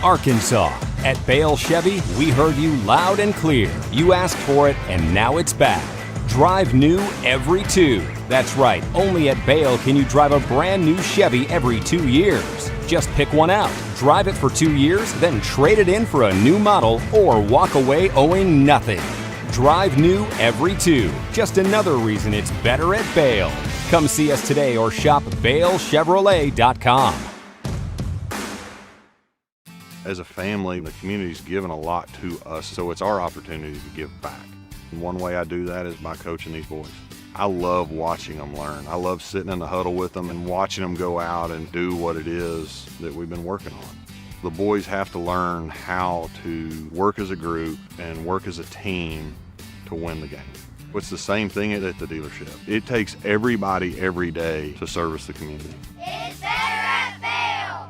Arkansas. At Bale Chevy, we heard you loud and clear. You asked for it, and now it's back. Drive new every 2. That's right, only at Bale can you drive a brand new Chevy every 2 years. Just pick one out, drive it for 2 years, then trade it in for a new model or walk away owing nothing. Drive new every 2. Just another reason it's better at Bale. Come see us today or shop BaleChevrolet.com. As a family, the community's given a lot to us, so it's our opportunity to give back. And one way I do that is by coaching these boys. I love watching them learn. I love sitting in the huddle with them and watching them go out and do what it is that we've been working on. The boys have to learn how to work as a group and work as a team to win the game. It's the same thing at the dealership. It takes everybody every day to service the community. It's better at Bale!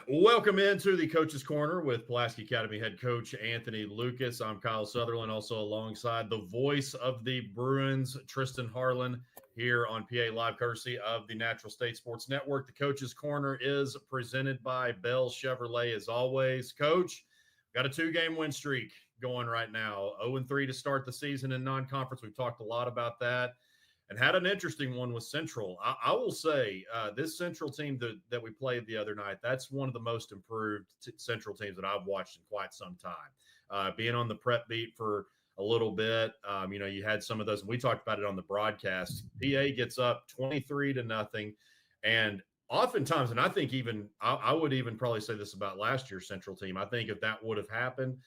Welcome into the Coach's Corner with Pulaski Academy head coach Anthony Lucas. I'm Kyle Sutherland, also alongside the voice of the Bruins, Tristan Harlen, here on PA Live, courtesy of the Natural State Sports Network. The Coach's Corner is presented by Bale Chevrolet, as always. Coach, got a 2-game win streak going right now. 0-3 to start the season in non-conference. We've talked a lot about that. And had an interesting one with Central. I will say this Central team that we played the other night, that's one of the most improved Central teams that I've watched in quite some time. Being on the prep beat for a little bit, you had some of those. And we talked about it on the broadcast. PA gets up 23-0. And oftentimes, and I think even I would even probably say this about last year's Central team. I think if that would have happened,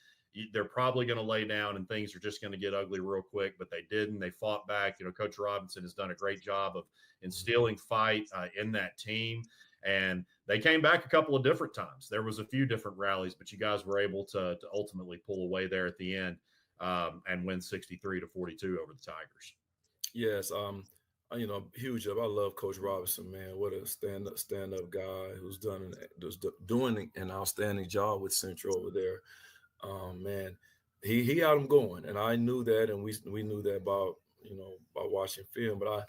they're probably going to lay down and things are just going to get ugly real quick, but they didn't. They fought back. Coach Robinson has done a great job of instilling fight in that team, and they came back a couple of different times. There was a few different rallies, but you guys were able to ultimately pull away there at the end and win 63-42 over the Tigers. Yes, huge job. I love Coach Robinson, man. What a stand-up guy who's doing an outstanding job with Central over there. Man, he had them going, and I knew that, and we knew that by watching film. But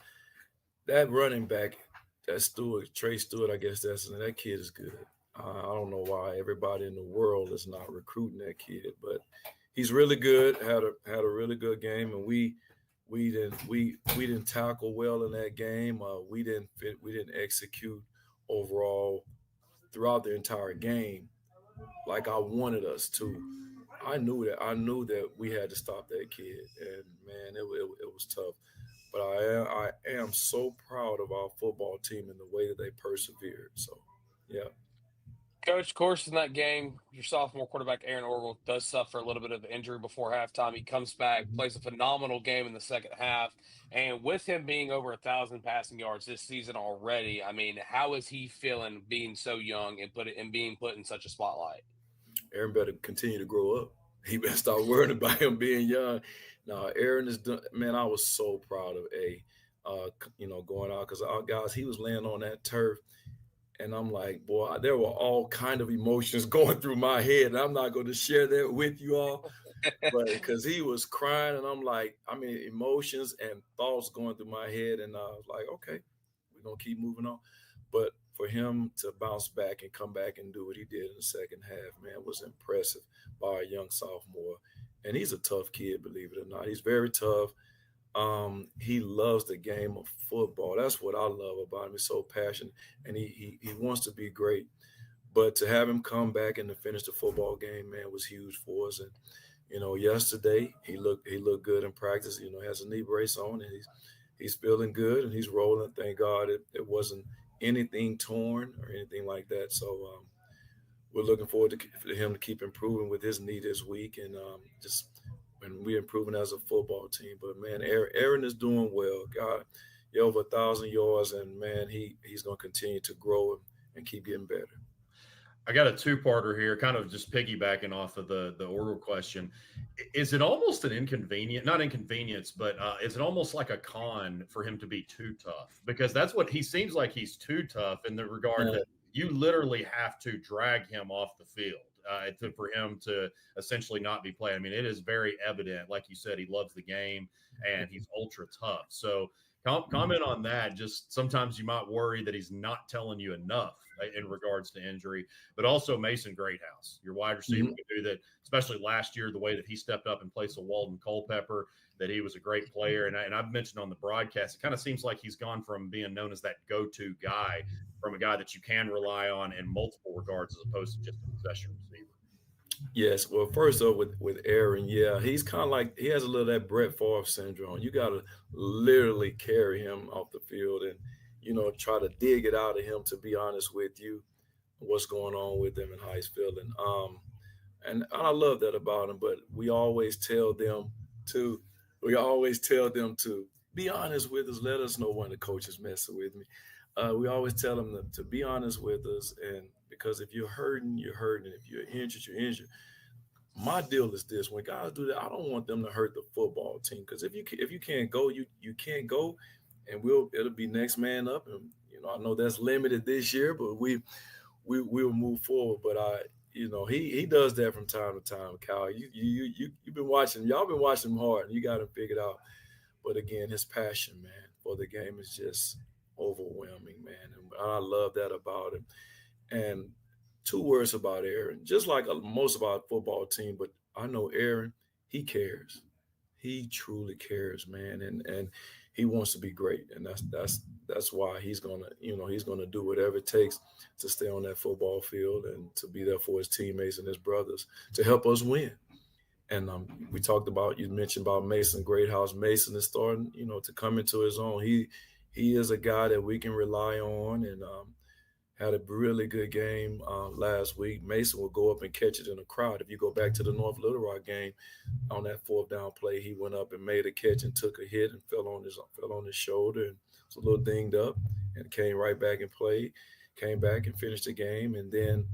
that running back, that Trey Stewart, I guess that kid is good. I don't know why everybody in the world is not recruiting that kid, but he's really good. Had a really good game, and we didn't tackle well in that game. We didn't execute overall throughout the entire game like I wanted us to. I knew that we had to stop that kid, and man, it was tough. But I am so proud of our football team and the way that they persevered. So, yeah. Coach, of course, in that game, your sophomore quarterback, Aaron Orville, does suffer a little bit of injury before halftime. He comes back, plays a phenomenal game in the second half. And with him being over 1,000 passing yards this season already, I mean, how is he feeling being so young and being put in such a spotlight? Aaron better continue to grow up. He better start worrying about him being young. Now, Aaron is done. Man, I was so proud of going out because our guys, he was laying on that turf. And I'm like, boy, there were all kind of emotions going through my head. And I'm not going to share that with you all, but because he was crying, and I'm like, emotions and thoughts going through my head. And I was like, okay, we're going to keep moving on. But for him to bounce back and come back and do what he did in the second half, man, was impressive by a young sophomore. And he's a tough kid, believe it or not. He's very tough. He loves the game of football. That's what I love about him. He's so passionate, and he wants to be great. But to have him come back and to finish the football game, man, was huge for us. And yesterday he looked good in practice. He has a knee brace on, and he's feeling good and he's rolling. Thank God it wasn't anything torn or anything like that. So we're looking forward to him to keep improving with his knee this week, and and we're improving as a football team. But man, Aaron is doing well. God, over 1,000 yards, and man, he's going to continue to grow and keep getting better. I got a two-parter here, kind of just piggybacking off of the oral question. Is it almost an not inconvenience, but is it almost like a con for him to be too tough? Because that's what he seems like. He's too tough in the regard that you literally have to drag him off the field for him to essentially not be playing. I mean, it is very evident. Like you said, he loves the game and he's ultra tough. So Comment on that. Just sometimes you might worry that he's not telling you enough in regards to injury, but also Mason Greathouse, your wide receiver, could do that, especially last year, the way that he stepped up in place of Walden Culpepper, that he was a great player. And I've mentioned on the broadcast, it kind of seems like he's gone from being known as that go-to guy from a guy that you can rely on in multiple regards as opposed to just a possession receiver. Yes. Well, first off, with Aaron, yeah, he's kind of like, he has a little of that Brett Favre syndrome. You got to literally carry him off the field and, try to dig it out of him, to be honest with you, what's going on with him and how he's feeling. And I love that about him, but we always tell them to be honest with us. Let us know when the coach is messing with me. We always tell them to be honest with us, and because if you're hurting, you're hurting. If you're injured, you're injured. My deal is this: when guys do that, I don't want them to hurt the football team, because if you can't go, you can't go, and it'll be next man up. And I know that's limited this year, but we'll move forward. But he does that from time to time, Kyle. You've been watching, y'all been watching him hard, and you got him figured out. But again, his passion, man, for the game is just overwhelming, man. And I love that about him. And 2 words about Aaron, just like most of our football team, but I know Aaron, he cares. He truly cares, man. And he wants to be great. And that's why he's gonna do whatever it takes to stay on that football field and to be there for his teammates and his brothers to help us win. And you mentioned about Mason Greathouse. Mason is starting, to come into his own. He is a guy that we can rely on, and had a really good game last week. Mason will go up and catch it in a crowd. If you go back to the North Little Rock game, on that 4th down play, he went up and made a catch and took a hit and fell on his shoulder and was a little dinged up, and came right back and played. Came back and finished the game. And then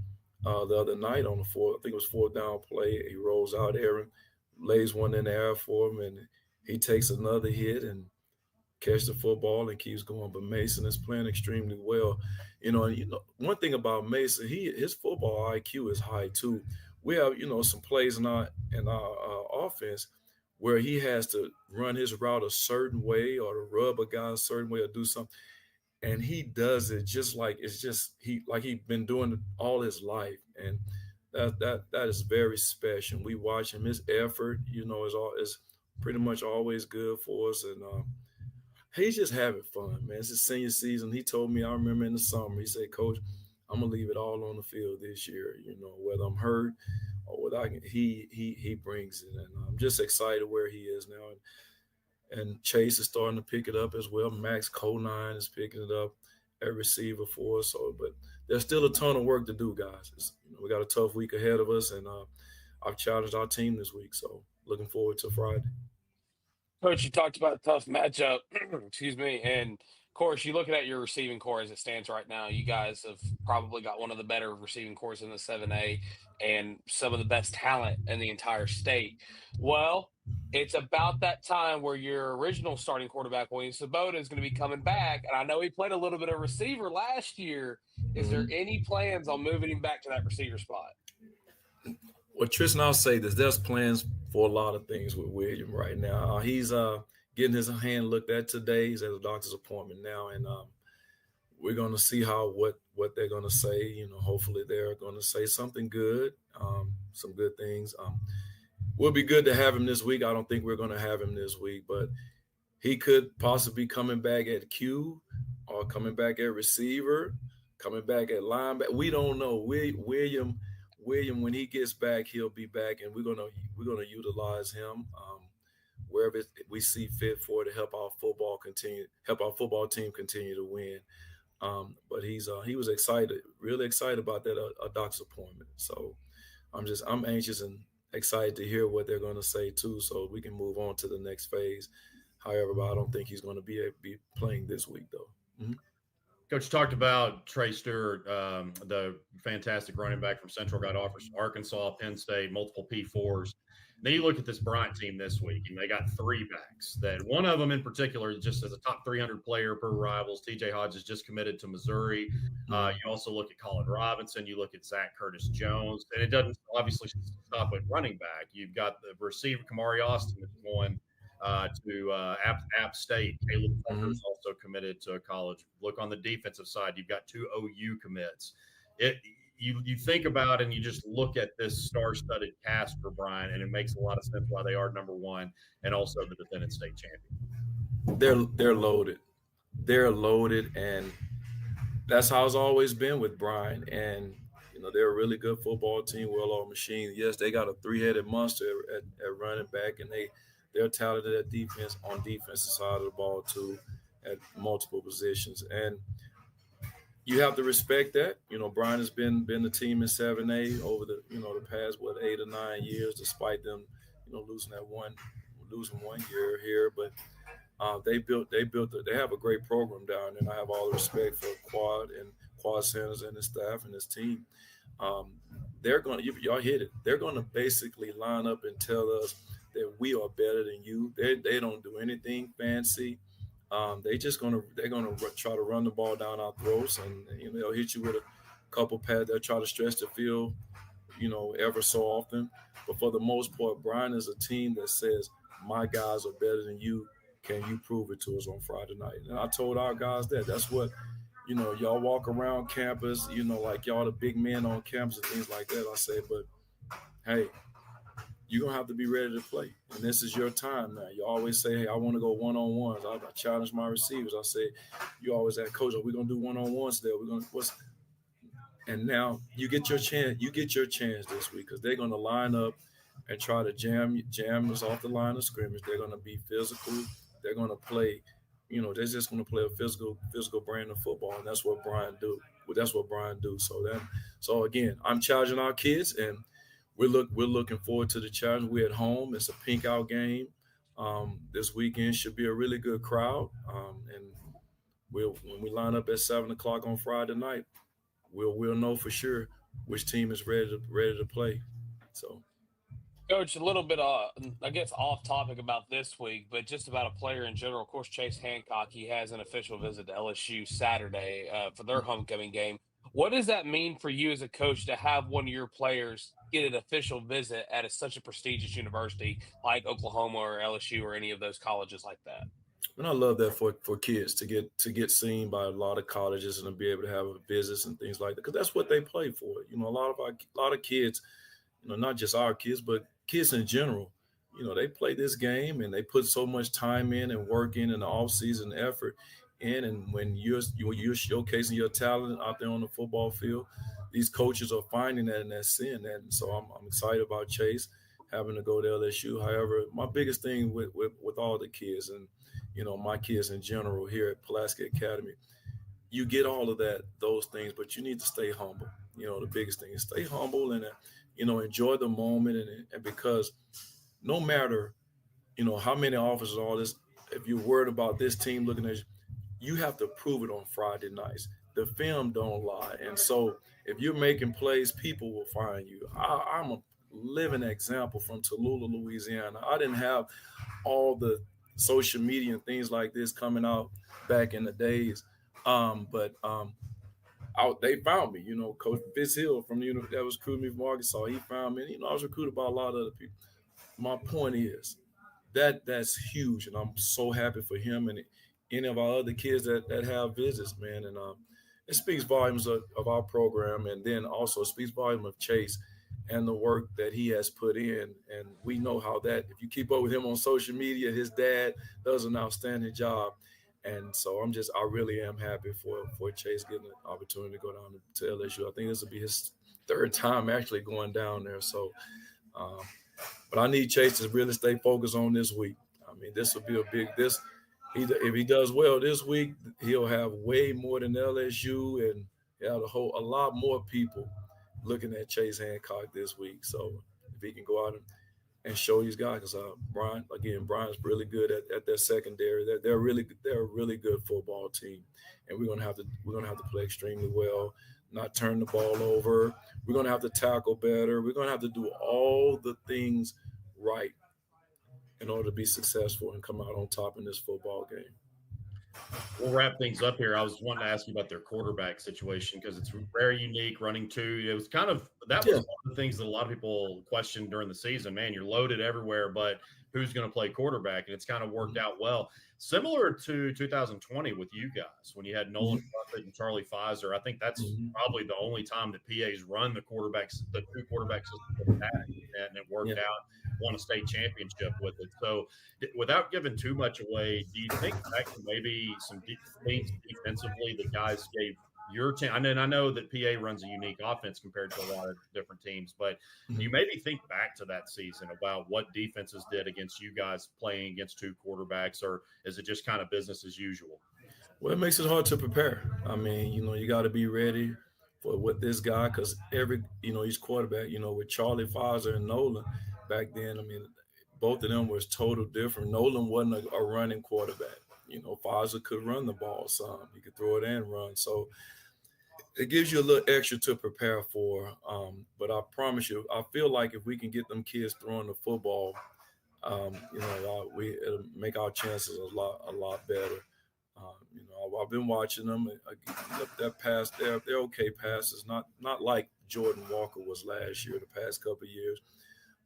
the other night on the 4th, I think it was 4th down play, he rolls out. Aaron lays one in the air for him, and he takes another hit and catch the football and keeps going. But Mason is playing extremely well. One thing about Mason, his football IQ is high too. We have, some plays in our offense where he has to run his route a certain way, or to rub a guy a certain way, or do something, and he does it just like he's been doing it all his life, and that is very special. We watch him; his effort, is pretty much always good for us, and he's just having fun, man. It's his senior season. He told me, I remember in the summer, he said, "Coach, I'm gonna leave it all on the field this year. Whether I'm hurt or whether I can." He brings it, and I'm just excited where he is now. And Chase is starting to pick it up as well. Max Conine is picking it up at receiver for us. But there's still a ton of work to do, guys. We got a tough week ahead of us, and I've challenged our team this week, so looking forward to Friday. Coach, you talked about a tough matchup, excuse me, and of course, you're looking at your receiving core as it stands right now. You guys have probably got one of the better receiving cores in the 7A and some of the best talent in the entire state. Well, it's about that time where your original starting quarterback, William Sabota, is going to be coming back. And I know he played a little bit of receiver last year. Is there any plans on moving him back to that receiver spot? Well, Tristan, I'll say this. There's plans for a lot of things with William right now. He's getting his hand looked at today. He's at a doctor's appointment now, and we're going to see what they're going to say. Hopefully they're going to say something good, some good things. Will be good to have him this week. I don't think we're going to have him this week, but he could possibly be coming back at Q, or coming back at receiver, coming back at linebacker. We don't know. William, when he gets back, he'll be back, and we're gonna utilize him wherever we see fit for, to help our football team continue to win. But he was excited, really excited about that a doctor's appointment. So I'm anxious and excited to hear what they're going to say too, so we can move on to the next phase. However, I don't think he's going to be playing this week though. Mm-hmm. Coach talked about Trey Stewart, the fantastic running back from Central, got offers from Arkansas, Penn State, multiple P4s. Then you look at this Bryant team this week, and they got 3 backs. That one of them in particular, just as a top 300 player per Rivals, TJ Hodges just committed to Missouri. You also look at Colin Robinson. You look at Zach Curtis Jones, and it doesn't obviously stop at running back. You've got the receiver Kamari Austin that's going to App State. Caleb Mm-hmm. Tucker's also committed to college. Look on the defensive side, you've got 2 OU commits. You think about and you just look at this star-studded cast for Bryant, and it makes a lot of sense why they are number one and also the defending state champion. They're loaded. They're loaded, and that's how it's always been with Bryant. And they're a really good football team, well-oiled machine. Yes, they got a three-headed monster at running back, and they're talented at defense on defensive side of the ball too, at multiple positions. And you have to respect that. Bryant has been the team in 7A over the the past 8 or 9 years, despite them losing one year here, but. They have a great program down there, and I have all the respect for Quad Sanders and his staff and his team. They're going to, y'all hit it. They're going to basically line up and tell us that we are better than you. They don't do anything fancy. They're going to try to run the ball down our throats, and they'll hit you with a couple pads. They'll try to stretch the field, ever so often. But for the most part, Bryant is a team that says, my guys are better than you. Can you prove it to us on Friday night? And I told our guys that's what, y'all walk around campus, like y'all the big men on campus and things like that. I say, but hey, you're going to have to be ready to play. And this is your time now. You always say, hey, I want to go one-on-ones. I challenge my receivers. I say, you always ask, Coach, are we going to do one-on-ones today? And now you get your chance. You get your chance this week because they're going to line up and try to jam us off the line of scrimmage. They're going to be physical. They're going to play, they're just going to play a physical brand of football, and that's what Bryant do. So again, I'm challenging our kids, and we're looking forward to the challenge. We're at home. It's a pink out game. This weekend should be a really good crowd, and when we line up at 7:00 on Friday night, we'll know for sure which team is ready to play. So. Coach, a little bit, I guess, off topic about this week, but just about a player in general. Of course, Chase Hancock, he has an official visit to LSU Saturday for their homecoming game. What does that mean for you as a coach to have one of your players get an official visit at such a prestigious university like Oklahoma or LSU or any of those colleges like that? And I love that for kids to get seen by a lot of colleges and to be able to have visits and things like that, because that's what they play for. A lot of kids, not just our kids, but kids in general, they play this game and they put so much time in and work in the off-season effort in. And when you're showcasing your talent out there on the football field, these coaches are finding that and they're seeing that. And so I'm excited about Chase having to go to LSU. However, my biggest thing with all the kids and, my kids in general here at Pulaski Academy, you get all of those things, but you need to stay humble. The biggest thing is stay humble and, enjoy the moment. And because no matter, how many offers all this, if you're worried about this team looking at you have to prove it on Friday nights. The film don't lie. And so if you're making plays, people will find you. I'm a living example from Tallulah, Louisiana. I didn't have all the social media and things like this coming out back in the days. But they found me, Coach Fitzhill from the that was recruiting me from Arkansas. He found me. I was recruited by a lot of other people. My point is that's huge, and I'm so happy for him and any of our other kids that have visits, man. And it speaks volumes of our program, and then also speaks volume of Chase and the work that he has put in. And we know how that, if you keep up with him on social media, his dad does an outstanding job. And so I really am happy for Chase getting the opportunity to go down to LSU. I think this will be his third time actually going down there. So, but I need Chase to really stay focused on this week. I mean, this will be if he does well this week, he'll have way more than LSU and a lot more people looking at Chase Hancock this week. So if he can go out and show these guys, because Bryant's really good at their secondary. They're a really good football team, and we're gonna have to play extremely well, not turn the ball over. We're gonna have to tackle better. We're gonna have to do all the things right in order to be successful and come out on top in this football game. We'll wrap things up here. I was wanting to ask you about their quarterback situation because it's very unique running two. It was kind of that was one of the things that a lot of people questioned during the season. Man, you're loaded everywhere, but who's going to play quarterback? And it's kind of worked out well. Similar to 2020 with you guys when you had Nolan Buffett and Charlie Pfizer. I think that's probably the only time that PA's run the two quarterback systems and it worked out. Won a state championship with it. So, without giving too much away, do you think that maybe some things defensively the guys gave your team? I know that PA runs a unique offense compared to a lot of different teams, but you maybe think back to that season about what defenses did against you guys playing against two quarterbacks, or is it just kind of business as usual? Well, it makes it hard to prepare. I mean, you got to be ready for what this guy, because each quarterback, with Charlie Pfizer and Nolan back then, I mean, both of them was total different. Nolan wasn't a running quarterback. Pfizer could run the ball some. He could throw it and run. So it gives you a little extra to prepare for. But I promise you, I feel like if we can get them kids throwing the football, it'll make our chances a lot better. I've been watching them. That pass, they're okay passes, not like Jordan Walker was last year, the past couple of years,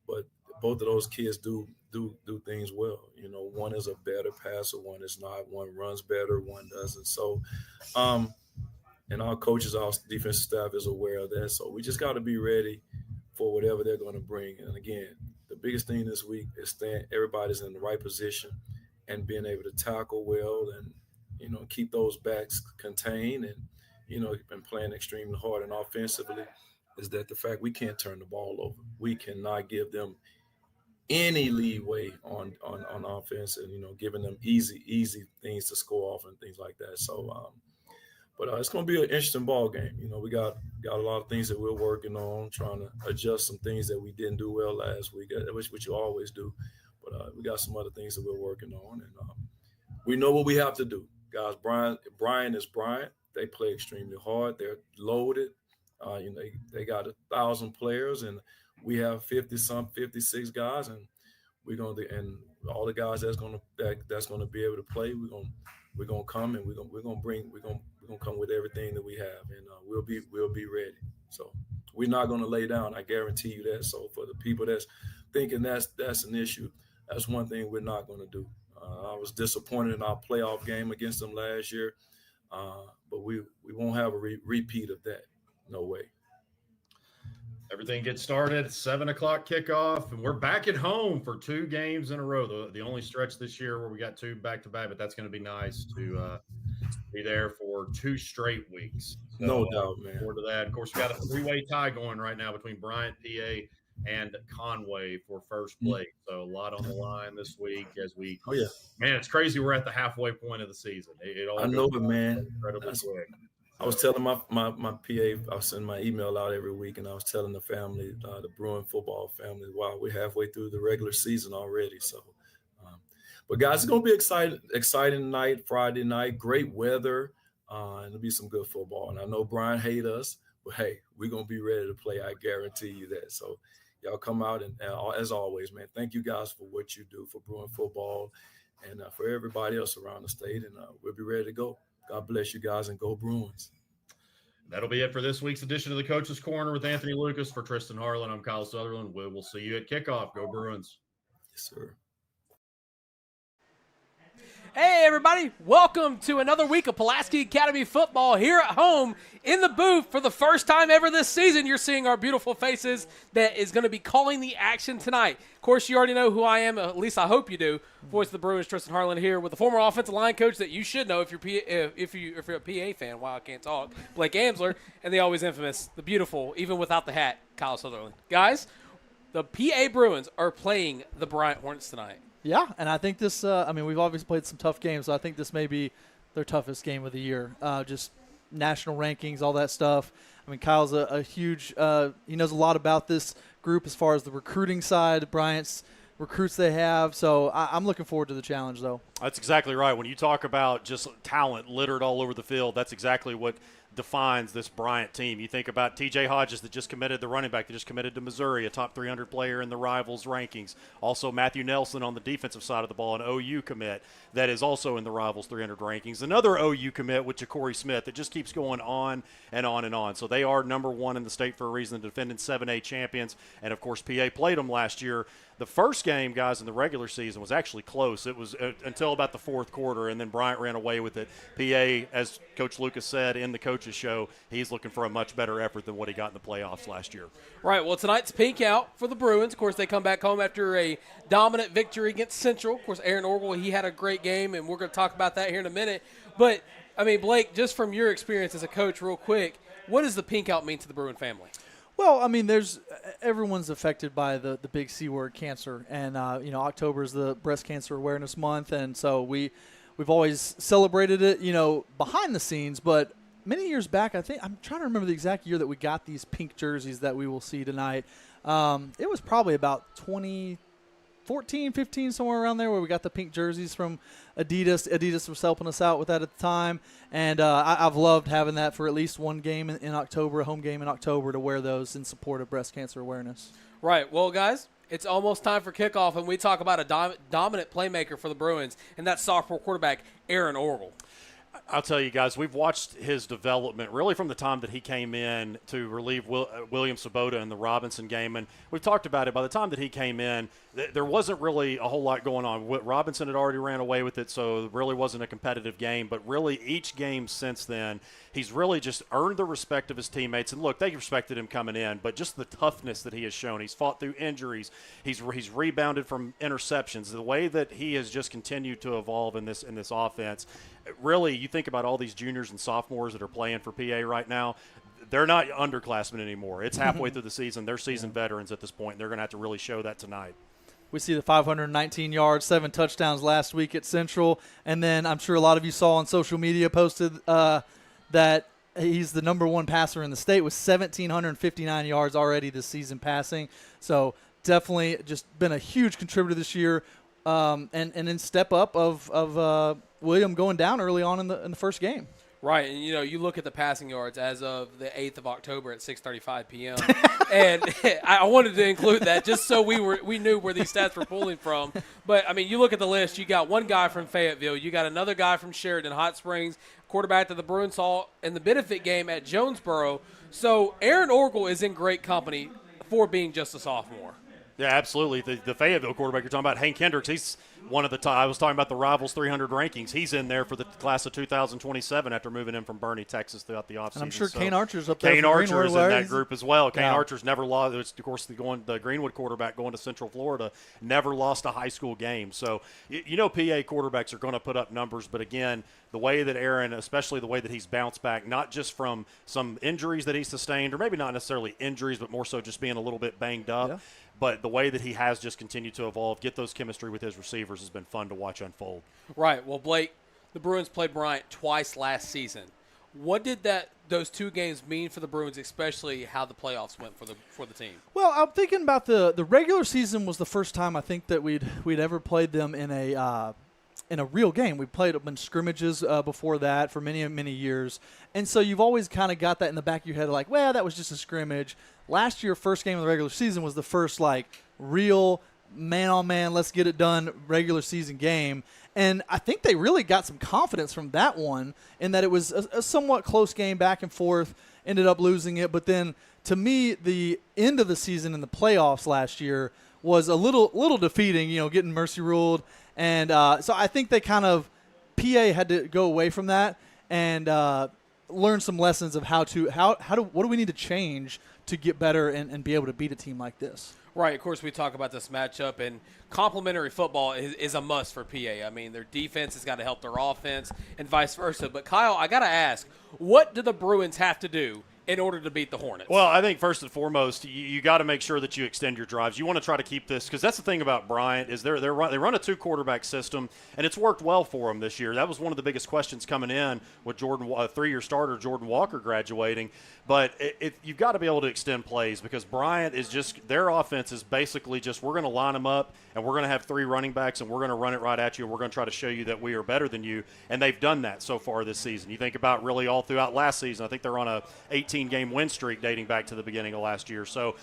but both of those kids do things well. One is a better passer, one is not. One runs better, one doesn't. So, and our coaches, our defensive staff is aware of that. So we just got to be ready for whatever they're going to bring. And again, the biggest thing this week is everybody's in the right position and being able to tackle well and keep those backs contained and playing extremely hard. And offensively is that the fact we can't turn the ball over. We cannot give them any leeway on offense and, giving them easy things to score off and things like that. So, but it's going to be an interesting ball game. We got a lot of things that we're working on, trying to adjust some things that we didn't do well last week, which you always do. But we got some other things that we're working on, and we know what we have to do. Guys, Brian is Bryant. They play extremely hard. They're loaded. They got 1,000 players, and we have 56 guys, and and all the guys that's gonna be able to play. We're gonna come, and we're gonna come with everything that we have, and we'll be ready. So we're not gonna lay down. I guarantee you that. So for the people that's thinking that's an issue, that's one thing we're not gonna do. I was disappointed in our playoff game against them last year, but we won't have a repeat of that. No way. Everything gets started, 7 o'clock kickoff, and we're back at home for 2 games in a row. The only stretch this year where we got 2 back-to-back, but that's going to be nice to be there for 2 straight weeks. So, no doubt, man. Forward to that. Of course, we got a 3-way tie going right now between Bryant, PA, and Conway for first place. So a lot on the line this week as we. Oh yeah, man, it's crazy. We're at the halfway point of the season. It all. I know it, man. Incredibly quick. I was telling my PA, I send my email out every week, and I was telling the family, the Bruin football family, wow, we're halfway through the regular season already. So, but guys, it's gonna be exciting night, Friday night, great weather, and it'll be some good football. And I know Brian hates us, but hey, we're gonna be ready to play. I guarantee you that. So, y'all come out and as always, man, thank you guys for what you do for Bruin football and for everybody else around the state, and we'll be ready to go. God bless you guys, and go Bruins. That'll be it for this week's edition of the Coach's Corner with Anthony Lucas. For Tristan Harlen, I'm Kyle Sutherland. We will see you at kickoff. Go Bruins. Yes, sir. Hey, everybody. Welcome to another week of Pulaski Academy football here at home in the booth. For the first time ever this season, you're seeing our beautiful faces that is going to be calling the action tonight. Of course, you already know who I am. At least I hope you do. Voice of the Bruins, Tristan Harlen here with the former offensive line coach that you should know if you're a PA fan. Wow, I can't talk. Blake Amsler, and the always infamous, the beautiful, even without the hat, Kyle Sutherland. Guys, the PA Bruins are playing the Bryant Hornets tonight. Yeah, and I think this we've obviously played some tough games, so I think this may be their toughest game of the year. Just national rankings, all that stuff. I mean, Kyle's a huge he knows a lot about this group as far as the recruiting side, Bryant's recruits they have. So I'm looking forward to the challenge, though. That's exactly right. When you talk about just talent littered all over the field, that's exactly what defines this Bryant team. You think about T.J. Hodges that just committed, the running back that just committed to Missouri, a top 300 player in the Rivals rankings. Also Matthew Nelson on the defensive side of the ball, an OU commit that is also in the Rivals 300 rankings. Another OU commit with Ja'Cory Smith that just keeps going on and on and on. So they are number one in the state for a reason, defending 7A champions. And, of course, PA played them last year. The first game, guys, in the regular season was actually close. It was until about the fourth quarter, and then Bryant ran away with it. PA, as Coach Lucas said in the coaches show, he's looking for a much better effort than what he got in the playoffs last year. Right, well, tonight's pink out for the Bruins. Of course, they come back home after a dominant victory against Central. Of course, Aaron Orgel, he had a great game, and we're going to talk about that here in a minute. But, I mean, Blake, just from your experience as a coach real quick, what does the pink out mean to the Bruin family? Well, I mean, everyone's affected by the big C word, cancer, and October is the Breast Cancer Awareness Month, and so we've always celebrated it, behind the scenes. But many years back, I'm trying to remember the exact year that we got these pink jerseys that we will see tonight. It was probably about 2014, 15, somewhere around there, where we got the pink jerseys from Adidas. Adidas was helping us out with that at the time, and I've loved having that for at least one game in October, a home game in October, to wear those in support of breast cancer awareness. Right. Well, guys, it's almost time for kickoff, and we talk about a dominant playmaker for the Bruins, and that's sophomore quarterback Aaron Orgel. I'll tell you guys, we've watched his development really from the time that he came in to relieve William Sabota in the Robinson game. And we've talked about it. By the time that he came in, there wasn't really a whole lot going on. Robinson had already ran away with it, so it really wasn't a competitive game. But really, each game since then, he's really just earned the respect of his teammates. And look, they respected him coming in, but just the toughness that he has shown. He's fought through injuries. He's rebounded from interceptions. The way that he has just continued to evolve in this offense. Really, you think about all these juniors and sophomores that are playing for PA right now, they're not underclassmen anymore. It's halfway through the season. They're seasoned veterans at this point, and they're going to have to really show that tonight. We see the 519 yards, 7 touchdowns last week at Central, and then I'm sure a lot of you saw on social media posted that he's the number one passer in the state with 1,759 yards already this season passing. So definitely just been a huge contributor this year, and then step up of William going down early on in the first game. Right, and you look at the passing yards as of the 8th of October at 6:35 p.m. and I wanted to include that just so we knew where these stats were pulling from. But I mean, you look at the list. You got one guy from Fayetteville. You got another guy from Sheridan, Hot Springs, quarterback that the Bruins saw in the benefit game at Jonesboro. So Aaron Orgel is in great company for being just a sophomore. Yeah, absolutely. The Fayetteville quarterback you're talking about, Hank Hendricks, he's one of the top. I was talking about the Rivals 300 rankings. He's in there for the class of 2027 after moving in from Bernie, Texas throughout the offseason. And I'm sure Kane Archer's up there. Kane Archer is in that group as well. Kane Yeah. Archer's never lost. It's, of course, the Greenwood quarterback going to Central Florida, never lost a high school game. So, PA quarterbacks are going to put up numbers. But, again, the way that Aaron, especially the way that he's bounced back, not just from some injuries that he sustained, or maybe not necessarily injuries, but more so just being a little bit banged up. Yeah. But the way that he has just continued to evolve, get those chemistry with his receivers has been fun to watch unfold. Right. Well, Blake, the Bruins played Bryant twice last season. What did those two games mean for the Bruins, especially how the playoffs went for the team? Well, I'm thinking about the regular season was the first time I think that we'd ever played them in a real game. We played them in scrimmages before that for many, many years. And so you've always kind of got that in the back of your head, like, well, that was just a scrimmage. Last year, first game of the regular season was the first, real man-on-man, let's get it done regular season game. And I think they really got some confidence from that one in that it was a somewhat close game back and forth, ended up losing it. But then, to me, the end of the season in the playoffs last year was a little defeating, getting mercy ruled. And so I think they kind of – PA had to go away from that and learn some lessons of what do we need to change to get better and be able to beat a team like this. Right. Of course, we talk about this matchup, and complementary football is a must for PA. I mean, their defense has got to help their offense and vice versa. But, Kyle, I got to ask, what do the Bruins have to do in order to beat the Hornets? Well, I think first and foremost, you got to make sure that you extend your drives. You want to try to keep this, because that's the thing about Bryant is they run a 2-quarterback system, and it's worked well for them this year. That was one of the biggest questions coming in with Jordan, a 3-year starter, Jordan Walker, graduating. But you've got to be able to extend plays, because Bryant is just – their offense is basically just we're going to line them up, and we're going to have 3 running backs, and we're going to run it right at you, and we're going to try to show you that we are better than you. And they've done that so far this season. You think about really all throughout last season. I think they're on a 18-game win streak dating back to the beginning of last year. So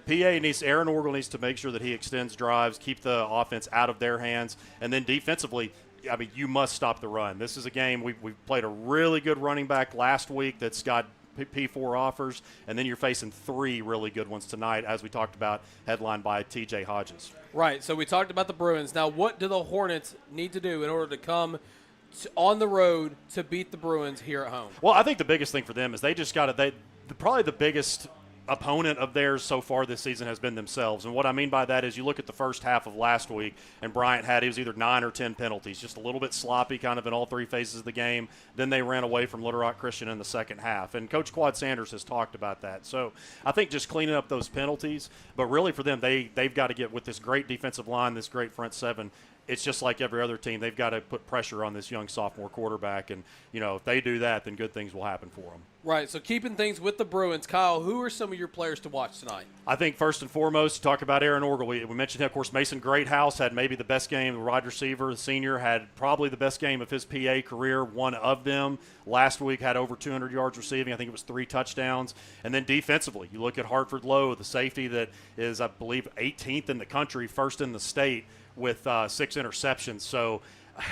Aaron Orgel needs to make sure that he extends drives, keep the offense out of their hands, and then defensively, I mean, you must stop the run. This is a game we played a really good running back last week that's got P4 offers, and then you're facing 3 really good ones tonight, as we talked about, headlined by TJ Hodges. Right, so we talked about the Bruins. Now, what do the Hornets need to do in order to come on the road to beat the Bruins here at home? Well, I think the biggest thing for them is they just got to – probably the biggest opponent of theirs so far this season has been themselves. And what I mean by that is you look at the first half of last week, and Bryant he was either 9 or 10 penalties, just a little bit sloppy kind of in all 3 phases of the game. Then they ran away from Little Rock Christian in the second half. And Coach Quad Sanders has talked about that. So I think just cleaning up those penalties, but really for them, they've got to get with this great defensive line, this great front 7. It's just like every other team. They've got to put pressure on this young sophomore quarterback. And, if they do that, then good things will happen for them. Right, so keeping things with the Bruins, Kyle, who are some of your players to watch tonight? I think first and foremost, talk about Aaron Orgel. We mentioned, of course, Mason Greathouse had maybe the best game. The wide receiver, the senior, had probably the best game of his PA career, one of them. Last week had over 200 yards receiving. I think it was 3 touchdowns. And then defensively, you look at Hartford Lowe, the safety that is, I believe, 18th in the country, first in the state, with 6 interceptions. So,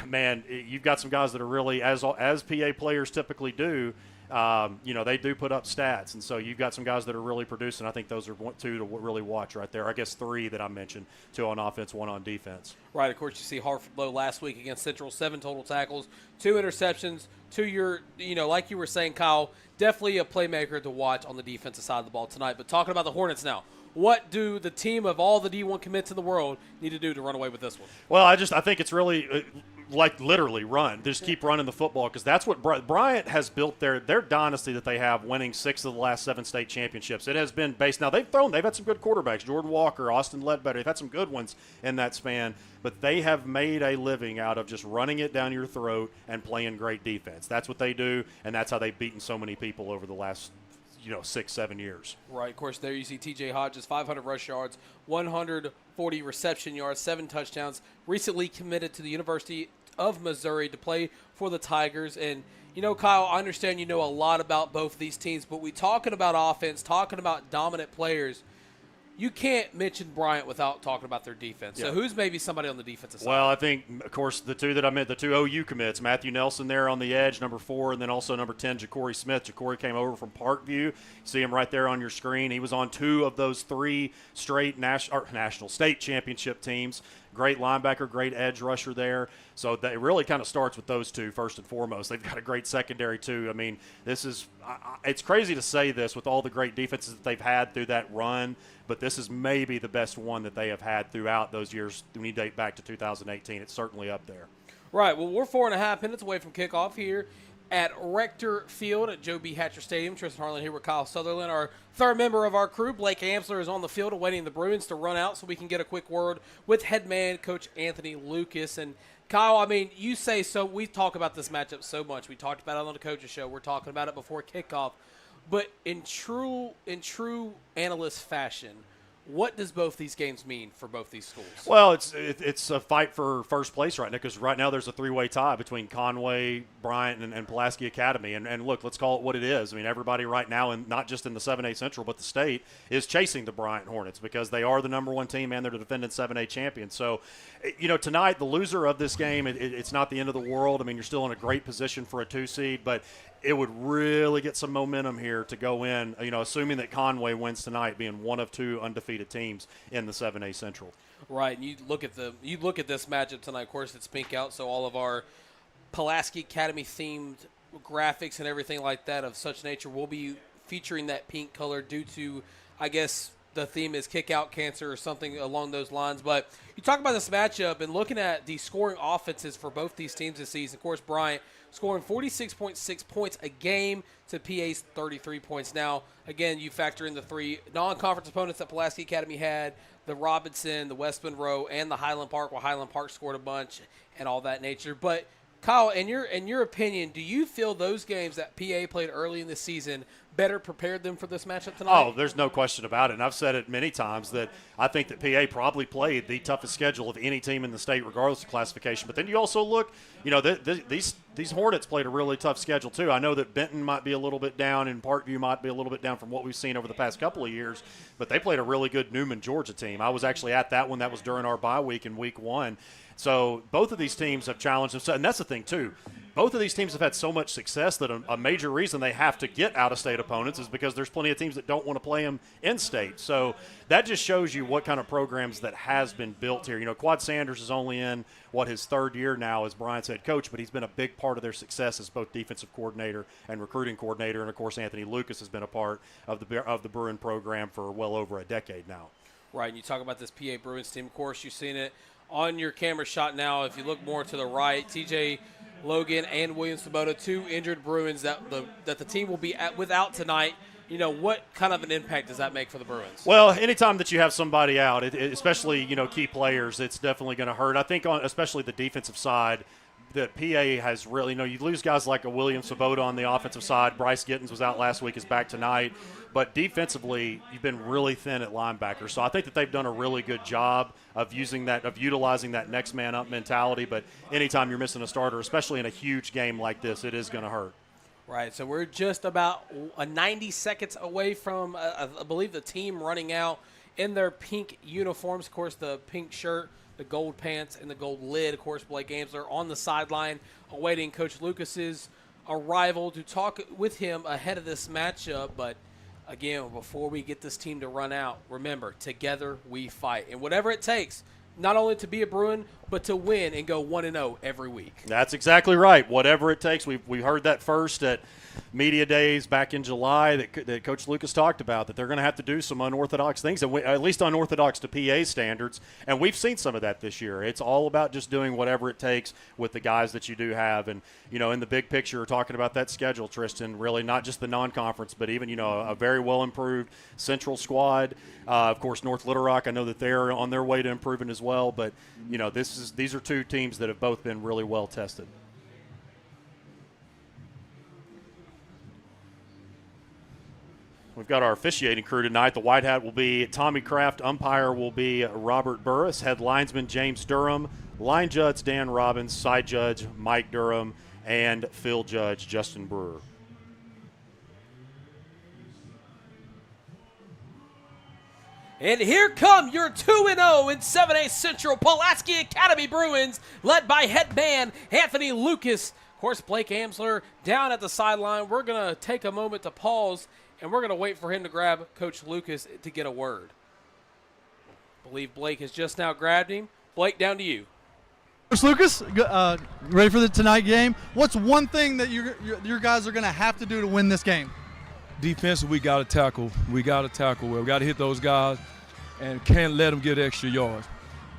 man, you've got some guys that are really, as PA players typically do, they do put up stats. And so you've got some guys that are really producing. I think those are 2 to really watch right there. I guess 3 that I mentioned, 2 on offense, 1 on defense. Right, of course, you see Hartford Lowe last week against Central, 7 total tackles, 2 interceptions, 2 like you were saying, Kyle, definitely a playmaker to watch on the defensive side of the ball tonight. But talking about the Hornets now, what do the team of all the D1 commits in the world need to do to run away with this one? Well, I think it's really literally run. Just keep running the football, because that's what Bryant has built their dynasty that they have, winning 6 of the last 7 state championships. It has been based. Now they've had some good quarterbacks, Jordan Walker, Austin Ledbetter. They've had some good ones in that span, but they have made a living out of just running it down your throat and playing great defense. That's what they do, and that's how they've beaten so many people over the last 6-7 years. Right, of course, there you see TJ Hodges, 500 rush yards, 140 reception yards, 7 touchdowns, recently committed to the University of Missouri to play for the Tigers. And, Kyle, I understand you know a lot about both of these teams, but we talking about offense, talking about dominant players, you can't mention Bryant without talking about their defense. Yeah. So who's maybe somebody on the defensive side? Well, I think, of course, the 2 that I meant, the 2 OU commits, Matthew Nelson there on the edge, number 4, and then also number 10, Ja'Cory Smith. Ja'Cory came over from Parkview. You see him right there on your screen. He was on 2 of those 3 straight national state championship teams. Great linebacker, great edge rusher there. So it really kind of starts with those 2 first and foremost. They've got a great secondary too. I mean, it's crazy to say this with all the great defenses that they've had through that run, but this is maybe the best one that they have had throughout those years. When you date back to 2018, it's certainly up there. Right. Well, we're 4.5 minutes away from kickoff here at Rector Field at Joe B. Hatcher Stadium. Tristan Harlen here with Kyle Sutherland. Our third member of our crew, Blake Amsler, is on the field awaiting the Bruins to run out so we can get a quick word with head man Coach Anthony Lucas. And Kyle, I mean, you say so. We talk about this matchup so much. We talked about it on the coaches show. We're talking about it before kickoff. But in true analyst fashion, what does both these games mean for both these schools? Well, it's a fight for first place right now, because right now there's a 3-way tie between Conway, Bryant, and Pulaski Academy. And look, let's call it what it is. I mean, everybody right now, and not just in the 7A Central, but the state, is chasing the Bryant Hornets because they are the number 1 team and they're the defending 7A champions. So, tonight, the loser of this game, it's not the end of the world. I mean, you're still in a great position for a 2 seed, but it would really get some momentum here to go in, assuming that Conway wins tonight, being one of 2 undefeated teams in the 7A Central. Right, and you look at this matchup tonight. Of course, it's pink out, so all of our Pulaski Academy themed graphics and everything like that of such nature will be featuring that pink color due to, I guess, the theme is kick out cancer or something along those lines. But you talk about this matchup and looking at the scoring offenses for both these teams this season. Of course, Bryant scoring 46.6 points a game to PA's 33 points. Now, again, you factor in the 3 non-conference opponents that Pulaski Academy had, the Robinson, the West Monroe, and the Highland Park. Well, Highland Park scored a bunch and all that nature. But, Kyle, in your opinion, do you feel those games that PA played early in the season better prepared them for this matchup tonight? Oh, there's no question about it. And I've said it many times that I think that PA probably played the toughest schedule of any team in the state, regardless of classification. But then you also look, these Hornets played a really tough schedule too. I know that Benton might be a little bit down and Parkview might be a little bit down from what we've seen over the past couple of years, but they played a really good Newman, Georgia team. I was actually at that one. That was during our bye week in week 1. So both of these teams have challenged themselves. And that's the thing, too. Both of these teams have had so much success that a major reason they have to get out-of-state opponents is because there's plenty of teams that don't want to play them in-state. So that just shows you what kind of programs that has been built here. You know, Quad Sanders is only in, his 3rd year now as Bryant's head coach, but he's been a big part of their success as both defensive coordinator and recruiting coordinator. And, of course, Anthony Lucas has been a part of the Bruin program for well over a decade now. Right, and you talk about this PA Bruins team. Of course, you've seen it on your camera shot now. If you look more to the right, TJ Logan and William Sabota, 2 injured Bruins that the team will be without tonight. You know, what kind of an impact does that make for the Bruins? Well, anytime that you have somebody out, especially, key players, it's definitely going to hurt. I think especially the defensive side, that PA has really, you lose guys like a William Sabota on the offensive side. Bryce Gittens was out last week, is back tonight. But defensively, you've been really thin at linebacker. So I think that they've done a really good job of utilizing that next man up mentality. But anytime you're missing a starter, especially in a huge game like this, it is going to hurt. Right, so we're just about 90 seconds away from, I believe, the team running out in their pink uniforms. Of course, the pink shirt, the gold pants, and the gold lid. Of course, Blake Amsler on the sideline awaiting Coach Lucas's arrival to talk with him ahead of this matchup. But, again, before we get this team to run out, remember, together we fight. And whatever it takes, not only to be a Bruin, but to win and go 1-0 every week. That's exactly right. Whatever it takes. We heard that first at media days back in July that Coach Lucas talked about, that they're going to have to do some unorthodox things, and at least unorthodox to PA standards, and we've seen some of that this year. It's all about just doing whatever it takes with the guys that you do have. And, in the big picture, talking about that schedule, Tristan, really not just the non-conference, but even, a very well-improved Central squad. Of course, North Little Rock, I know that they're on their way to improving as well, but, these are 2 teams that have both been really well tested. We've got our officiating crew tonight. The white hat will be Tommy Kraft. Umpire will be Robert Burris. Head linesman James Durham. Line judge Dan Robbins. Side judge Mike Durham. And field judge Justin Brewer. And here come your 2-0 in 7A Central Pulaski Academy Bruins, led by head man Anthony Lucas. Of course, Blake Amsler down at the sideline. We're going to take a moment to pause, and we're going to wait for him to grab Coach Lucas to get a word. I believe Blake has just now grabbed him. Blake, down to you. Coach Lucas, ready for the tonight game? What's one thing that your guys are going to have to do to win this game? Defensive, we got to tackle. We got to tackle well. We got to hit those guys and can't let them get extra yards.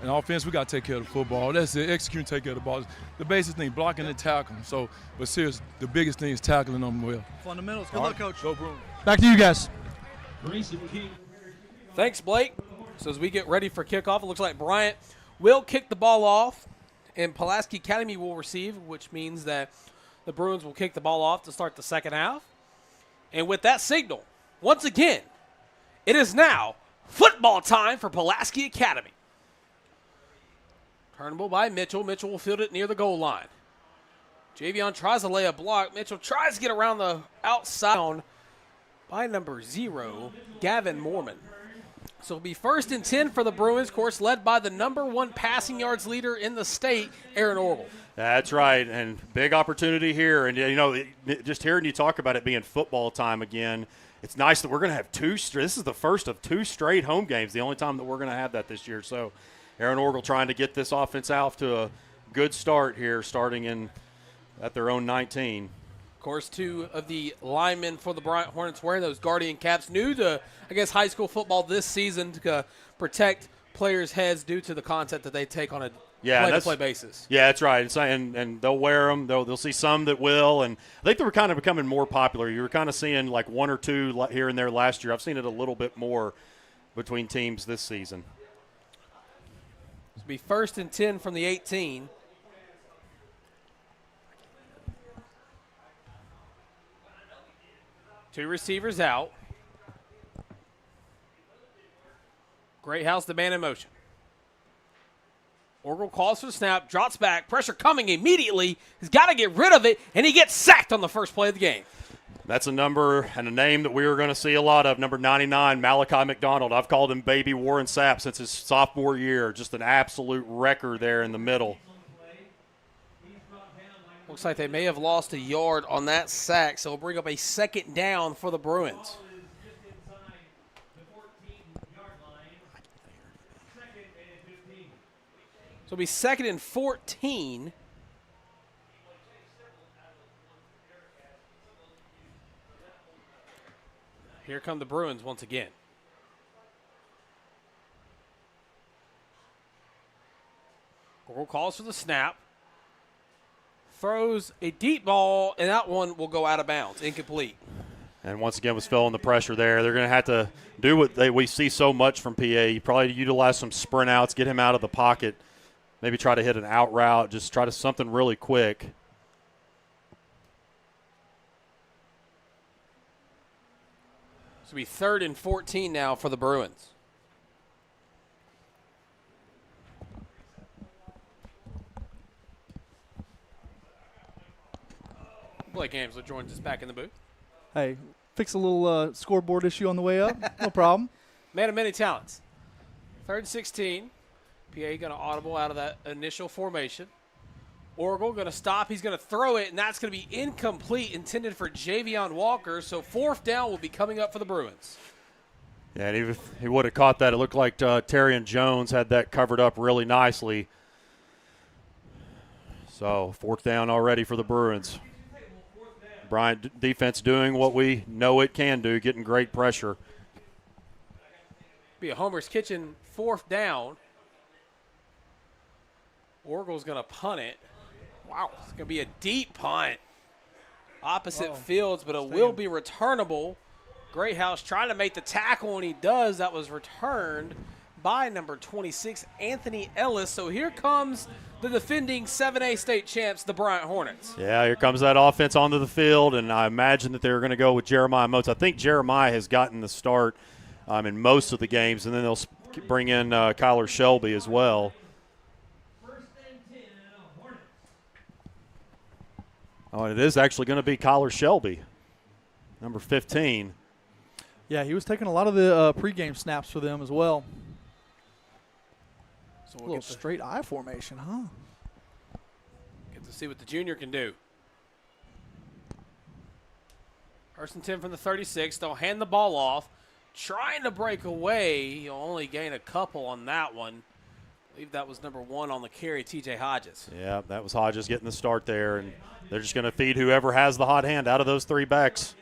And offense, we got to take care of the football. That's it. Execute and take care of the ball. The basic thing, blocking and tackling. So, but seriously, the biggest thing is tackling them well. Fundamentals. Good luck, Coach. Go Bruins. Back to you guys. Thanks, Blake. So as we get ready for kickoff, it looks like Bryant will kick the ball off, and Pulaski Academy will receive, which means that the Bruins will kick the ball off to start the second half. And with that signal, once again, it is now football time for Pulaski Academy. Turnable by Mitchell. Mitchell will field it near the goal line. Javion tries to lay a block. Mitchell tries to get around the outside by number 0, Gavin Mormon. So it'll be 1st and 10 for the Bruins, of course, led by the number 1 passing yards leader in the state, Aaron Orwell. That's right, and big opportunity here. And, just hearing you talk about it being football time again, it's nice that we're going to have 2 – this is the first of 2 straight home games, the only time that we're going to have that this year. So Aaron Orwell trying to get this offense out to a good start here, starting at their own 19. Of course, 2 of the linemen for the Bryant Hornets wearing those Guardian caps, new to, high school football this season to protect players' heads due to the content that they take on a play-to-play basis. Yeah, that's right. And they'll wear them. They'll see some that will. And I think they were kind of becoming more popular. You were kind of seeing like one or two here and there last year. I've seen it a little bit more between teams this season. It'll be 1st and 10 from the 18. Two receivers out. Greathouse, the man in motion. Orgel calls for the snap, drops back, pressure coming immediately. He's got to get rid of it, and he gets sacked on the first play of the game. That's a number and a name that we were going to see a lot of, number 99, Malachi McDonald. I've called him Baby Warren Sapp since his sophomore year. Just an absolute wrecker there in the middle. Looks like they may have lost a yard on that sack, so it'll bring up a 2nd down for the Bruins. So it'll be 2nd and 14. Here come the Bruins once again. Orgel calls for the snap. Throws a deep ball, and that one will go out of bounds, incomplete. And once again was feeling the pressure there. They're going to have to do what we see so much from PA. You probably utilize some sprint outs, get him out of the pocket, maybe try to hit an out route, just try to something really quick. This will be 3rd and 14 now for the Bruins. Blake Amsler joins us back in the booth. Hey, fix a little scoreboard issue on the way up. No problem. Man of many talents. 3rd and 16. PA going to audible out of that initial formation. Orgel going to stop. He's going to throw it, and that's going to be incomplete, intended for Javion Walker. So 4th down will be coming up for the Bruins. Yeah, and if he would have caught that, it looked like Terrion Jones had that covered up really nicely. So 4th down already for the Bruins. Bryant defense doing what we know it can do, getting great pressure. Be a Homer's Kitchen 4th down. Orgel's going to punt it. Wow, it's going to be a deep punt. Opposite fields, but it will be returnable. Greathouse trying to make the tackle, and he does. That was returned by number 26, Anthony Ellis. So here comes the defending 7A state champs, the Bryant Hornets. Yeah, here comes that offense onto the field, and I imagine that they're going to go with Jeremiah Motes. I think Jeremiah has gotten the start in most of the games, and then they'll bring in Kyler Shelby as well. Oh, and it is actually going to be Kyler Shelby, number 15. Yeah, he was taking a lot of the pregame snaps for them as well. So we'll a little straight eye formation, huh? Get to see what the junior can do. 1st and 10 from the 36. They'll hand the ball off. Trying to break away. You'll only gain a couple on that one. I believe that was number 1 on the carry, TJ Hodges. Yeah, that was Hodges getting the start there, and they're just going to feed whoever has the hot hand out of those 3 backs.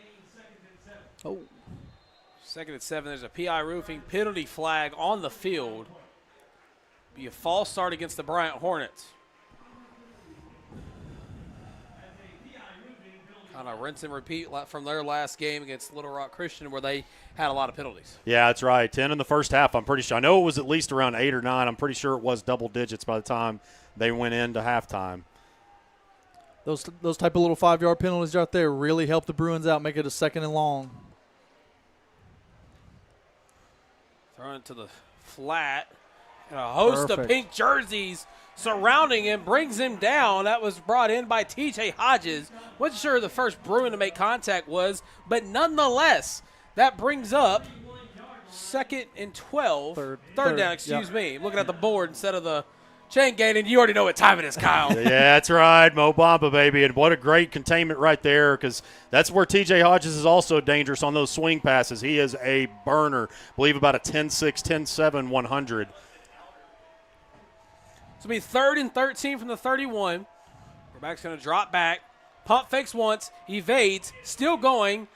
Oh. 2nd and 7. There's a PI roofing penalty flag on the field. Be a false start against the Bryant Hornets. Kind of rinse and repeat from their last game against Little Rock Christian, where they had a lot of penalties. Yeah, that's right. 10 in the first half, I'm pretty sure. I know it was at least around 8 or 9. I'm pretty sure it was double digits by the time they went into halftime. Those type of little 5-yard penalties out there really help the Bruins out, make it a 2nd and long. Throwing to the flat. And a host of pink jerseys surrounding him, brings him down. That was brought in by TJ Hodges. Wasn't sure who the first Bruin to make contact was, but nonetheless, that brings up 2nd and 12. Third down, excuse me. I'm looking at the board instead of the chain gang, and you already know what time it is, Kyle. Yeah, that's right. Mo Bamba, baby. And what a great containment right there, because that's where TJ Hodges is also dangerous on those swing passes. He is a burner. I believe about a 10-6, 10-7, 100. It's going to be 3rd and 13 from the 31. Quarterback's going to drop back. Pump fakes once. Evades. Still going.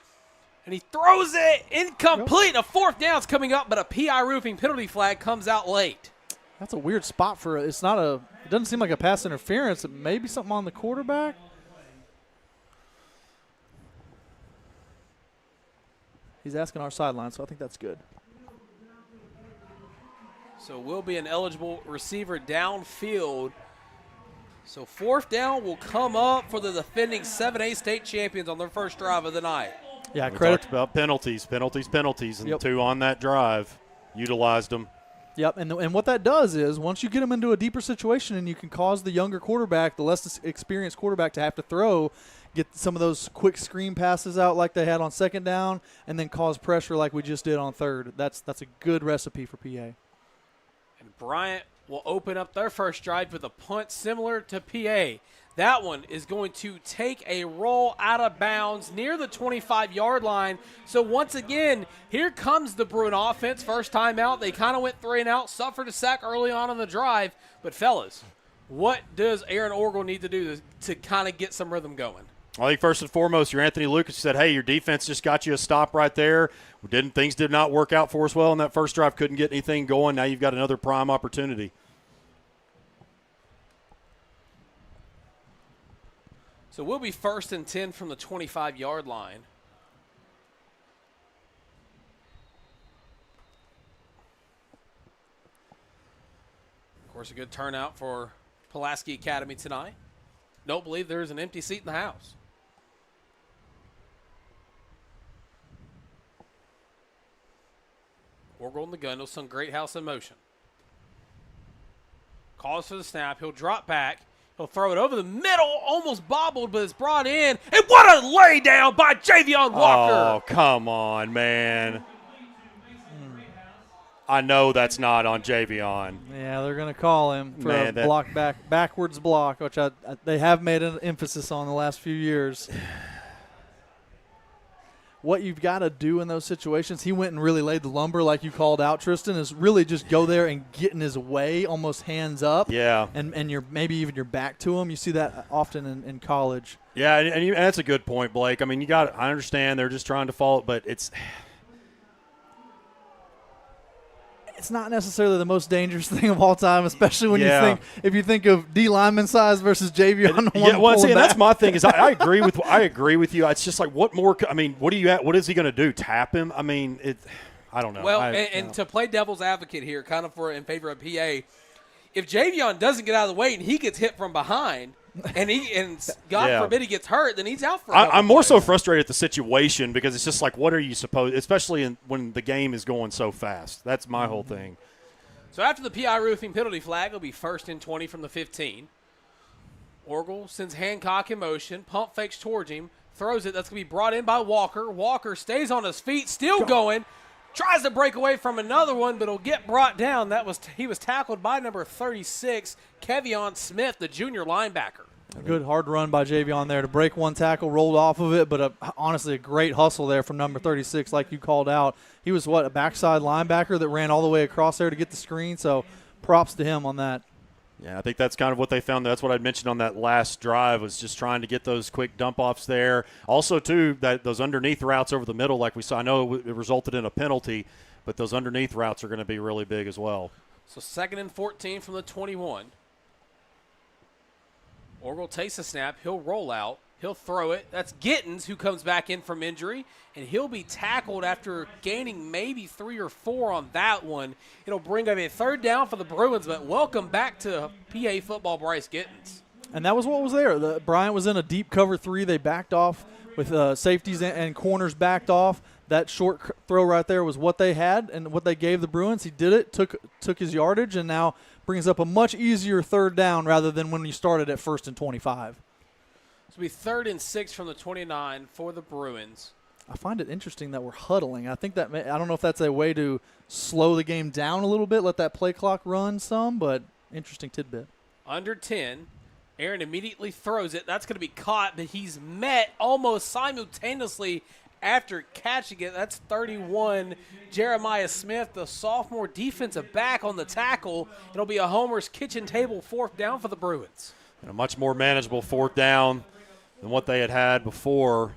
And he throws it incomplete. A 4th down's coming up, but a PI roofing penalty flag comes out late. That's a weird spot for it. It's not a doesn't seem like a pass interference. It may be something on the quarterback. He's asking our sideline, so I think that's good. So will be an eligible receiver downfield. So 4th down will come up for the defending 7A state champions on their first drive of the night. Yeah, We credit. talked about penalties, and Yep. 2 on that drive. Utilized them. Yep, and what that does is once you get them into a deeper situation and you can cause the younger quarterback, the less experienced quarterback to have to throw, get some of those quick screen passes out like they had on 2nd down, and then cause pressure like we just did on 3rd. That's a good recipe for PA. And Bryant will open up their first drive with a punt similar to PA. That one is going to take a roll out of bounds near the 25-yard line. So once again, here comes the Bruin offense. First time out, they kind of went 3 and out, suffered a sack early on in the drive. But fellas, what does Aaron Orgel need to do to kind of get some rhythm going? I think first and foremost, your Anthony Lucas said, hey, your defense just got you a stop right there. Things did not work out for us well in that first drive. Couldn't get anything going. Now you've got another prime opportunity. So we'll be 1st and 10 from the 25-yard line. Of course, a good turnout for Pulaski Academy tonight. Don't believe there's an empty seat in the house. Orgel in the gun. He'll send Great House in motion. Calls for the snap. He'll drop back. He'll throw it over the middle, almost bobbled, but it's brought in. And what a lay down by Javion Walker. Oh, come on, man. I know that's not on Javion. Yeah, they're going to call him for Man, a backwards block, which they have made an emphasis on the last few years. What you've got to do in those situations, he went and really laid the lumber like you called out, Tristan, is really just go there and get in his way, almost hands up. Yeah. And you're maybe even your back to him. You see that often in college. Yeah, and that's a good point, Blake. I mean, I understand they're just trying to follow, but it's not necessarily the most dangerous thing of all time, especially when if you think of D lineman size versus Javion. That's my thing. Is I agree with you. It's just like what more? I mean, what is he going to do? Tap him? I mean, I don't know. Well, and to play devil's advocate here, kind of in favor of PA, if Javion doesn't get out of the way and he gets hit from behind, and God forbid he gets hurt, then he's out for. I'm more so frustrated at the situation because it's just like, what are you supposed? Especially when the game is going so fast. That's my whole thing. So after the PI roofing penalty flag, it'll be 1st and 20 from the 15. Orgel sends Hancock in motion, pump fakes towards him, throws it. That's going to be brought in by Walker. Walker stays on his feet, still going. Tries to break away from another one, but it'll get brought down. He was tackled by number 36, Kevion Smith, the junior linebacker. A good hard run by Javion there to break one tackle, rolled off of it, but honestly a great hustle there from number 36 like you called out. He was, a backside linebacker that ran all the way across there to get the screen, so props to him on that. Yeah, I think that's kind of what they found. That's what I mentioned on that last drive was just trying to get those quick dump-offs there. Also, too, those underneath routes over the middle like we saw. I know it resulted in a penalty, but those underneath routes are going to be really big as well. So 2nd and 14 from the 21. Orgel takes a snap. He'll roll out. He'll throw it. That's Gittens who comes back in from injury, and he'll be tackled after gaining maybe 3 or 4 on that one. It'll bring up a 3rd down for the Bruins, but welcome back to PA football, Bryce Gittens. And that was what was there. Bryant was in a deep cover 3. They backed off with safeties and corners backed off. That short throw right there was what they had and what they gave the Bruins. He did it, took his yardage, and now brings up a much easier 3rd down rather than when you started at 1st and 25. So it'll be 3rd and 6 from the 29 for the Bruins. I find it interesting that we're huddling. I think I don't know if that's a way to slow the game down a little bit, let that play clock run some, but interesting tidbit. Under 10, Aaron immediately throws it. That's going to be caught, but he's met almost simultaneously after catching it. That's 31, Jeremiah Smith, the sophomore defensive back on the tackle. It'll be a Homer's kitchen table 4th down for the Bruins. And a much more manageable 4th down than what they had before.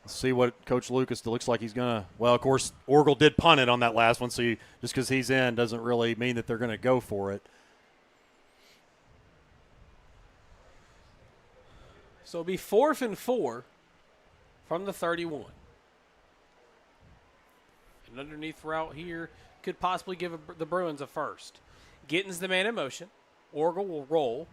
Let's see what Coach Lucas looks like he's going to – well, of course, Orgel did punt it on that last one, so just because he's in doesn't really mean that they're going to go for it. So it'll be 4th and 4 from the 31. An underneath route here could possibly give the Bruins a first. Gittins the man in motion. Orgel will roll.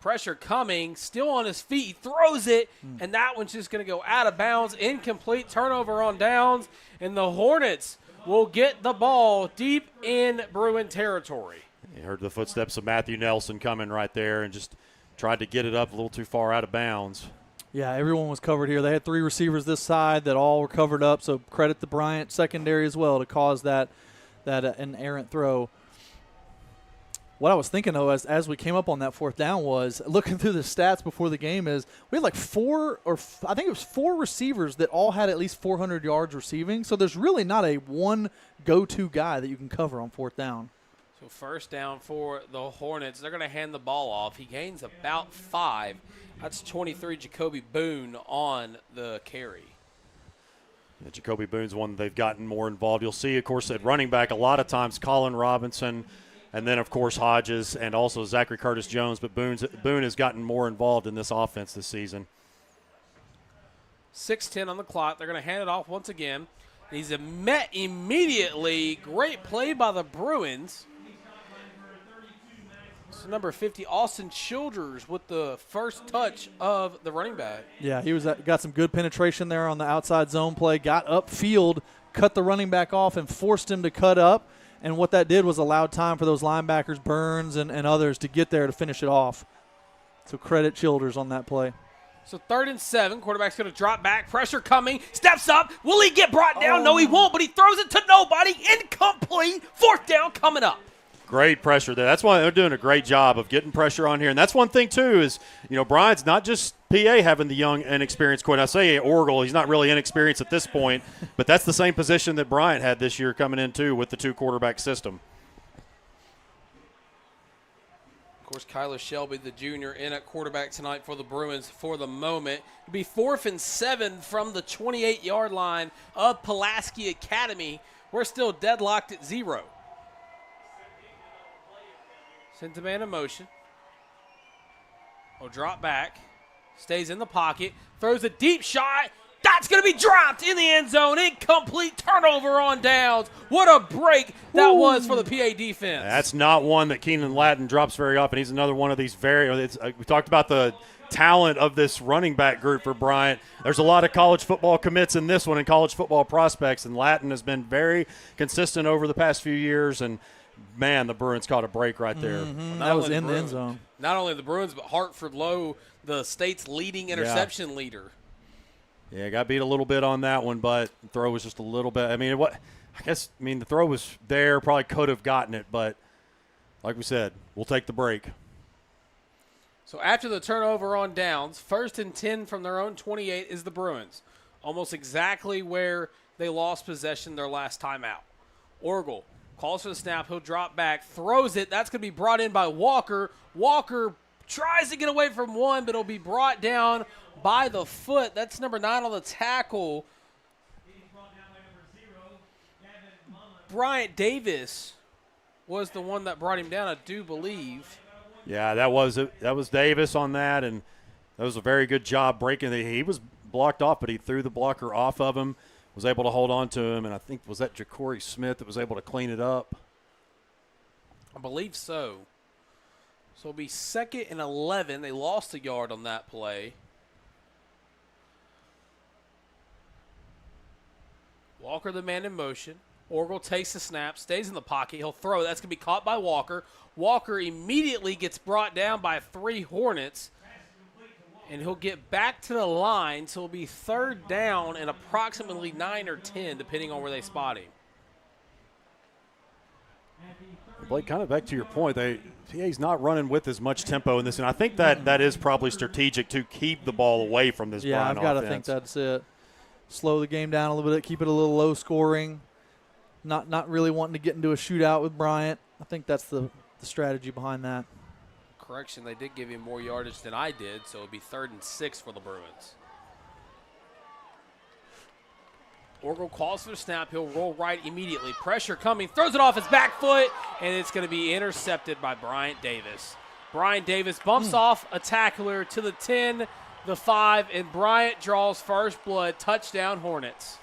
Pressure coming, still on his feet. He throws it, and that one's just going to go out of bounds. Incomplete turnover on downs, and the Hornets will get the ball deep in Bruin territory. You heard the footsteps of Matthew Nelson coming right there and just tried to get it up a little too far out of bounds. Yeah, everyone was covered here. They had 3 receivers this side that all were covered up, so credit the Bryant secondary as well to cause that an errant throw. What I was thinking, though, as we came up on that 4th down was, looking through the stats before the game, is we had like 4 receivers that all had at least 400 yards receiving, so there's really not a one go-to guy that you can cover on 4th down. So first down for the Hornets. They're going to hand the ball off. He gains about 5. That's 23 Jacoby Boone on the carry. Yeah, Jacoby Boone's one they've gotten more involved. You'll see, of course, at running back a lot of times Colin Robinson, and then, of course, Hodges and also Zachary Curtis-Jones. But Boone has gotten more involved in this offense this season. 6:10 on the clock. They're going to hand it off once again. He's met immediately. Great play by the Bruins. So number 50, Austin Childers, with the first touch of the running back. Yeah, he got some good penetration there on the outside zone play. Got upfield, cut the running back off, and forced him to cut up. And what that did was allowed time for those linebackers, Burns and others, to get there to finish it off. So credit Childers on that play. So 3rd and 7. Quarterback's going to drop back. Pressure coming. Steps up. Will he get brought down? No, he won't, but he throws it to nobody. Incomplete. 4th down coming up. Great pressure there. That's why they're doing a great job of getting pressure on here. And that's one thing, too, is, Bryant's not just PA having the young, inexperienced quarterback. I say Orgel, he's not really inexperienced at this point, but that's the same position that Bryant had this year coming in, too, with the 2-quarterback system. Of course, Kyler Shelby, the junior, in at quarterback tonight for the Bruins for the moment. It'll be 4th and 7 from the 28-yard line of Pulaski Academy. We're still deadlocked at 0. Sent the man in motion. Will drop back. Stays in the pocket. Throws a deep shot. That's going to be dropped in the end zone. Incomplete turnover on downs. What a break that was for the PA defense. That's not one that Keenan Lattin drops very often. He's another one of these we talked about the talent of this running back group for Bryant. There's a lot of college football commits in this one and college football prospects, and Lattin has been very consistent over the past few years, and man, the Bruins caught a break right there. Mm-hmm. That was in the end zone. Not only the Bruins, but Hartford Lowe, the state's leading interception leader. Yeah, got beat a little bit on that one, but the throw was just a little bit. The throw was there, probably could have gotten it, but like we said, we'll take the break. So after the turnover on downs, 1st and 10 from their own 28 is the Bruins. Almost exactly where they lost possession their last time out. Orgel calls for the snap. He'll drop back, throws it. That's going to be brought in by Walker. Walker tries to get away from one, but it'll be brought down by the foot. That's number 9 on the tackle. Bryant Davis was the one that brought him down, I do believe. Yeah, that was Davis on that, and that was a very good job breaking it. He was blocked off, but he threw the blocker off of him, was able to hold on to him, and I think was that Ja'Cory Smith that was able to clean it up? I believe so. So it'll be 2nd and 11. They lost a yard on that play. Walker, the man in motion. Orgel takes the snap, stays in the pocket. He'll throw. That's going to be caught by Walker. Walker immediately gets brought down by 3 Hornets. And he'll get back to the line, so it'll be 3rd down and approximately 9 or 10, depending on where they spot him. Blake, kind of back to your point, PA's not running with as much tempo in this, and I think that is probably strategic to keep the ball away from this Bryant I've got offense. to think that's it. Slow the game down a little bit, keep it a little low scoring, not really wanting to get into a shootout with Bryant. I think that's the strategy behind that. Correction, they did give him more yardage than I did, so it'll be 3rd and 6 for the Bruins. Orgel calls for the snap. He'll roll right immediately. Pressure coming. Throws it off his back foot, and it's going to be intercepted by Bryant Davis. Bryant Davis bumps off a tackler to the 10, the 5, and Bryant draws first blood. Touchdown, Hornets.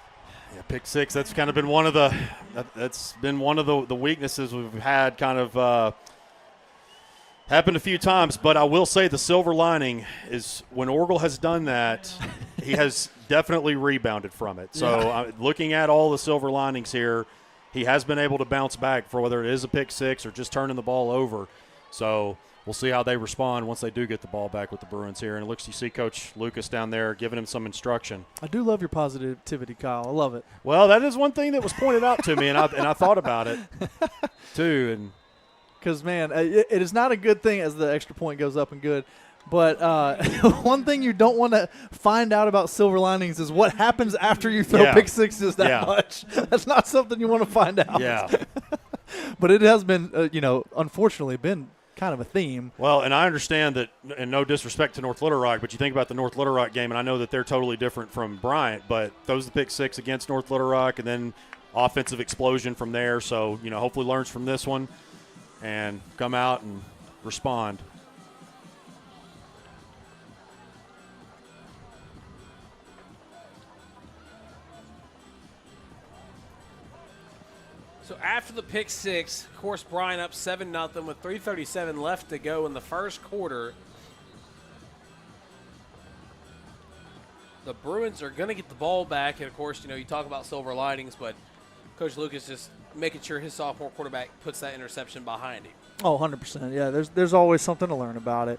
Yeah, pick six. That's kind of been one of the weaknesses we've had. Kind of happened a few times, but I will say the silver lining is when Orgel has done that, he has definitely rebounded from it. So looking at all the silver linings here, he has been able to bounce back for whether it is a pick six or just turning the ball over. So we'll see how they respond once they do get the ball back with the Bruins here. And it looks, you see Coach Lucas down there giving him some instruction. I do love your positivity, Kyle. I love it. Well, that is one thing that was pointed out to me, and I thought about it too. And because, man, it is not a good thing as the extra point goes up and good. But one thing you don't want to find out about silver linings is what happens after you throw pick sixes that much. That's not something you want to find out. Yeah. But it has been, unfortunately, been kind of a theme. Well, and I understand that, and no disrespect to North Little Rock, but you think about the North Little Rock game, and I know that they're totally different from Bryant, but throws the pick six against North Little Rock, and then offensive explosion from there. So, hopefully learns from this one and come out and respond. So after the pick six, of course, Bryant up 7-0 with 3:37 left to go in the first quarter. The Bruins are going to get the ball back. And, of course, you talk about silver linings, but Coach Lucas just making sure his sophomore quarterback puts that interception behind him. Oh, 100%. Yeah, there's always something to learn about it.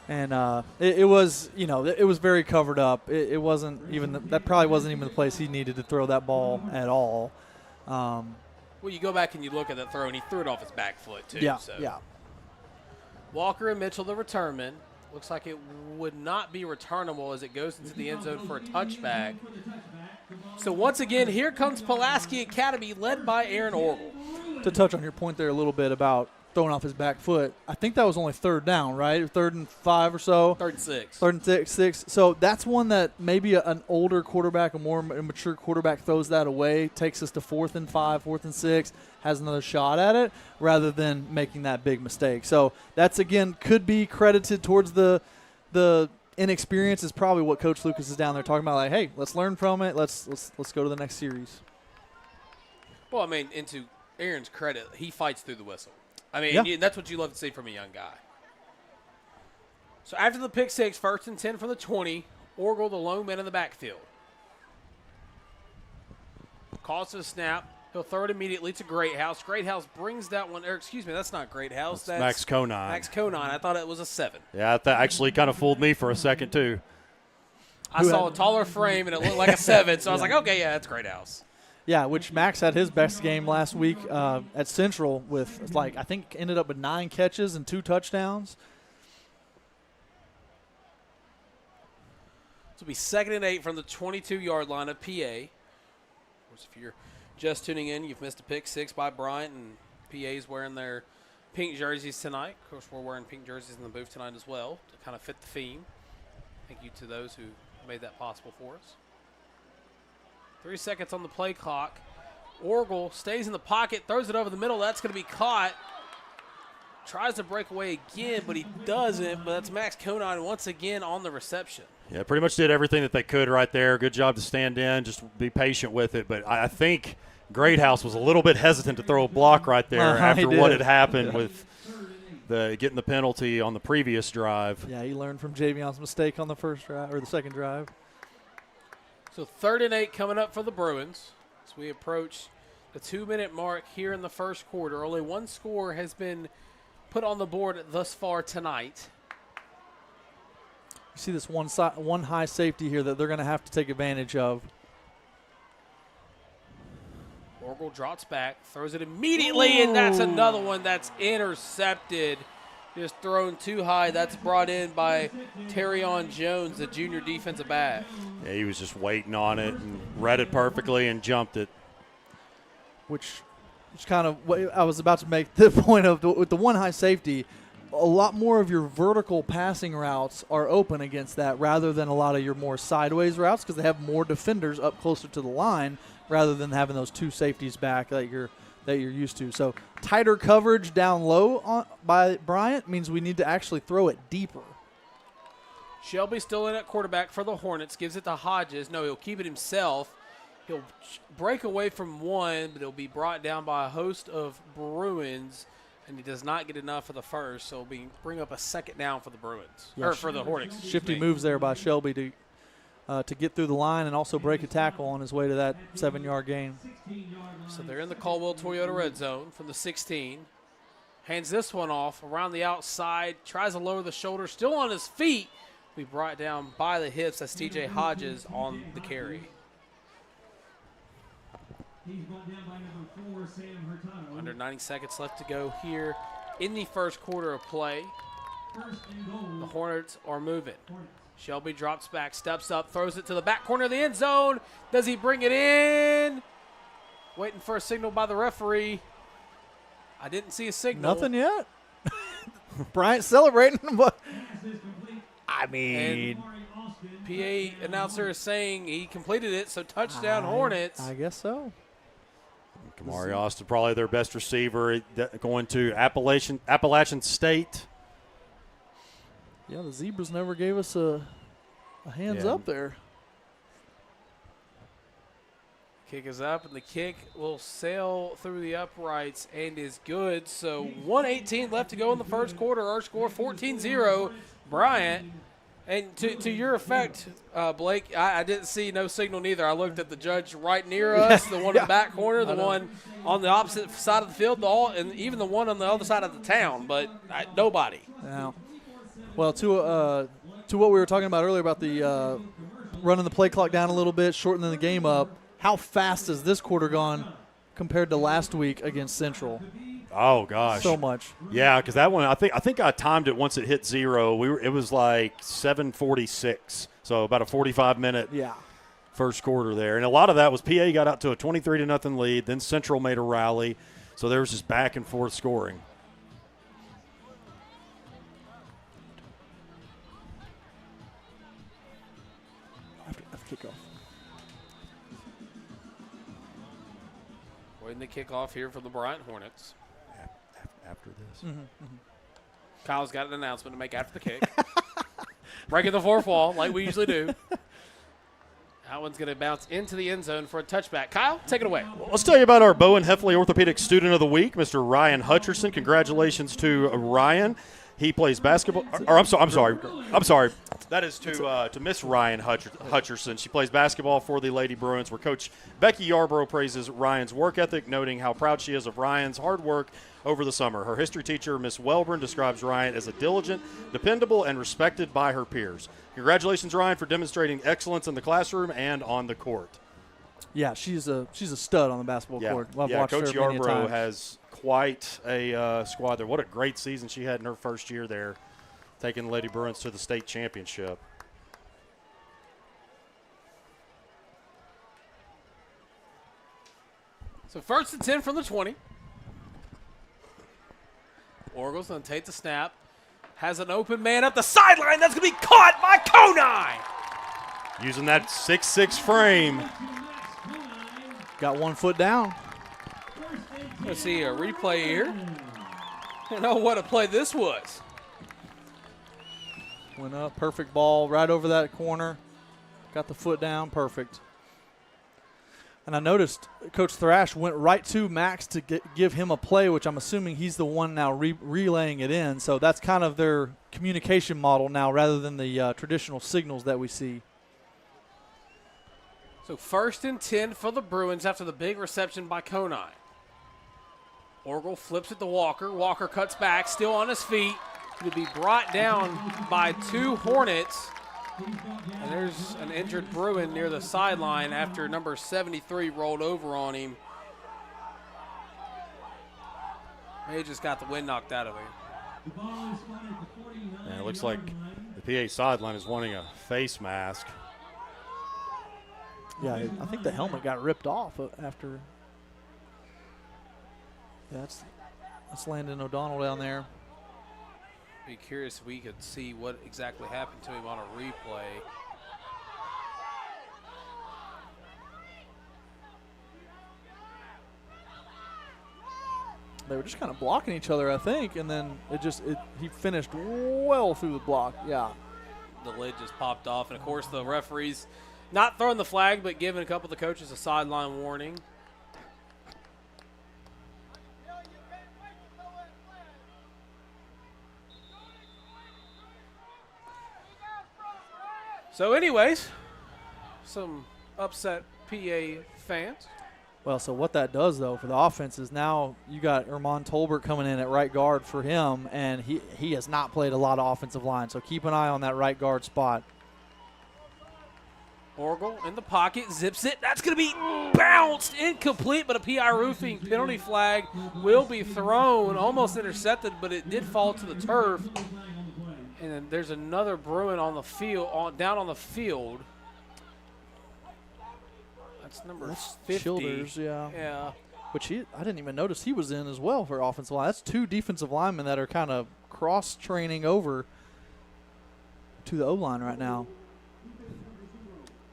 And it was, it was very covered up. It wasn't even that probably wasn't even the place he needed to throw that ball at all. Well, you go back and you look at that throw, and he threw it off his back foot, too. Yeah, so. yeah. Walker and Mitchell, the returnmen. Looks like it would not be returnable as it goes into the end zone for a touchback. So, once again, here comes Pulaski Academy, led by Aaron Orgel. To touch on your point there a little bit about throwing off his back foot, I think that was only third down, right? 3rd and 5 or so? 3rd and 6. 3rd and 6. So that's one that maybe an older quarterback, a more mature quarterback throws that away, takes us to 4th and 5, 4th and 6, has another shot at it, rather than making that big mistake. So that's, again, could be credited towards the inexperience is probably what Coach Lucas is down there talking about, like, hey, let's learn from it. Let's go to the next series. Well, I mean, into Aaron's credit, he fights through the whistle. I mean, that's what you love to see from a young guy. So after the pick six, 1st and 10 from the 20, Orgel, the lone man in the backfield. Calls to the snap. He'll throw it immediately to Greathouse. Greathouse brings that one. Or excuse me, that's not Greathouse. That's Max Conine. Max Conine. I thought it was a 7. Yeah, that actually kind of fooled me for a second, too. I saw a taller frame, and it looked like a 7, so I was like, okay, yeah, that's Greathouse. Yeah, which Max had his best game last week at Central with, I think ended up with 9 catches and 2 touchdowns. This will be 2nd and 8 from the 22-yard line of PA. Of course, if you're just tuning in, you've missed a pick six by Bryant, and PA's wearing their pink jerseys tonight. Of course, we're wearing pink jerseys in the booth tonight as well to kind of fit the theme. Thank you to those who made that possible for us. 3 seconds on the play clock. Orgel stays in the pocket, throws it over the middle. That's going to be caught. Tries to break away again, but he doesn't. But that's Max Conine once again on the reception. Yeah, pretty much did everything that they could right there. Good job to stand in, just be patient with it. But I think Greathouse was a little bit hesitant to throw a block right there after what had happened with getting the penalty on the previous drive. Yeah, he learned from Javion's mistake on the first drive or the second drive. So 3rd and 8 coming up for the Bruins as we approach the 2-minute mark here in the first quarter. Only one score has been put on the board thus far tonight. You see this one high safety here that they're going to have to take advantage of. Orgel drops back, throws it immediately, and that's another one that's intercepted. Just thrown too high. That's brought in by Terrion Jones, the junior defensive back. Yeah, he was just waiting on it and read it perfectly and jumped it. Which kind of what I was about to make the point of with the one high safety, a lot more of your vertical passing routes are open against that rather than a lot of your more sideways routes because they have more defenders up closer to the line rather than having those 2 safeties back that you're used to. So tighter coverage down low by Bryant means we need to actually throw it deeper. Shelby still in at quarterback for the Hornets. Gives it to Hodges. No, he'll keep it himself. He'll break away from one, but he'll be brought down by a host of Bruins, and he does not get enough for the first, so it'll bring up a second down for the Bruins, or for the Hornets. Shifty moves there by Shelby to get through the line and also break a tackle on his way to that 7-yard gain. So they're in the Caldwell Toyota red zone from the 16. Hands this one off around the outside, tries to lower the shoulder, still on his feet. We brought down by the hips. That's TJ Hodges on the carry. Under 90 seconds left to go here in the first quarter of play. The Hornets are moving. Shelby drops back, steps up, throws it to the back corner of the end zone. Does he bring it in? Waiting for a signal by the referee. I didn't see a signal. Nothing yet. Bryant celebrating, but I mean, PA announcer is saying he completed it, so touchdown Hornets. I guess so. Kamari Austin, probably their best receiver, going to Appalachian State. Yeah, the Zebras never gave us a hands up there. Kick is up, and the kick will sail through the uprights and is good. So 1:18 left to go in the first quarter. Our score 14-0, Bryant. And to your effect, Blake, I didn't see no signal neither. I looked at the judge right near us, the one in the back corner, the one on the opposite side of the field, and even the one on the other side of the town, but nobody. Yeah. Well, to what we were talking about earlier about the running the play clock down a little bit, shortening the game up, how fast has this quarter gone compared to last week against Central? Oh gosh, so much. Yeah, because that one I think I timed it once it hit 0. It was like 7:46, so about a 45-minute first quarter there, and a lot of that was PA got out to a 23-0 lead. Then Central made a rally, so there was just back and forth scoring. After kickoff. Waiting the kickoff here for the Bryant Hornets. After this. Kyle's got an announcement to make after the kick. Breaking the fourth wall like we usually do. That one's going to bounce into the end zone for a touchback. Kyle, take it away. Well, let's tell you about our Bowen Heffley Orthopedic Student of the Week, Mr. Ryan Hutcherson. Congratulations to Ryan. He plays basketball. I'm sorry. That is to Miss Ryan Hutcherson. She plays basketball for the Lady Bruins, where Coach Becky Yarborough praises Ryan's work ethic, noting how proud she is of Ryan's hard work over the summer. Her history teacher, Miss Welburn, describes Ryan as a diligent, dependable, and respected by her peers. Congratulations, Ryan, for demonstrating excellence in the classroom and on the court. Yeah, she's a stud on the basketball court. I've watched Coach her many Yarborough times. has quite a squad there. What a great season she had in her first year there, taking the Lady Bruins to the state championship. So 1st and 10 from the 20. Orgel's going to take the snap. Has an open man up the sideline. That's going to be caught by Konine. Using that 6'6" frame. Got 1 foot down. Let's see a replay here. And oh, what a play this was. Went up, perfect ball right over that corner. Got the foot down, perfect. And I noticed Coach Thrash went right to Max to give him a play, which I'm assuming he's the one now relaying it in. So that's kind of their communication model now rather than the traditional signals that we see. So 1st and 10 for the Bruins after the big reception by Konine. Orgel flips it to Walker. Walker cuts back, still on his feet. To be brought down by 2 Hornets. And there's an injured Bruin near the sideline after number 73 rolled over on him. He just got the wind knocked out of him. And it looks like the PA sideline is wanting a face mask. Yeah, I think the helmet got ripped off after. Yeah, that's Landon O'Donnell down there. Be curious if we could see what exactly happened to him on a replay. They were just kind of blocking each other, I think, and then he finished well through the block. Yeah. the lid just popped off. And, of course, the referees not throwing the flag but giving a couple of the coaches a sideline warning. So, anyways, some upset PA fans. Well, so what that does, though, for the offense is now you got Ermon Tolbert coming in at right guard for him, and he has not played a lot of offensive line, so keep an eye on that right guard spot. Orgel in the pocket, zips it. That's going to be bounced, incomplete, but a PI roofing penalty flag will be thrown. Almost intercepted, but it did fall to the turf. And then there's another Bruin on the field, down on the field. That's number 50. Childers, yeah. Yeah. Which I didn't even notice he was in as well for offensive line. That's two defensive linemen that are kind of cross-training over to the O-line right now.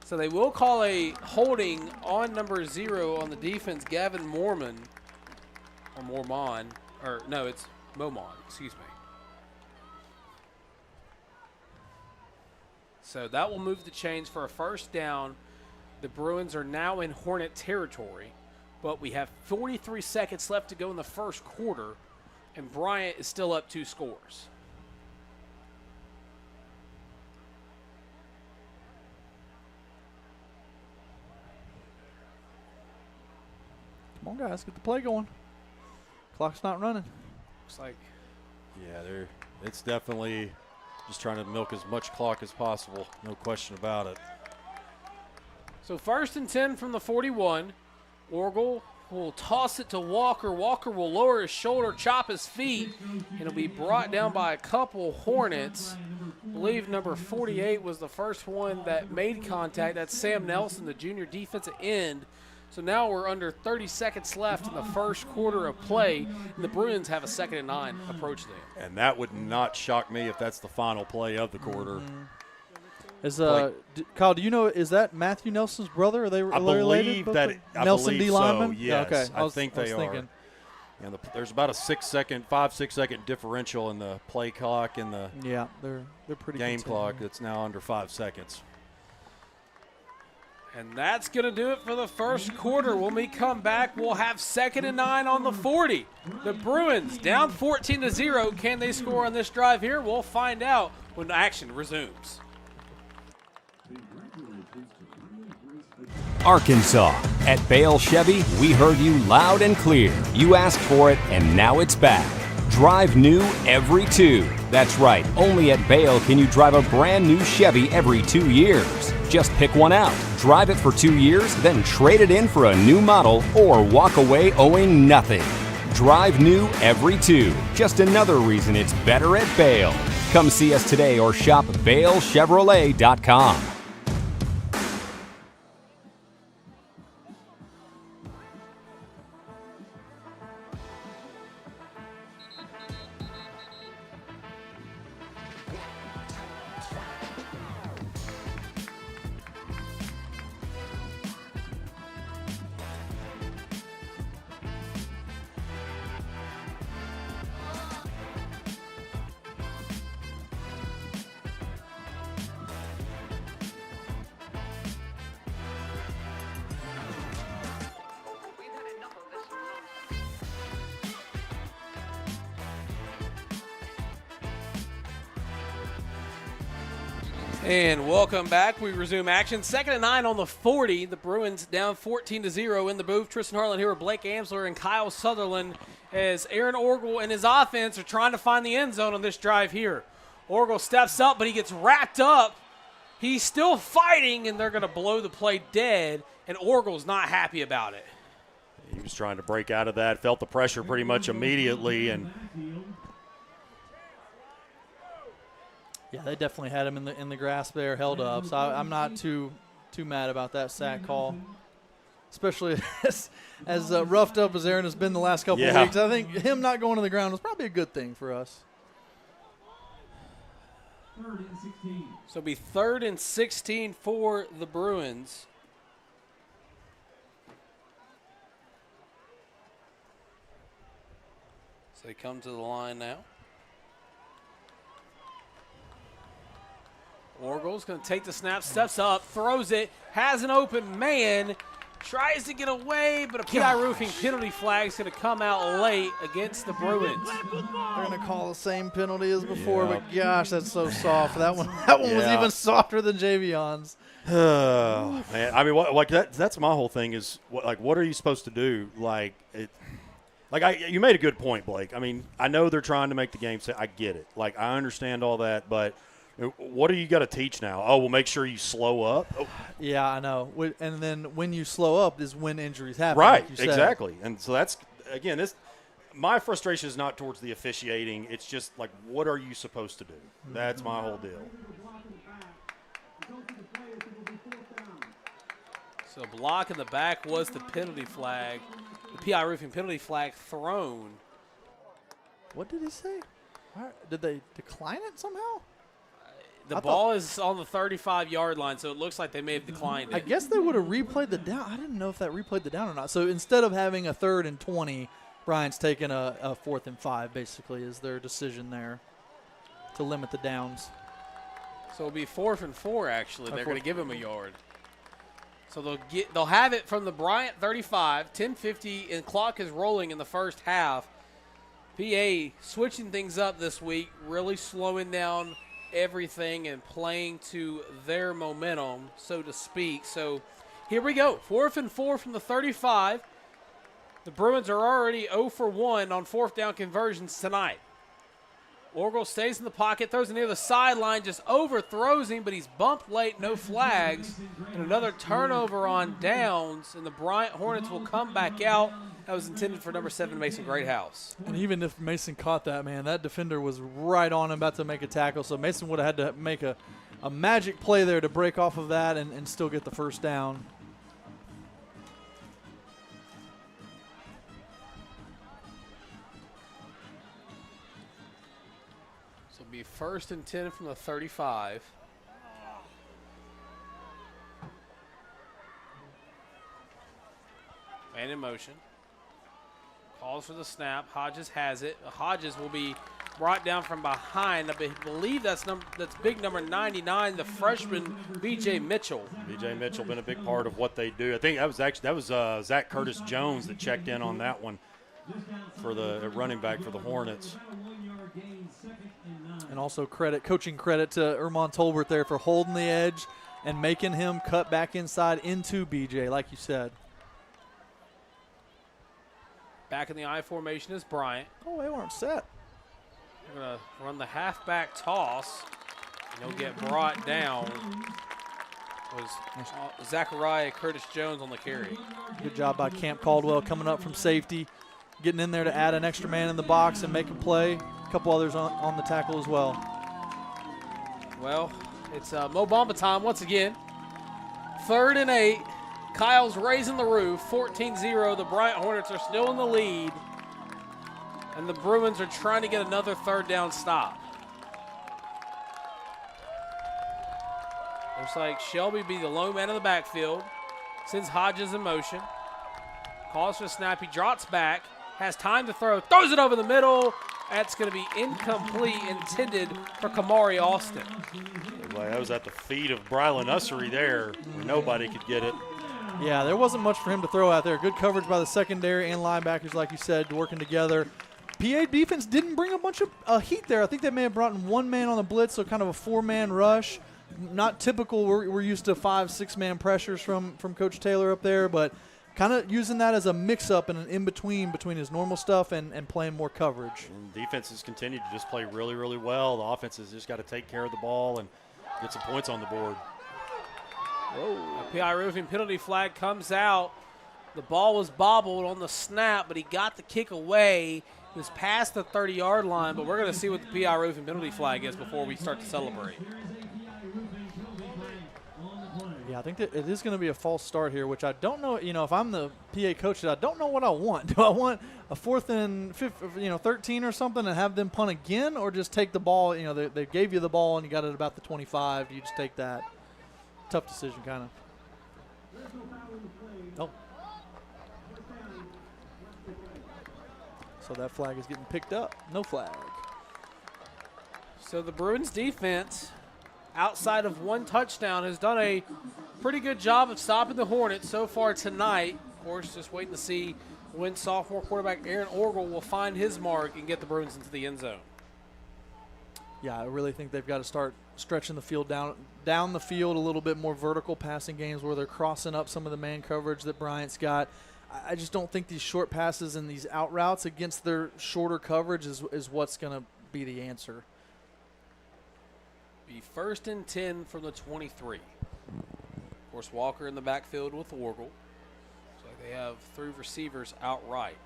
So they will call a holding on number 0 on the defense, Gavin Mormon. Or Mormon. Or, no, it's Momon. Excuse me. So that will move the chains for a first down. The Bruins are now in Hornet territory, but we have 43 seconds left to go in the first quarter, and Bryant is still up 2 scores. Come on, guys, get the play going. Clock's not running. Looks like. Yeah, it's definitely just trying to milk as much clock as possible. No question about it. So 1st and 10 from the 41. Orgel will toss it to Walker. Walker will lower his shoulder, chop his feet, and it'll be brought down by a couple Hornets. I believe number 48 was the first one that made contact. That's Sam Nelson, the junior defensive end. So now we're under 30 seconds left in the first quarter of play, and the Bruins have a 2nd and 9 approach them. And that would not shock me if that's the final play of the quarter. Kyle, do you know, is that Matthew Nelson's brother? Are they related? I Nelson believe D. lineman? So, yes. Yeah, okay. I think they are. And there's about a 5 6 second differential in the play clock and the they're pretty game clock that's now under 5 seconds. And that's going to do it for the first quarter. When we come back, we'll have 2nd and 9 on the 40. The Bruins down 14-0. Can they score on this drive here? We'll find out when action resumes. Arkansas. At Bale Chevy, we heard you loud and clear. You asked for it, and now it's back. Drive new every 2. That's right, only at Bale can you drive a brand new Chevy every 2 years. Just pick one out, drive it for 2 years, then trade it in for a new model or walk away owing nothing. Drive new every 2. Just another reason it's better at Bale. Come see us today or shop BaleChevrolet.com. And welcome back. We resume action. 2nd and 9 on the 40. The Bruins down 14-0 in the booth. Tristan Harlen here with Blake Amsler and Kyle Sutherland as Aaron Orgel and his offense are trying to find the end zone on this drive here. Orgel steps up, but he gets wrapped up. He's still fighting, and they're going to blow the play dead, and Orgel's not happy about it. He was trying to break out of that, felt the pressure pretty much immediately, and yeah, they definitely had him in the grasp there, held up. So I'm not too mad about that sack call, especially as roughed up as Aaron has been the last couple of weeks. I think him not going to the ground was probably a good thing for us. 3rd and 16. So it'll be 3rd and 16 for the Bruins. So they come to the line now. Orgel's going to take the snap, steps up, throws it, has an open man, tries to get away, but a PI roofing penalty flag is going to come out late against the Bruins. They're going to call the same penalty as before, but gosh, that's so soft. That one was even softer than Javion's. Man, I mean, that's my whole thing is what are you supposed to do? You made a good point, Blake. I mean, I know they're trying to make the game safe. I get it. Like, I understand all that, but what do you got to teach now? Oh, well, make sure you slow up. Oh. Yeah, I know. And then when you slow up is when injuries happen. Right, like you said. exactly. And so that's, again, my frustration is not towards the officiating. It's just, like, what are you supposed to do? That's my whole deal. So block in the back was the penalty flag. The PI roofing penalty flag thrown. What did he say? Did they decline it somehow? The ball is on the 35-yard line, so it looks like they may have declined it. I guess they would have replayed the down. I didn't know if that replayed the down or not. So instead of having a 3rd and 20, Bryant's taking a 4th and 5, basically, is their decision there to limit the downs. So it'll be 4th and 4, actually. They're going to give him a yard. So they'll have it from the Bryant 35, 10:50, and clock is rolling in the first half. PA switching things up this week, really slowing down everything and playing to their momentum, so to speak. So here we go. 4th and 4 from the 35. The Bruins are already 0 for 1 on 4th down conversions tonight. Orgel stays in the pocket, throws it near the sideline, just overthrows him, but he's bumped late, no flags. And another turnover on downs, and the Bryant Hornets will come back out. That was intended for number 7, Mason Greathouse. And even if Mason caught that, man, that defender was right on him, about to make a tackle. So Mason would have had to make a magic play there to break off of that and still get the first down. So it'll be 1st and 10 from the 35. Man in motion. Calls for the snap. Hodges has it. Hodges will be brought down from behind. I believe that's big number 99, the freshman B.J. Mitchell. B.J. Mitchell been a big part of what they do. I think that was Zach Curtis Jones that checked in on that one for the running back for the Hornets. And also coaching credit to Ermon Tolbert there for holding the edge and making him cut back inside into B.J., like you said. Back in the I formation is Bryant. Oh, they weren't set. They're going to run the halfback toss. And he'll get brought down. Was Zachariah Curtis Jones on the carry. Good job by Camp Caldwell coming up from safety, getting in there to add an extra man in the box and make a play. A couple others on the tackle as well. Well, it's Mo Bamba time once again. 3rd and 8. Kyle's raising the roof, 14-0. The Bryant Hornets are still in the lead. And the Bruins are trying to get another 3rd down stop. Looks like Shelby be the lone man in the backfield. Sends Hodges in motion. Calls for a snap. He drops back. Has time to throw. Throws it over the middle. That's going to be incomplete, intended for Kamari Austin. That was at the feet of Brylan Ussery there. Nobody could get it. Yeah, there wasn't much for him to throw out there. Good coverage by the secondary and linebackers, like you said, working together. PA defense didn't bring a bunch of heat there. I think they may have brought in 1 man on the blitz, so kind of a 4-man rush. Not typical. We're used to 5-6-man pressures from Coach Taylor up there, but kind of using that as a mix-up and an in-between his normal stuff and playing more coverage. And defenses continue to just play really, really well. The offense has just got to take care of the ball and get some points on the board. A PI roofing penalty flag comes out. The ball was bobbled on the snap, but he got the kick away. He was past the 30-yard line, but we're going to see what the PI roofing penalty flag is before we start to celebrate. Yeah, I think that it is going to be a false start here, which I don't know. If I'm the PA coach, I don't know what I want. Do I want a 4th and 13 or something and have them punt again, or just take the ball? They gave you the ball and you got it about the 25. Do you just take that? Tough decision, kind of. Oh. So that flag is getting picked up. No flag. So the Bruins defense outside of one touchdown, has done a pretty good job of stopping the Hornets so far tonight. Of course, just waiting to see when sophomore quarterback Aaron Orgel will find his mark and get the Bruins into the end zone. Yeah, I really think they've got to start stretching the field down the field, a little bit more vertical passing games where they're crossing up some of the man coverage that Bryant's got. I just don't think these short passes and these out routes against their shorter coverage is what's going to be the answer. Be 1st and 10 from the 23. Of course, Walker in the backfield with Orgel. So they have 3 receivers outright.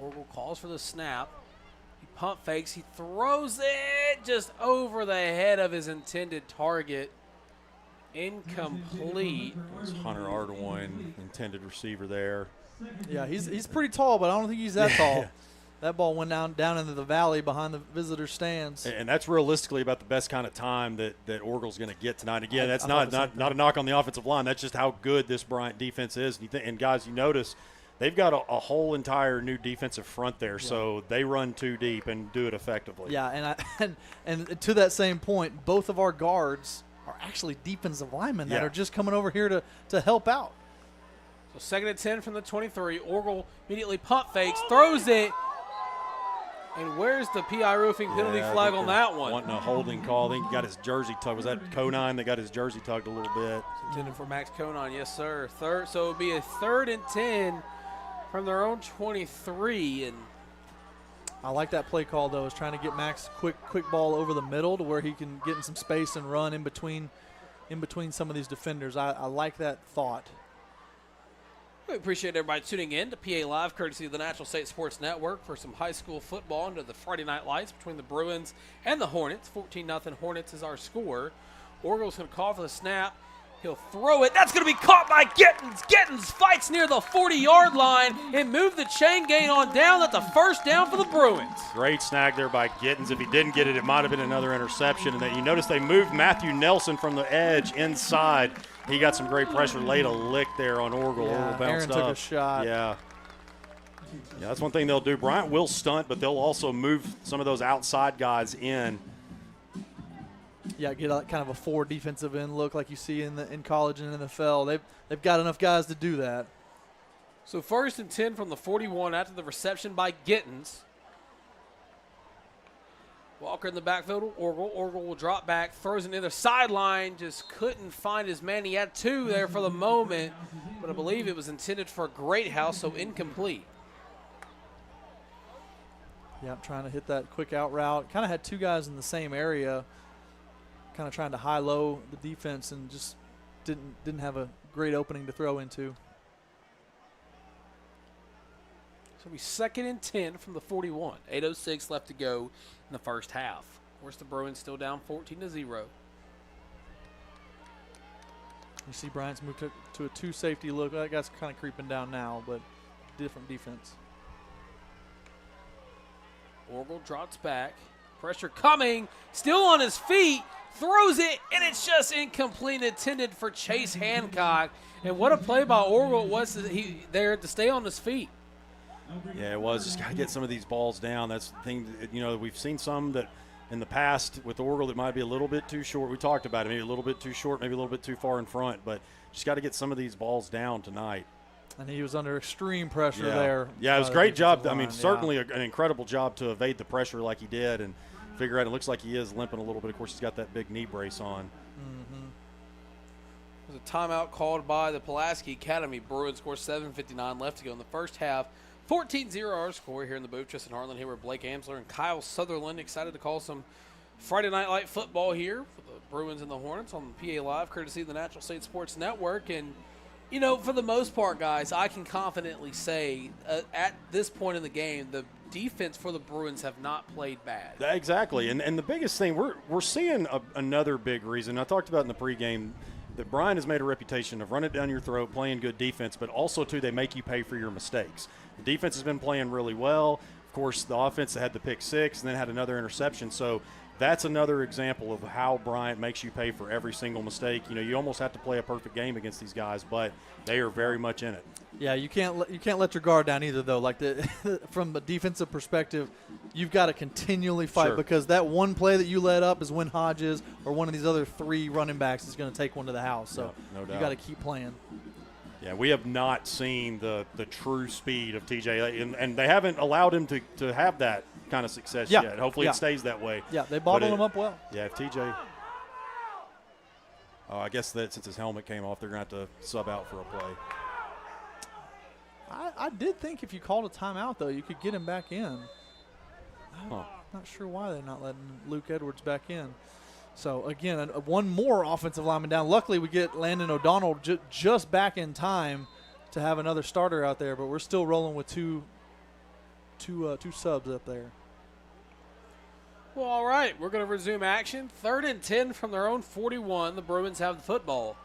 Orgel calls for the snap. He pump fakes. He throws it just over the head of his intended target. Incomplete. It's Hunter Ardoin, intended receiver there. Yeah, he's pretty tall, but I don't think he's that tall. That ball went down into the valley behind the visitor stands. And that's realistically about the best kind of time that Orgel's going to get tonight. Again, that's not a knock on the offensive line. That's just how good this Bryant defense is. And guys, you notice they've got a whole entire new defensive front there, so they run too deep and do it effectively. Yeah, and to that same point, both of our guards are actually defensive linemen that are just coming over here to help out. So 2nd and 10 from the 23. Orgel immediately pump fakes, throws it. And where's the PI roofing penalty flag on that one? Wanting a holding call. I think he got his jersey tugged. Was that Conine that got his jersey tugged a little bit? It's intended for Max Conine, yes, sir. So it would be a 3rd and 10 from their own 23. And I like that play call, though, is trying to get Max quick ball over the middle to where he can get in some space and run in between some of these defenders. I like that thought. We appreciate everybody tuning in to PA Live, courtesy of the Natural State Sports Network, for some high school football under the Friday night lights between the Bruins and the Hornets. 14-0 Hornets is our score. Orgel's going to call for the snap. He'll throw it. That's going to be caught by Gittens. Gittens fights near the 40-yard line and move the chain gain on down. That's a first down for the Bruins. Great snag there by Gittens. If he didn't get it, it might have been another interception. And then you notice they moved Matthew Nelson from the edge inside. He got some great pressure, laid a lick there on Orgel. Yeah, Orgel bounced Aaron up. took a shot. Yeah, that's one thing they'll do. Bryant will stunt, but they'll also move some of those outside guys in. Yeah, get kind of a 4 defensive end look like you see in college and NFL. They've got enough guys to do that. So 1st and 10 from the 41 after the reception by Gittens. Walker in the backfield with Orgel. Orgel will drop back, throws it near the sideline, just couldn't find his man. He had 2 there for the moment, but I believe it was intended for Greathouse, so incomplete. Yeah, trying to hit that quick out route. Kind of had 2 guys in the same area, kind of trying to high-low the defense and just didn't have a great opening to throw into. So it'll be 2nd and 10 from the 41. 8:06 left to go in the first half. Of course, the Bruins still down 14-0. You see Bryant's moved to a 2 safety look. That guy's kind of creeping down now, but different defense. Orgel drops back. Pressure coming. Still on his feet. Throws it, and it's just incomplete, intended for Chase Hancock. And what a play by Orgel it was there to stay on his feet. Yeah, it was. Just got to get some of these balls down. That's the thing. We've seen some that in the past with Orgel that might be a little bit too short. We talked about it, maybe a little bit too short, maybe a little bit too far in front. But just got to get some of these balls down tonight. And he was under extreme pressure there. Yeah, it was a great job. I mean, certainly an incredible job to evade the pressure like he did and figure out. It looks like he is limping a little bit. Of course, he's got that big knee brace on. Mm-hmm. There's a timeout called by the Pulaski Academy. Bruins score 7:59 left to go in the first half. 14-0 our score here in the booth. Tristan Harlen here with Blake Amsler and Kyle Sutherland. Excited to call some Friday Night Light football here for the Bruins and the Hornets on PA Live, courtesy of the Natural State Sports Network. And, for the most part, guys, I can confidently say at this point in the game, the defense for the Bruins have not played bad. Exactly. And the biggest thing, we're seeing another big reason. I talked about in the pregame that Bryant has made a reputation of running it down your throat, playing good defense, but also, too, they make you pay for your mistakes. The defense has been playing really well. Of course, the offense had the pick 6 and then had another interception. So that's another example of how Bryant makes you pay for every single mistake. You almost have to play a perfect game against these guys, but they are very much in it. Yeah, you can't let your guard down either, though. Like from a defensive perspective, you've got to continually fight because that one play that you let up is when Hodges or one of these other 3 running backs is going to take one to the house. So no doubt. You got to keep playing. Yeah, we have not seen the true speed of TJ, and they haven't allowed him to have that kind of success yet. Hopefully it stays that way. Yeah, they bottled him up well. Yeah, if TJ – I guess that since his helmet came off, they're going to have to sub out for a play. I did think if you called a timeout, though, you could get him back in. I'm not sure why they're not letting Luke Edwards back in. So, again, one more offensive lineman down. Luckily, we get Landon O'Donnell just back in time to have another starter out there, but we're still rolling with two subs up there. Well, all right, we're going to resume action. 3rd and 10 from their own 41. The Bruins have the football.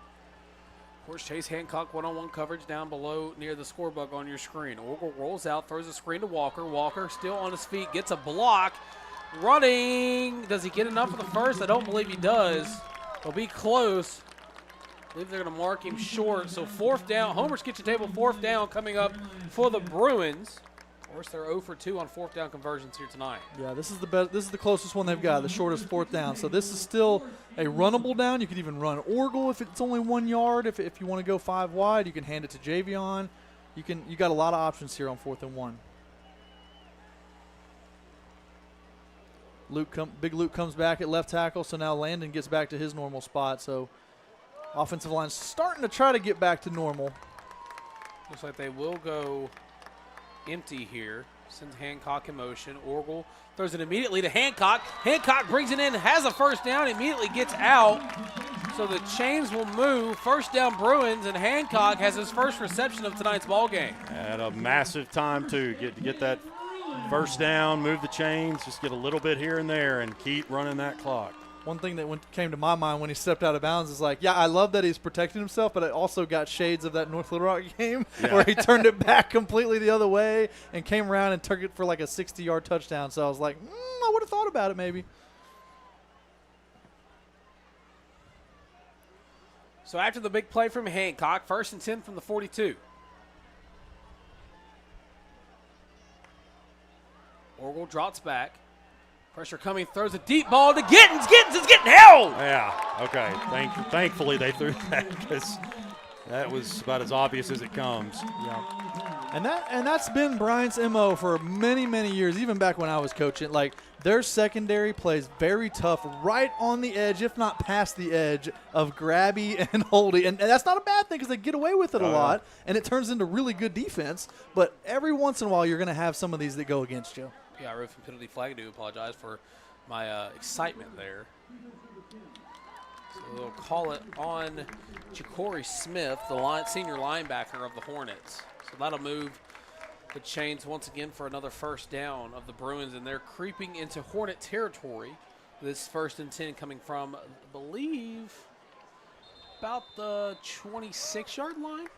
Of course, Chase Hancock one-on-one coverage down below near the score bug on your screen. Orgel rolls out, throws a screen to Walker. Walker still on his feet, gets a block. Running. Does he get enough for the first? I don't believe he does. He'll be close. I believe they're going to mark him short. So 4th down. Homer's Kitchen Table, 4th down coming up for the Bruins. Of course, they're 0 for 2 on 4th down conversions here tonight. Yeah, this is the best. This is the closest one they've got, the shortest 4th down. So this is still a runnable down. You could even run Orgel if it's only 1 yard. If you want to go 5 wide, you can hand it to Javion. You got a lot of options here on 4th and 1. Big Luke comes back at left tackle, so now Landon gets back to his normal spot. So offensive line's starting to try to get back to normal. Looks like they will go empty here. Sends Hancock in motion. Orgel throws it immediately to Hancock. Hancock brings it in, has a 1st down, immediately gets out. So the chains will move. 1st down Bruins, and Hancock has his first reception of tonight's ball game. At a massive time, too. Get that 1st down, move the chains, just get a little bit here and there and keep running that clock. One thing that came to my mind when he stepped out of bounds is like, yeah, I love that he's protecting himself, but it also got shades of that North Little Rock game where he turned it back completely the other way and came around and took it for like a 60-yard touchdown. So I was like, I would have thought about it maybe. So after the big play from Hancock, 1st and 10 from the 42. Orgel drops back. Pressure coming, throws a deep ball to Gittens. Gittens is getting held. Yeah, okay. Thankfully they threw that because that was about as obvious as it comes. Yeah. And that's been Bryant's MO for many, many years, even back when I was coaching. Like, their secondary plays very tough, right on the edge, if not past the edge, of grabby and holding. And that's not a bad thing because they get away with it a lot, and it turns into really good defense. But every once in a while, you're going to have some of these that go against you. Yeah, roof and penalty flag. I do apologize for my excitement there. So they'll call it on Ja'Cory Smith, the senior linebacker of the Hornets. So that'll move the chains once again for another 1st down of the Bruins, and they're creeping into Hornet territory. This 1st and 10 coming from, I believe, about the 26-yard line.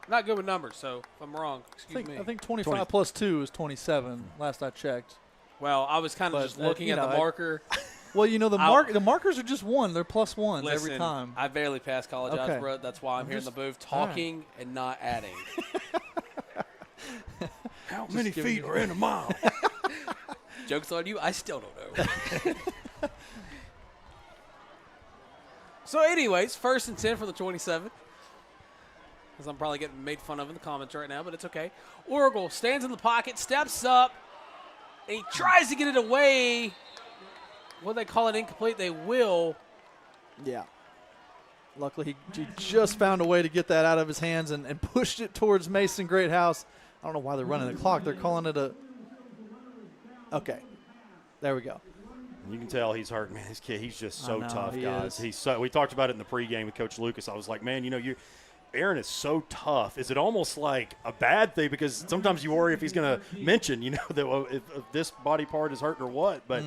Not good with numbers, so if I'm wrong, excuse me. I think 25 plus 2 is 27, last I checked. Well, I was kind of just looking at the marker. Well, the markers are just 1. They're plus 1s every time. I barely passed college algebra. That's why I'm here in the booth talking and not adding. How many feet are in a mile? Joke's on you. I still don't know. So anyways, 1st and 10 for the 27. Because I'm probably getting made fun of in the comments right now, but it's okay. Orgel stands in the pocket, steps up, and he tries to get it away. What they call it incomplete, they will. Yeah. Luckily, he just found a way to get that out of his hands and pushed it towards Mason Greathouse. I don't know why they're running the clock. They're calling it a – okay. There we go. You can tell he's hurt. Man, this kid, he's just so tough, guys. Is. We talked about it in the pregame with Coach Lucas. I was like, man, Aaron is so tough. Is it almost like a bad thing? Because sometimes you worry if he's going to mention, that if this body part is hurt or what. But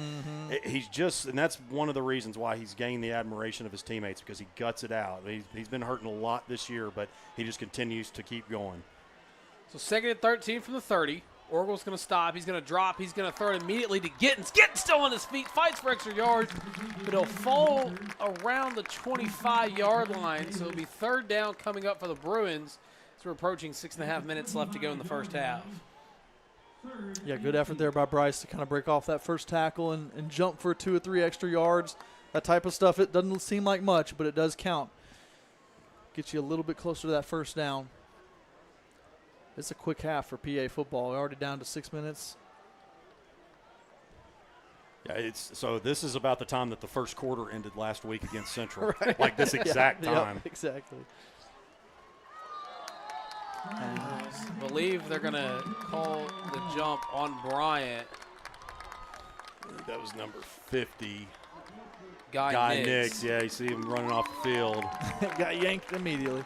he's just – and that's one of the reasons why he's gained the admiration of his teammates, because he guts it out. He's been hurting a lot this year, but he just continues to keep going. So 2nd and 13 from the 30. Orgel's going to stop. He's going to drop. He's going to throw it immediately to Gittens. Gittens still on his feet, fights for extra yards, but he'll fall around the 25-yard line. So it'll be 3rd down coming up for the Bruins. So we're approaching 6.5 minutes left to go in the first half. Yeah, good effort there by Bryce to kind of break off that first tackle and jump for 2 or 3 extra yards. That type of stuff, it doesn't seem like much, but it does count. Gets you a little bit closer to that first down. It's a quick half for PA football. We're already down to 6 minutes. Yeah, so this is about the time that the first quarter ended last week against Central. Right. Like this exact time. Yep, exactly. I believe they're going to call the jump on Bryant. That was number 50. Guy Nix. Yeah, you see him running off the field. Got yanked immediately.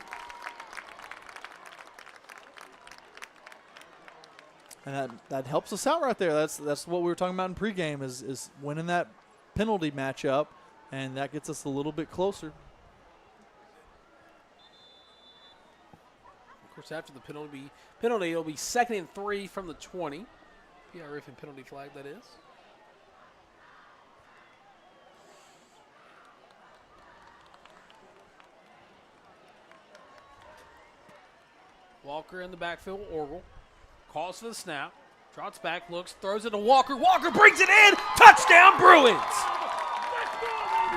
And that helps us out right there. That's what we were talking about in pregame is winning that penalty matchup, and that gets us a little bit closer. Of course, after the penalty, it'll be 2nd and 3 from the 20. Yeah, roofing penalty flag, that is. Walker in the backfield, Orgel. Calls for the snap. Trots back, looks, throws it to Walker. Walker brings it in. Touchdown, Bruins.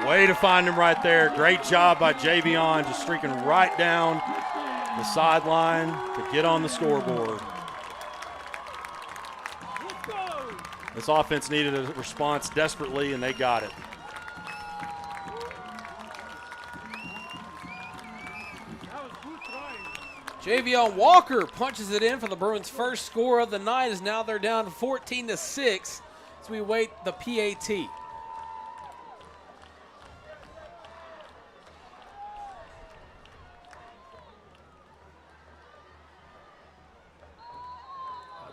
Way to find him right there. Great job by Javion, just streaking right down the sideline to get on the scoreboard. This offense needed a response desperately, and they got it. Javion Walker punches it in for the Bruins' first score of the night, as now they're down 14-6 as we wait the PAT.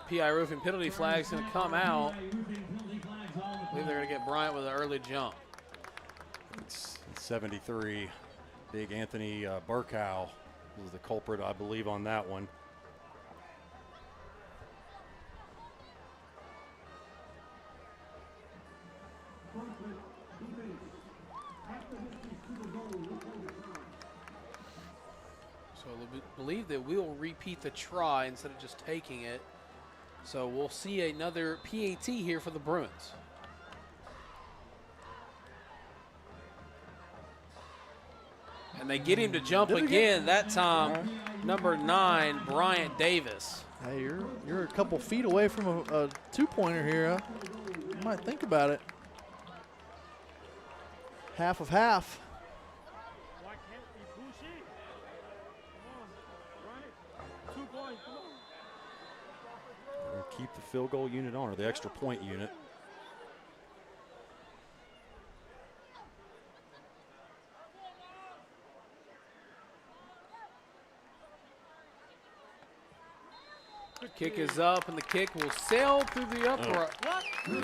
PI roofing penalty flag's going to come out. I believe they're going to get Bryant with an early jump. It's 73. Big Anthony Burkow is the culprit, I believe, on that one. So I believe that we'll repeat the try instead of just taking it. So we'll see another PAT here for the Bruins. And they get him to jump again. That time, number 9, Bryant Davis. Hey, you're a couple feet away from a two-pointer here. You might think about it. Half of half. Keep the field goal unit on, or the extra point unit. The kick is up, and the kick will sail through the upright.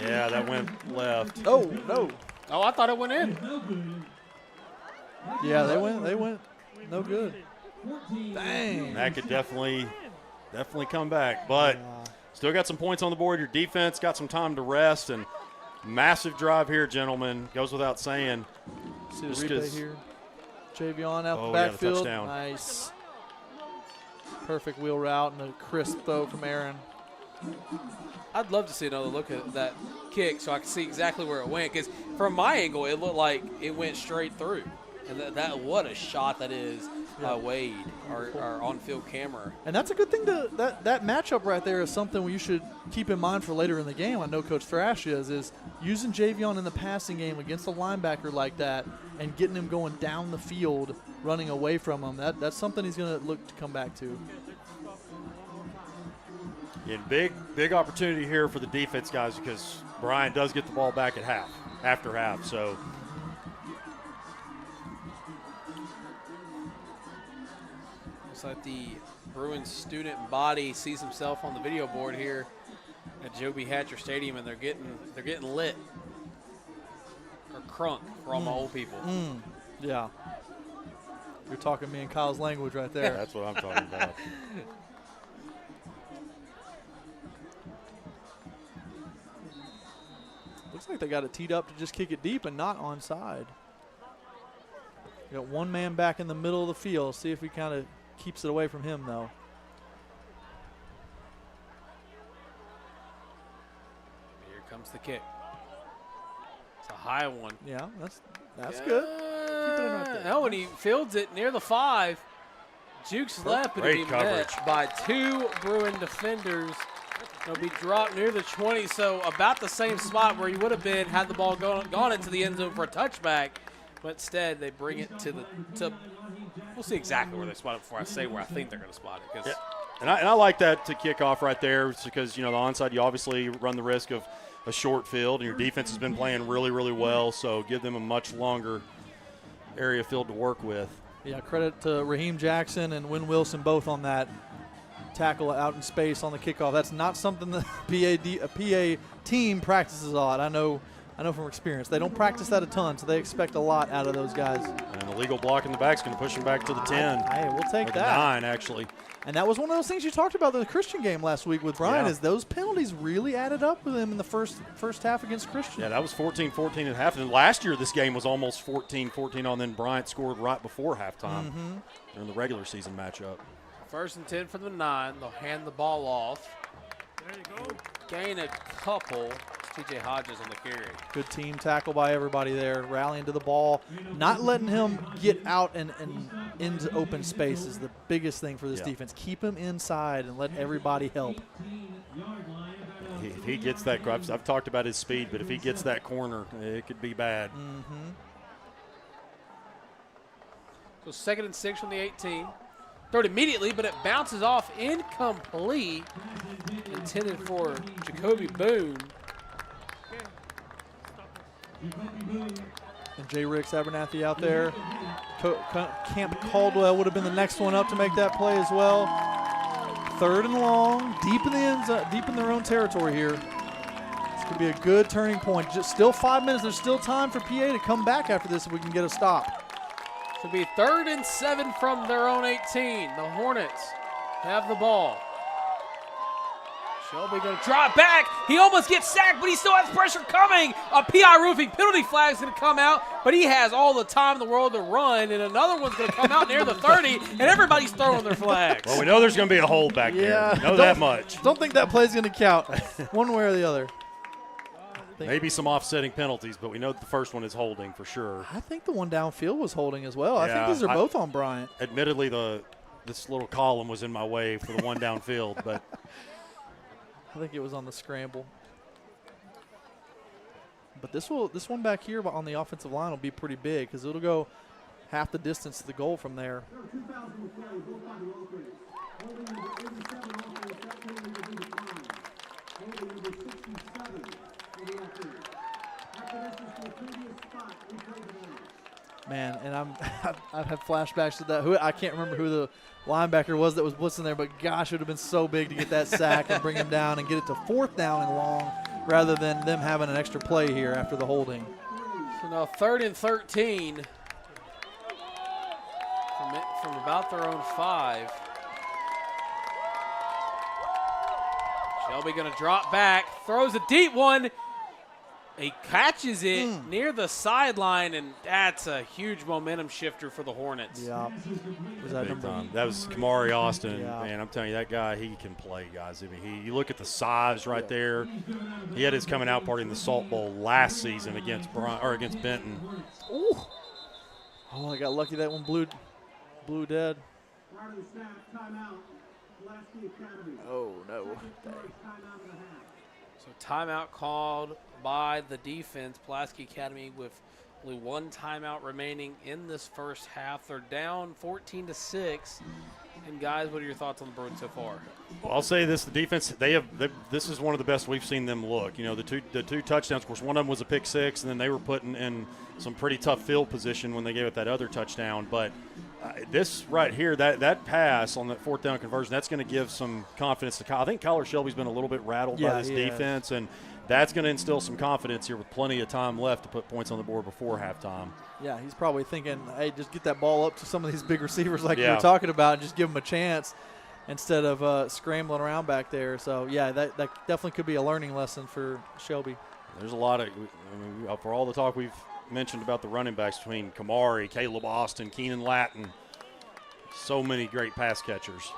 Yeah, that went left. Oh, no. Oh, I thought it went in. Yeah, they went no good. Dang. That could definitely come back, but still got some points on the board. Your defense got some time to rest, and massive drive here, gentlemen. Goes without saying. See the replay here. Javion out the the backfield. touchdown. Nice. Perfect wheel route and a crisp throw from Aaron. I'd love to see another look at that kick so I can see exactly where it went, because from my angle, it looked like it went straight through. And that what a shot that is by Wade, our on-field camera. And that's a good thing that matchup right there is something you should keep in mind for later in the game. I know Coach Thrash is using Javion in the passing game against a linebacker like that and getting him going down the field, running away from him. That's something he's going to look to come back to. Yeah, big opportunity here for the defense guys, because Bryant does get the ball back at after half. So looks like the Bruins student body sees himself on the video board here at Joe B. Hatcher Stadium, and they're getting lit, or crunk for all my old people. Yeah. You're talking me and Kyle's language right there. That's what I'm talking about. Looks like they got it teed up to just kick it deep and not onside. Got one man back in the middle of the field. See if he kind of keeps it away from him, though. comes the kick. It's a high one. Yeah, that's good. Keep it in right there. Oh, and he fields it near the 5. Jukes left, but Great he'll be coverage. met by 2 Bruin defenders. He'll be dropped near the 20, so about the same spot where he would have been had the ball gone into the end zone for a touchback. But instead, they bring it to we'll see exactly where they spot it before I say where I think they're going to spot it. Yeah. And I like that to kick off right there because, the onside, you obviously run the risk of a short field, and your defense has been playing really, really well, so give them a much longer area field to work with. Yeah, credit to Raheem Jackson and Wynn Wilson both on that tackle out in space on the kickoff. That's not something that a PA team practices a lot. I know from experience. They don't practice that a ton, so they expect a lot out of those guys. And an illegal block in the back is going to push them back to the 10. Hey, we'll take or that. The 9, actually. And that was one of those things you talked about in the Christian game last week with Brian, is those penalties really added up with him in the first half against Christian. Yeah, that was 14-14 at half. And last year this game was almost 14-14 on, then Bryant scored right before halftime during the regular season matchup. 1st and 10 for the 9. They'll hand the ball off. There you go. Gain a couple. TJ Hodges on the carry. Good team tackle by everybody there, rallying to the ball, not letting him get out and into open space is the biggest thing for this defense. Keep him inside and let everybody help. If he gets that, I've talked about his speed, but if he gets that corner, it could be bad. So 2nd and 6 from the 18. Throw it immediately, but it bounces off incomplete. Intended for Jacoby Boone. And J. Ricks Abernathy out there. Camp Caldwell would have been the next one up to make that play as well. 3rd and long, deep in the end zone, deep in their own territory here. This could be a good turning point. Just still 5 minutes. There's still time for PA to come back after this if we can get a stop. It'll be 3rd and 7 from their own 18. The Hornets have the ball. Shelby going to drop back. He almost gets sacked, but he still has pressure coming. A PI roofing penalty flag is going to come out, but he has all the time in the world to run, and another one's going to come out near the 30, and everybody's throwing their flags. Well, we know there's going to be a hold back there. We know that much. Don't think that play's going to count one way or the other. Maybe some offsetting penalties, but we know that the first one is holding for sure. I think the one downfield was holding as well. I think these are both on Bryant. Admittedly, this little column was in my way for the one downfield, but I think it was on the scramble. But this one back here on the offensive line will be pretty big because it'll go half the distance to the goal from there. Man, and I've had flashbacks to that. I can't remember who the linebacker was that was blitzing there, but gosh, it would have been so big to get that sack and bring him down and get it to 4th down and long rather than them having an extra play here after the holding. So now 3rd and 13 from about their own 5. Shelby going to drop back, throws a deep one. He catches it near the sideline, and that's a huge momentum shifter for the Hornets. Yeah. That was Kamari Austin. Yeah. Man, I'm telling you, that guy, he can play, guys. I mean, you look at the size right there. He had his coming out party in the Salt Bowl last season against Benton. Ooh. Oh, I got lucky that one blew dead. Oh, no. So timeout called by the defense. Pulaski Academy with only one timeout remaining in this first half. They're down 14-6. And guys, what are your thoughts on the Bruins so far? Well, I'll say this: the defense, this is one of the best we've seen them look. You know, the two touchdowns. Of course, one of them was a pick six, and then they were put in some pretty tough field position when they gave it that other touchdown. But this right here, that pass on that 4th down conversion, that's going to give some confidence to Kyle. I think Kyler Shelby's been a little bit rattled by this defense, and that's going to instill some confidence here with plenty of time left to put points on the board before halftime. Yeah, he's probably thinking, hey, just get that ball up to some of these big receivers like you were talking about and just give them a chance instead of scrambling around back there. So, yeah, that definitely could be a learning lesson for Shelby. There's a lot of for all the talk we've mentioned about the running backs between Kamari, Caleb Austin, Keenan Lattin, so many great pass catchers.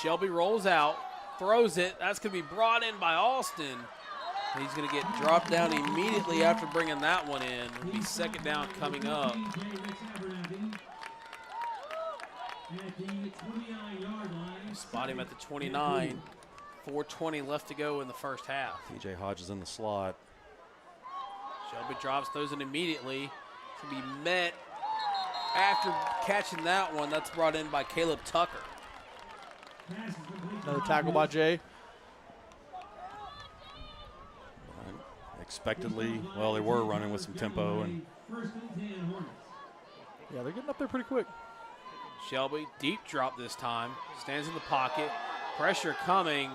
Shelby rolls out, throws it. That's going to be brought in by Austin. He's going to get dropped down immediately after bringing that one in. It'll be second down coming up. Spot him at the 29. 4:20 left to go in the first half. TJ Hodges in the slot. Shelby drops, throws it immediately. To be met after catching that one. That's brought in by Caleb Tucker. Another tackle by Jay. Expectedly, well, they were running with some tempo. And yeah, they're getting up there pretty quick. Shelby, deep drop this time. Stands in the pocket. Pressure coming.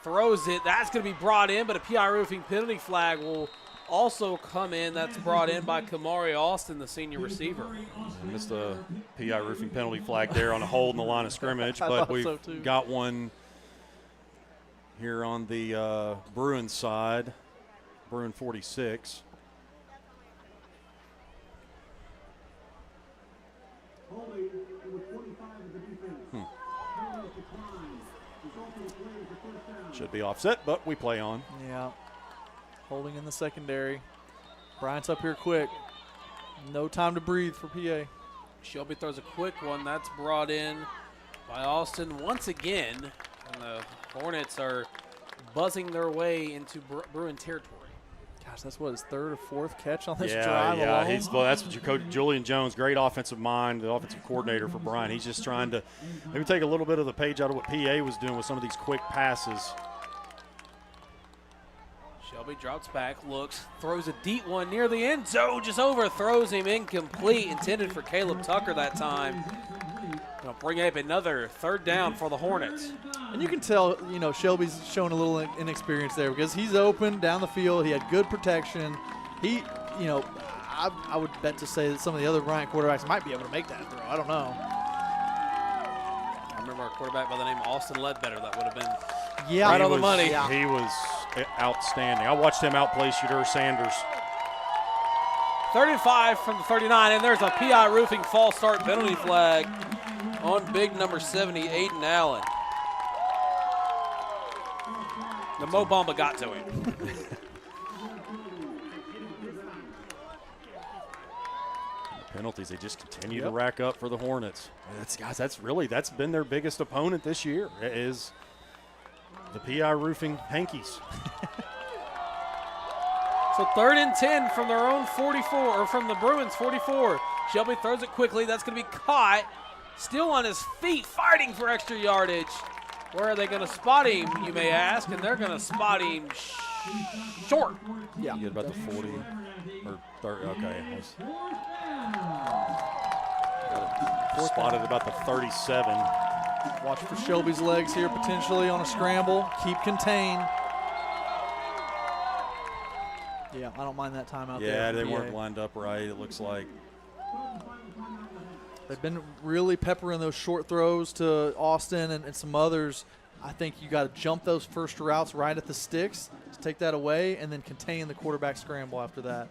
Throws it. That's going to be brought in, but a PI Roofing penalty flag will also come in. That's brought in by Kamari Austin, the senior receiver. Missed a PI Roofing penalty flag there on a hold in the line of scrimmage, but we've got one here on the Bruins side. Bruin 46. Should be offset, but we play on. Yeah. Holding in the secondary. Bryant's up here quick. No time to breathe for PA. Shelby throws a quick one. That's brought in by Austin once again. And the Hornets are buzzing their way into Bruin territory. Gosh, that's what, his third or fourth catch on this drive alone? Yeah, well, that's what your coach, Julian Jones, great offensive mind, the offensive coordinator for Bryant. He's just trying to maybe take a little bit of the page out of what PA was doing with some of these quick passes. Shelby drops back, looks, throws a deep one near the end zone, just overthrows him, incomplete, intended for Caleb Tucker that time. Gonna bring up another third down for the Hornets. And you can tell, Shelby's showing a little inexperience there because he's open down the field. He had good protection. He, I would bet to say that some of the other Bryant quarterbacks might be able to make that throw. I don't know. I remember a quarterback by the name of Austin Ledbetter that would have been right on the money. Yeah. He was outstanding. I watched him outplay Shedeur Sanders. 35 from the 39, and there's a PI Roofing false start penalty flag on big number 70, Aiden Allen. The Mo Bamba got to him. Penalties, they just continue to rack up for the Hornets. That's been their biggest opponent this year, is the PI Roofing Hankies. So 3rd and 10 from their own 44, or from the Bruins 44. Shelby throws it quickly. That's going to be caught. Still on his feet, fighting for extra yardage. Where are they going to spot him, you may ask? And they're going to spot him short. Yeah. You get about the 40 or 30. Okay. Spotted about the 37. Watch for Shelby's legs here, potentially on a scramble. Keep contained. Yeah, I don't mind that timeout there. Yeah, they weren't lined up right, it looks like. They've been really peppering those short throws to Austin and some others. I think you got to jump those first routes right at the sticks to take that away and then contain the quarterback scramble after that.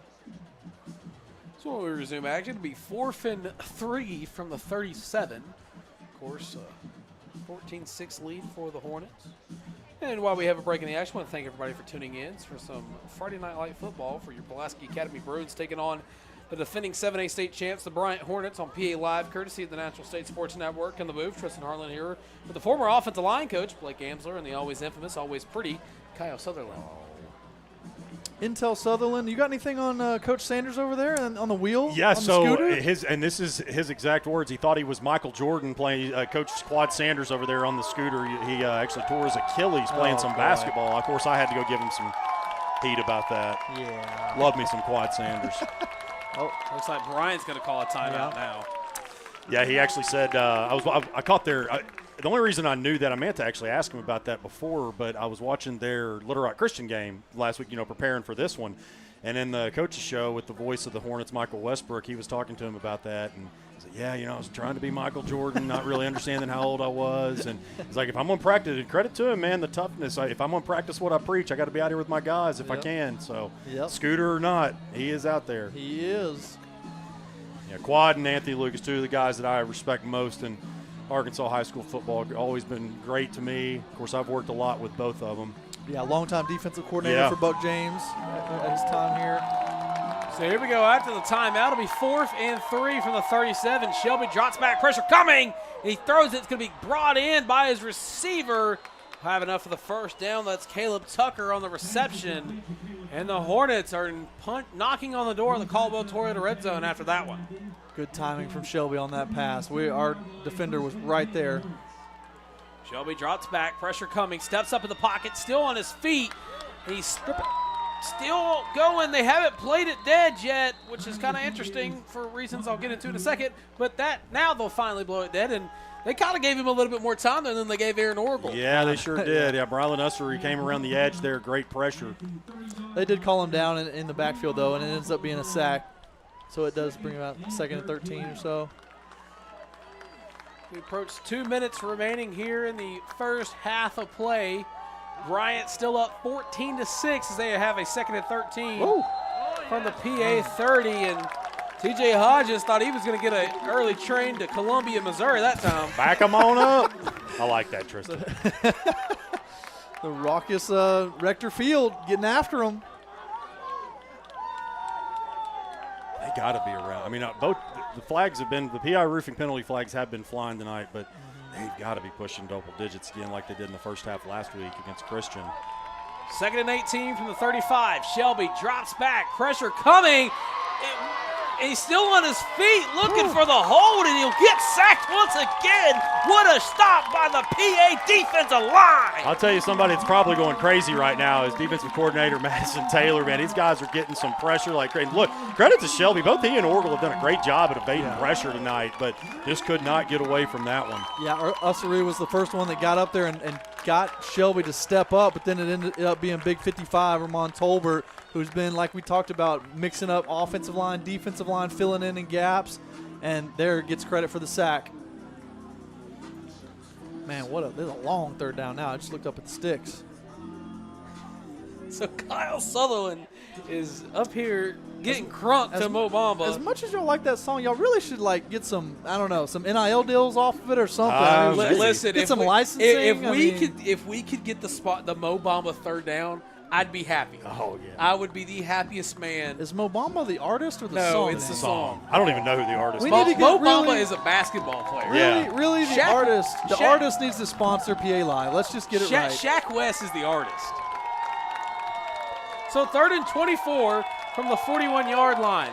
So when we resume action, it'll be 4th and 3 from the 37. Of course, 14-6 lead for the Hornets. And while we have a break in the action, I want to thank everybody for tuning in for some Friday Night Light football for your Pulaski Academy Bruins taking on the defending 7A state champs, the Bryant Hornets, on PA Live, courtesy of the Natural State Sports Network. In the booth, Tristan Harlen here with the former offensive line coach, Blake Amsler, and the always infamous, always pretty, Kyle Sutherland. Intel Sutherland, you got anything on Coach Sanders over there and on the wheel? Yeah, on the so scooter? and this is his exact words. He thought he was Michael Jordan playing Coach Quad Sanders over there on the scooter. He actually tore his Achilles playing some basketball. Of course, I had to go give him some heat about that. Yeah. Love me some Quad Sanders. Oh, looks like Brian's going to call a timeout now. Yeah, he actually said I caught their. The only reason I knew that, I meant to actually ask him about that before, but I was watching their Little Rock Christian game last week, preparing for this one. And in the coach's show with the voice of the Hornets, Michael Westbrook, he was talking to him about that. And he said, yeah, I was trying to be Michael Jordan, not really understanding how old I was. And he's like, if I'm going to practice, credit to him, man, the toughness. If I'm going to practice what I preach, I got to be out here with my guys if I can. So scooter or not, he is out there. He is. Yeah, Quad and Anthony Lucas, two of the guys that I respect most in Arkansas high school football, always been great to me. Of course, I've worked a lot with both of them. longtime defensive coordinator for Buck James at his time here. So here we go. After the timeout, it'll be 4th and 3 from the 37. Shelby drops back, pressure coming. He throws it. It's going to be brought in by his receiver. Have enough for the first down. That's Caleb Tucker on the reception. And the Hornets are knocking on the door of the Caldwell Toyota red zone after that one. Good timing from Shelby on that pass. Our defender was right there. Shelby drops back, pressure coming, steps up in the pocket, still on his feet. He's still going. They haven't played it dead yet, which is kind of interesting for reasons I'll get into in a second. But now they'll finally blow it dead, and they kind of gave him a little bit more time than they gave Aaron Orgel. Yeah, they sure did. Yeah, Brylan Usser, he came around the edge there, great pressure. They did call him down in the backfield, though, and it ends up being a sack. So it does bring about 2nd and 13 or so. We approach 2 minutes remaining here in the first half of play. Bryant still up 14-6 as they have a 2nd and 13 from the PA 30. And TJ Hodges thought he was going to get an early train to Columbia, Missouri that time. Back him on up. I like that, Tristan. The raucous Rector Field getting after him. They got to be around. I mean, both the flags have been, the PI roofing penalty flags have been flying tonight, but they've got to be pushing double digits again like they did in the first half last week against Christian. 2nd and 18 from the 35. Shelby drops back, pressure coming. He's still on his feet looking for the hold, and he'll get sacked once again. What a stop by the PA defensive line. I'll tell you somebody that's probably going crazy right now is defensive coordinator Madison Taylor. Man, these guys are getting some pressure like crazy. Look, credit to Shelby. Both he and Orgel have done a great job at evading pressure tonight, but just could not get away from that one. Yeah, Ussery was the first one that got up there and got Shelby to step up, but then it ended up being Big 55, Ramon Tolbert, who's been, like we talked about, mixing up offensive line, defensive line, filling in gaps, and there gets credit for the sack. Man, there's a long 3rd down now. I just looked up at the sticks. So Kyle Sutherland is up here getting crunked to Mo Bamba. As much as y'all like that song, y'all really should get some, I don't know, some NIL deals off of it or something. Listen, get some licensing. If we could get the Mo Bamba 3rd down, I'd be happy. Oh, yeah. I would be the happiest man. Is Mo Bamba the artist or the song? No, it's the song. I don't even know who the artist is. Mo Bamba is a basketball player. Really, the artist. The artist needs to sponsor PA Live. Let's just get it right. Shaq West is the artist. So 3rd and 24 from the 41-yard line.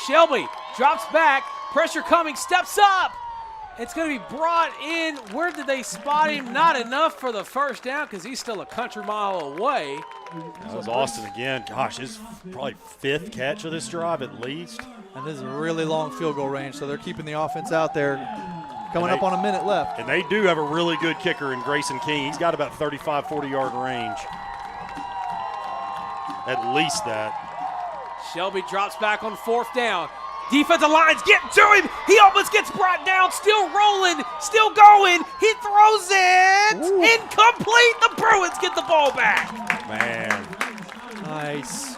Shelby drops back, pressure coming, steps up. It's going to be brought in. Where did they spot him? Not enough for the first down because he's still a country mile away. That was Austin again. Gosh, his probably 5th catch of this drive at least. And this is a really long field goal range, so they're keeping the offense out there. Coming up on a minute left. And they do have a really good kicker in Grayson King. He's got about 35, 40-yard range. At least that. Shelby drops back on 4th down. Defensive line's getting to him. He almost gets brought down. Still rolling. Still going. He throws it. Ooh. Incomplete. The Bruins get the ball back. Man. Nice.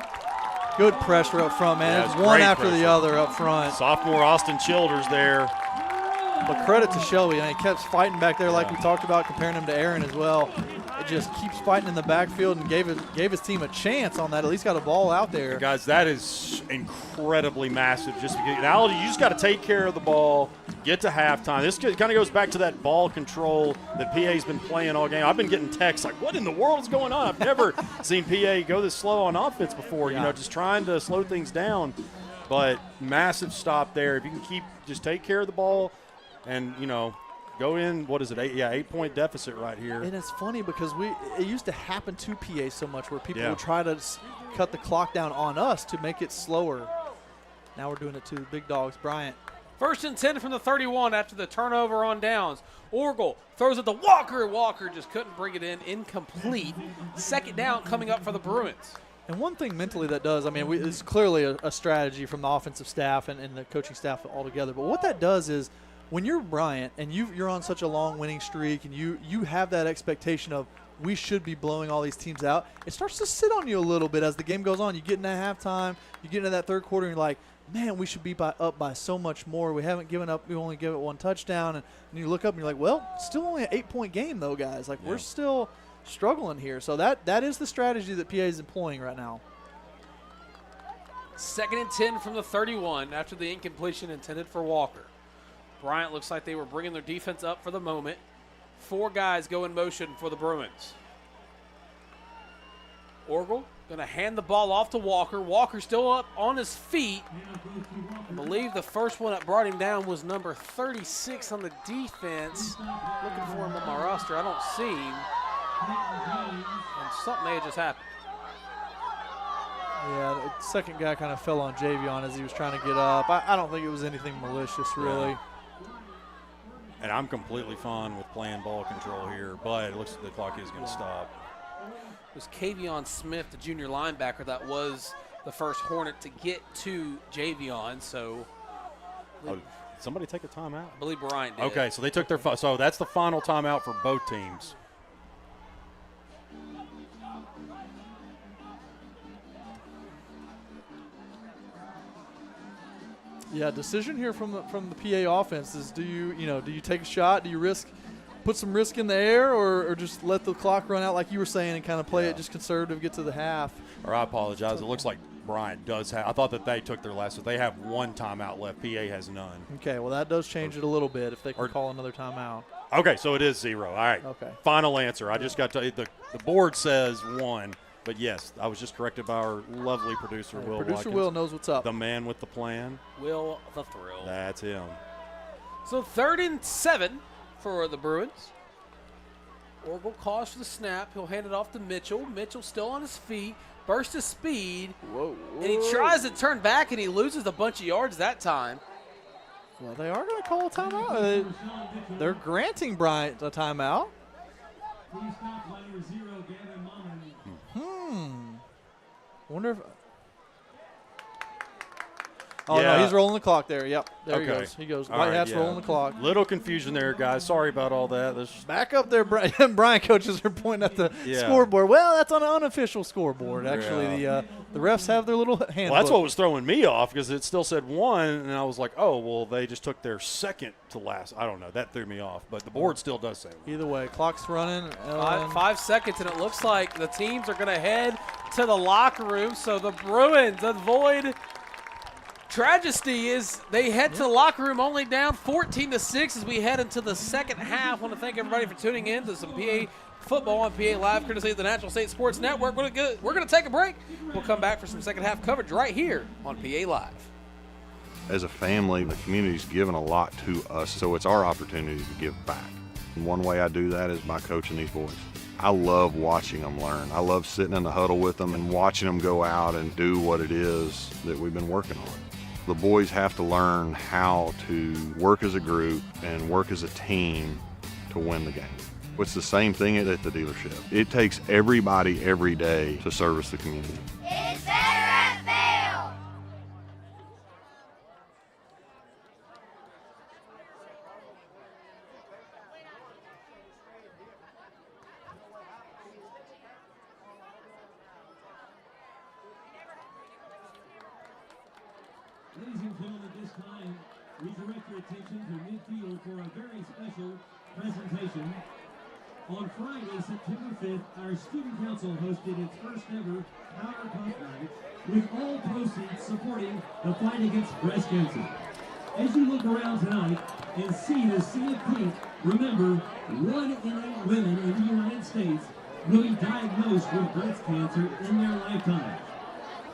Good pressure up front, man. It's one after the other up front. Sophomore Austin Childers there. But credit to Shelby. And he kept fighting back there like we talked about, comparing him to Aaron as well. It just keeps fighting in the backfield and gave his team a chance on that. At least got a ball out there. And guys, that is incredibly massive. Just because, now you just got to take care of the ball, get to halftime. This kind of goes back to that ball control that PA's been playing all game. I've been getting texts like, what in the world is going on? I've never seen PA go this slow on offense before, just trying to slow things down. But massive stop there. If you can just take care of the ball and, go in, 8-point deficit right here. And it's funny because it used to happen to PA so much where people would try to cut the clock down on us to make it slower. Now we're doing it to the big dogs. Bryant. 1st and 10 from the 31 after the turnover on downs. Orgel throws it to Walker. Walker just couldn't bring it in. Incomplete. 2nd down coming up for the Bruins. And one thing mentally that does, it's clearly a strategy from the offensive staff and the coaching staff altogether. But what that does is, when you're Bryant and you're on such a long winning streak and you have that expectation of we should be blowing all these teams out, it starts to sit on you a little bit as the game goes on. You get into halftime, you get into that 3rd quarter, and you're like, man, we should be up by so much more. We haven't given up. We only give it 1 touchdown. And you look up and you're like, well, still only an 8-point game, though, guys. We're still struggling here. So that is the strategy that PA is employing right now. 2nd and 10 from the 31 after the incompletion intended for Walker. Bryant looks like they were bringing their defense up for the moment. 4 guys go in motion for the Bruins. Orgel going to hand the ball off to Walker. Walker still up on his feet. I believe the first one that brought him down was number 36 on the defense. Looking for him on my roster. I don't see him. And something may have just happened. Yeah, the second guy kind of fell on Javion as he was trying to get up. I don't think it was anything malicious, really. Yeah. And I'm completely fine with playing ball control here, but it looks like the clock is going to stop. It was Kavion Smith, the junior linebacker, that was the first Hornet to get to Javion. So, Did somebody take a timeout? I believe Bryant did. Okay, so they took their so that's the final timeout for both teams. Yeah, decision here from the PA offense is do you take a shot? Do you put some risk in the air, or just let the clock run out like you were saying and kind of play it just conservative, get to the half? Or I apologize. It looks like Bryant does have. I thought that they took their last. So they have 1 timeout left. PA has none. Okay, well that does change it a little bit if they can call another timeout. Okay, so it is 0. All right. Okay. Final answer. I just got to the board says 1. But, yes, I was just corrected by our lovely producer, Will Producer Watkins. Will knows what's up. The man with the plan. Will the Thrill. That's him. So 3rd and 7 for the Bruins. Orgel calls for the snap. He'll hand it off to Mitchell. Mitchell still on his feet. Burst of speed. Whoa. And he tries to turn back, and he loses a bunch of yards that time. Well, they are going to call a timeout. They're granting Bryant a timeout. Wonder if. Oh, yeah. no, he's rolling the clock there. Yep, there Okay. he goes. He goes. All White right, hat's yeah. rolling the clock. Little confusion there, guys. Sorry about all that. Back up there, Brian coaches are pointing at the Yeah. scoreboard. Well, that's on an unofficial scoreboard. Actually, the refs have their little handbook. Well, that's what was throwing me off because it still said 1, and I was like, oh, well, they just took their second to last. I don't know. That threw me off. But the board still does say 1. Either way, clock's running. 5 seconds, and it looks like the teams are going to head to the locker room. So the Bruins avoid tragedy is they head to the locker room only down 14-6 as we head into the second half. I want to thank everybody for tuning in to some PA football on PA Live, courtesy of the Natural State Sports Network. We're going to take a break. We'll come back for some second half coverage right here on PA Live. As a family, the community's given a lot to us, so it's our opportunity to give back. And one way I do that is by coaching these boys. I love watching them learn. I love sitting in the huddle with them and watching them go out and do what it is that we've been working on. The boys have to learn how to work as a group and work as a team to win the game. It's the same thing at the dealership. It takes everybody every day to service the community. It's better at Bale. Ladies and gentlemen, at this time, we direct your attention to midfield for a very special presentation. On Friday, September 5th, our student council hosted its first ever Power Cup night, with all proceeds supporting the fight against breast cancer. As you look around tonight and see the sea of pink, remember, 1 in 8 women in the United States will be diagnosed with breast cancer in their lifetime.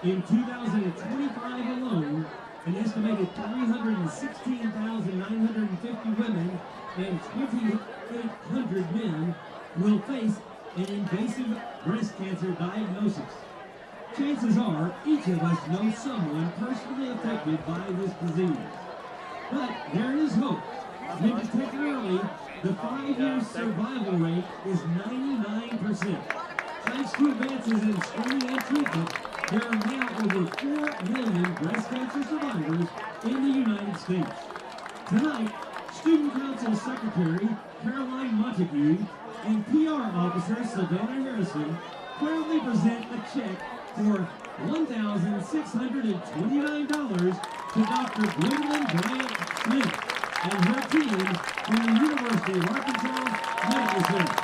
In 2025 alone, an estimated 316,950 women and 2,800 men will face an invasive breast cancer diagnosis. Chances are each of us knows someone personally affected by this disease. But there is hope. When detected early, the 5-year survival rate is 99%. Thanks to advances in screening and treatment, there are now over 4 million breast cancer survivors in the United States. Tonight, Student Council Secretary Caroline Montague and PR Officer Savannah Harrison proudly present a check for $1,629 to Dr. Gwendolyn Bryant Smith and her team from the University of Arkansas Medical Center.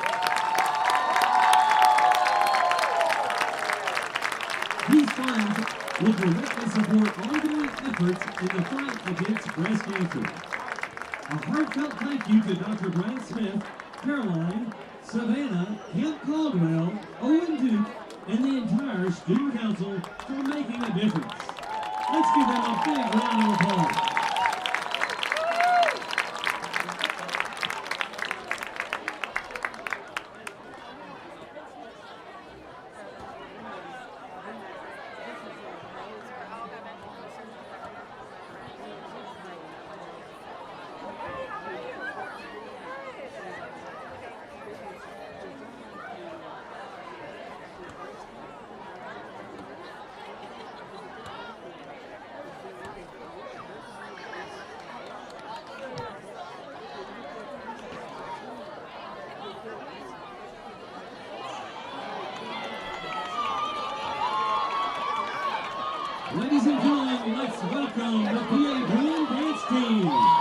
These funds will directly support ongoing efforts in the fight against breast cancer. A heartfelt thank you to Dr. Brian Smith, Caroline, Savannah, Kemp Caldwell, Owen Duke, and the entire student council for making a difference. Let's give them a big round of applause. Ladies and gentlemen, let's welcome the PA Bruin dance team.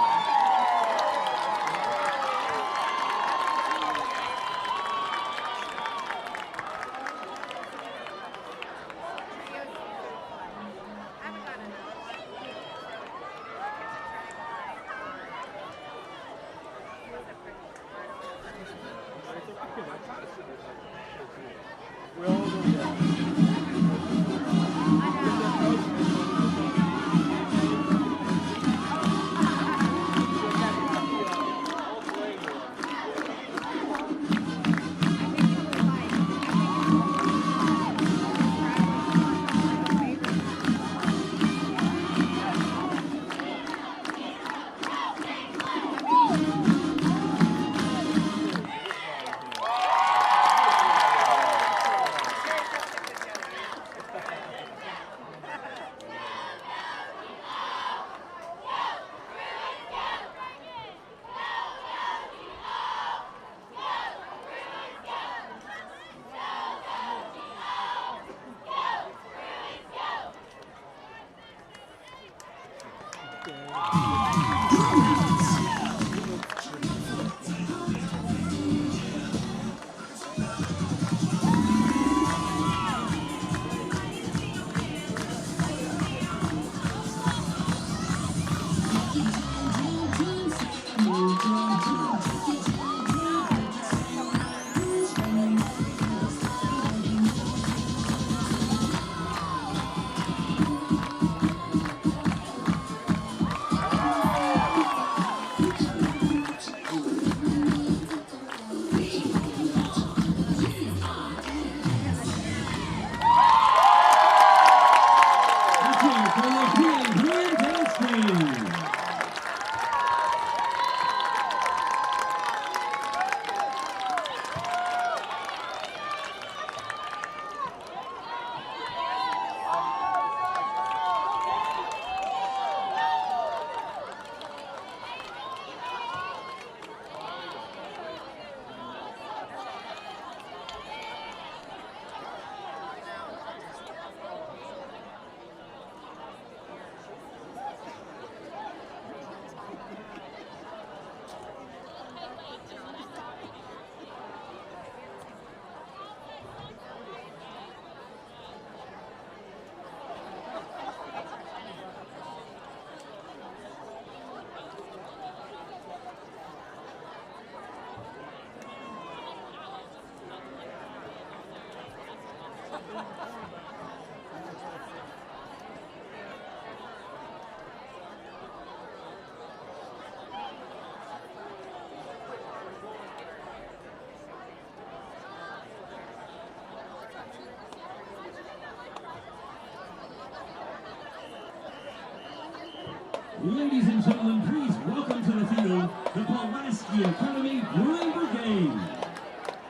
Ladies and gentlemen, please welcome to the field the Pulaski Academy Bruin Brigade.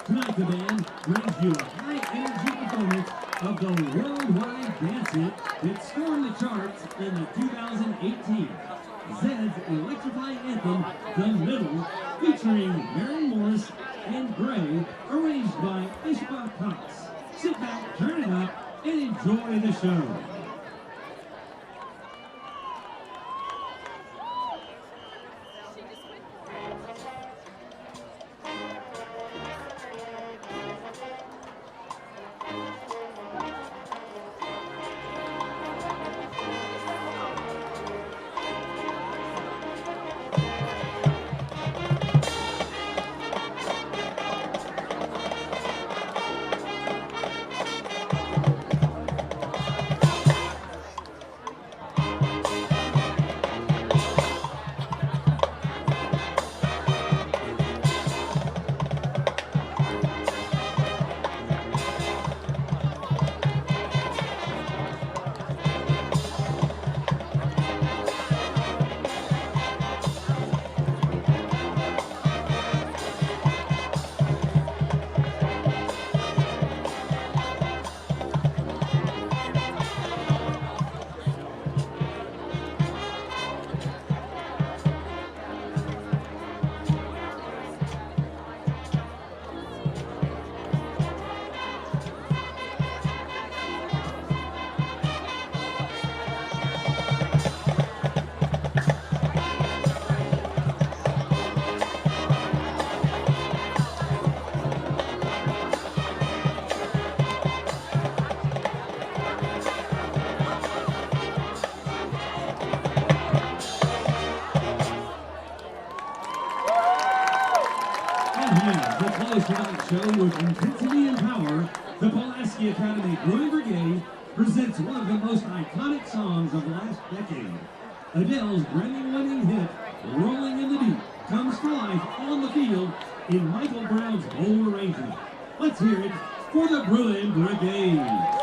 Tonight the band brings you a high-energy performance of the worldwide dance hit that stormed the charts in the 2018 Zed's electrifying anthem, The Middle, featuring Mary Morris and Gray, arranged by Ishbak Cox. Sit back, turn it up, and enjoy the show. close tonight's show with intensity and power, the Pulaski Academy Bruin Brigade presents one of the most iconic songs of the last decade. Adele's Grammy-winning hit, Rolling in the Deep, comes to life on the field in Michael Brown's bold arrangement. Let's hear it for the Bruin Brigade.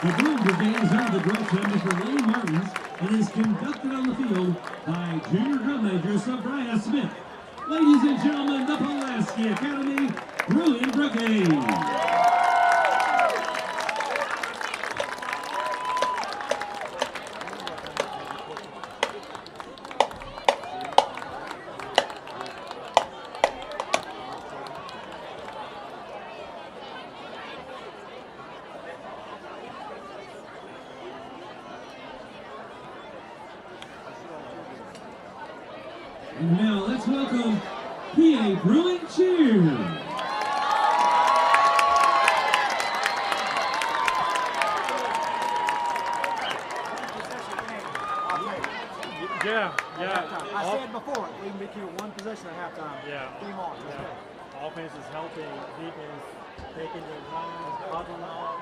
The Bruin Brigade is under the direction of Mr. Lee Martins and is conducted on the field by junior drum major Sabriah Smith. Ladies and gentlemen, the Pulaski Academy Bruin Brigade. And now let's welcome PA Bruin Cheer. Yeah. I said before, we can beat you one possession at halftime. Yeah. Game on. Yeah. Offense is helping, defense taking their time, huddling off.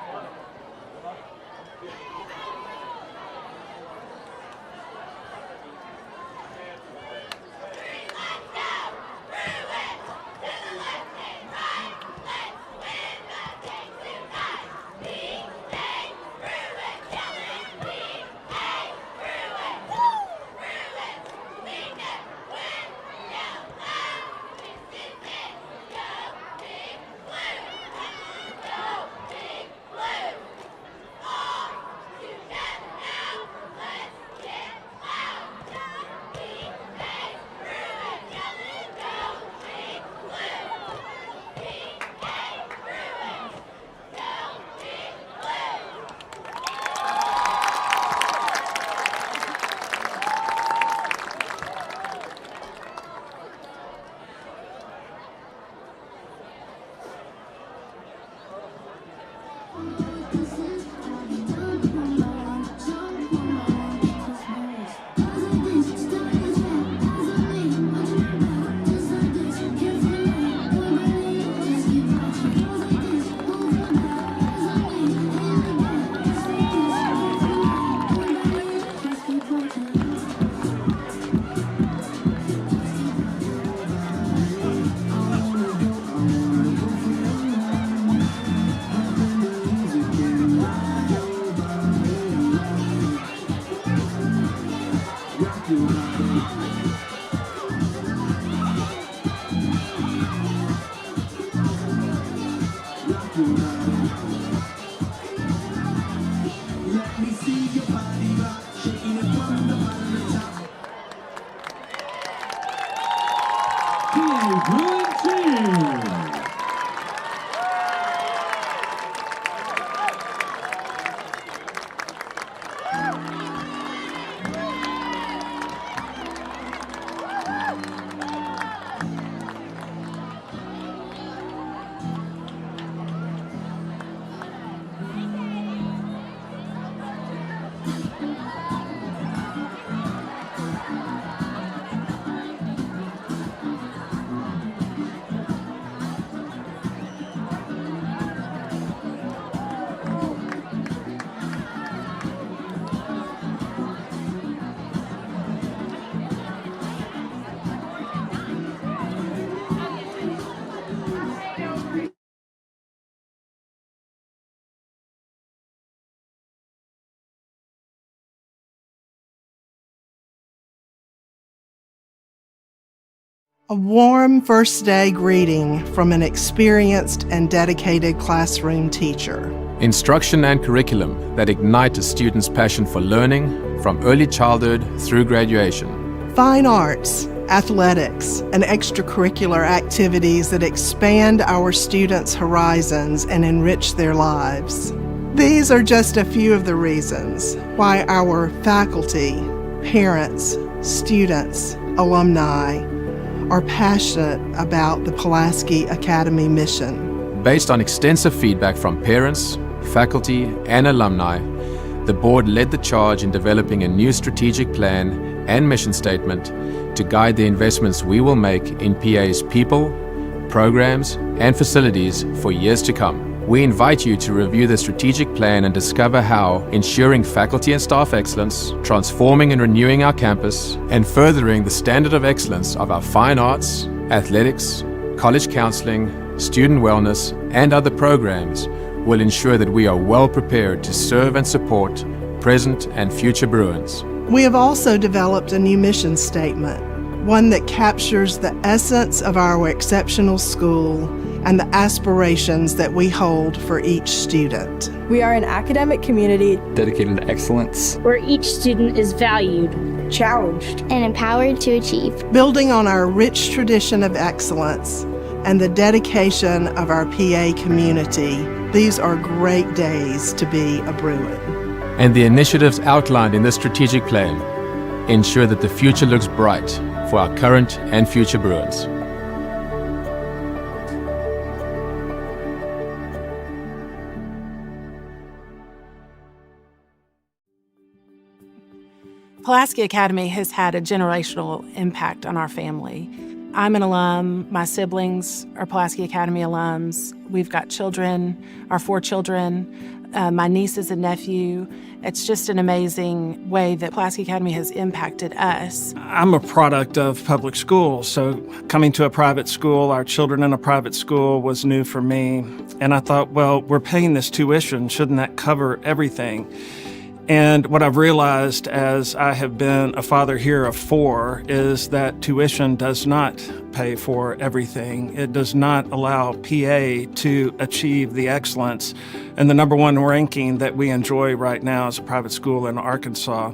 Bruin 2. A warm first day greeting from an experienced and dedicated classroom teacher. Instruction and curriculum that ignite a student's passion for learning from early childhood through graduation. Fine arts, athletics, and extracurricular activities that expand our students' horizons and enrich their lives. These are just a few of the reasons why our faculty, parents, students, alumni are passionate about the Pulaski Academy mission. Based on extensive feedback from parents, faculty, and alumni, the board led the charge in developing a new strategic plan and mission statement to guide the investments we will make in PA's people, programs, and facilities for years to come. We invite you to review the strategic plan and discover how ensuring faculty and staff excellence, transforming and renewing our campus, and furthering the standard of excellence of our fine arts, athletics, college counseling, student wellness, and other programs will ensure that we are well prepared to serve and support present and future Bruins. We have also developed a new mission statement, one that captures the essence of our exceptional school and the aspirations that we hold for each student. We are an academic community dedicated to excellence, where each student is valued, challenged, and empowered to achieve. Building on our rich tradition of excellence and the dedication of our PA community, these are great days to be a Bruin. And the initiatives outlined in this strategic plan ensure that the future looks bright for our current and future Bruins. Pulaski Academy has had a generational impact on our family. I'm an alum. My siblings are Pulaski Academy alums. We've got children, our 4 children, my nieces and nephew. It's just an amazing way that Pulaski Academy has impacted us. I'm a product of public schools, so coming to a private school, our children in a private school was new for me. And I thought, well, we're paying this tuition. Shouldn't that cover everything? And what I've realized as I have been a father here of 4 is that tuition does not pay for everything. It does not allow PA to achieve the excellence and the #1 ranking that we enjoy right now as a private school in Arkansas.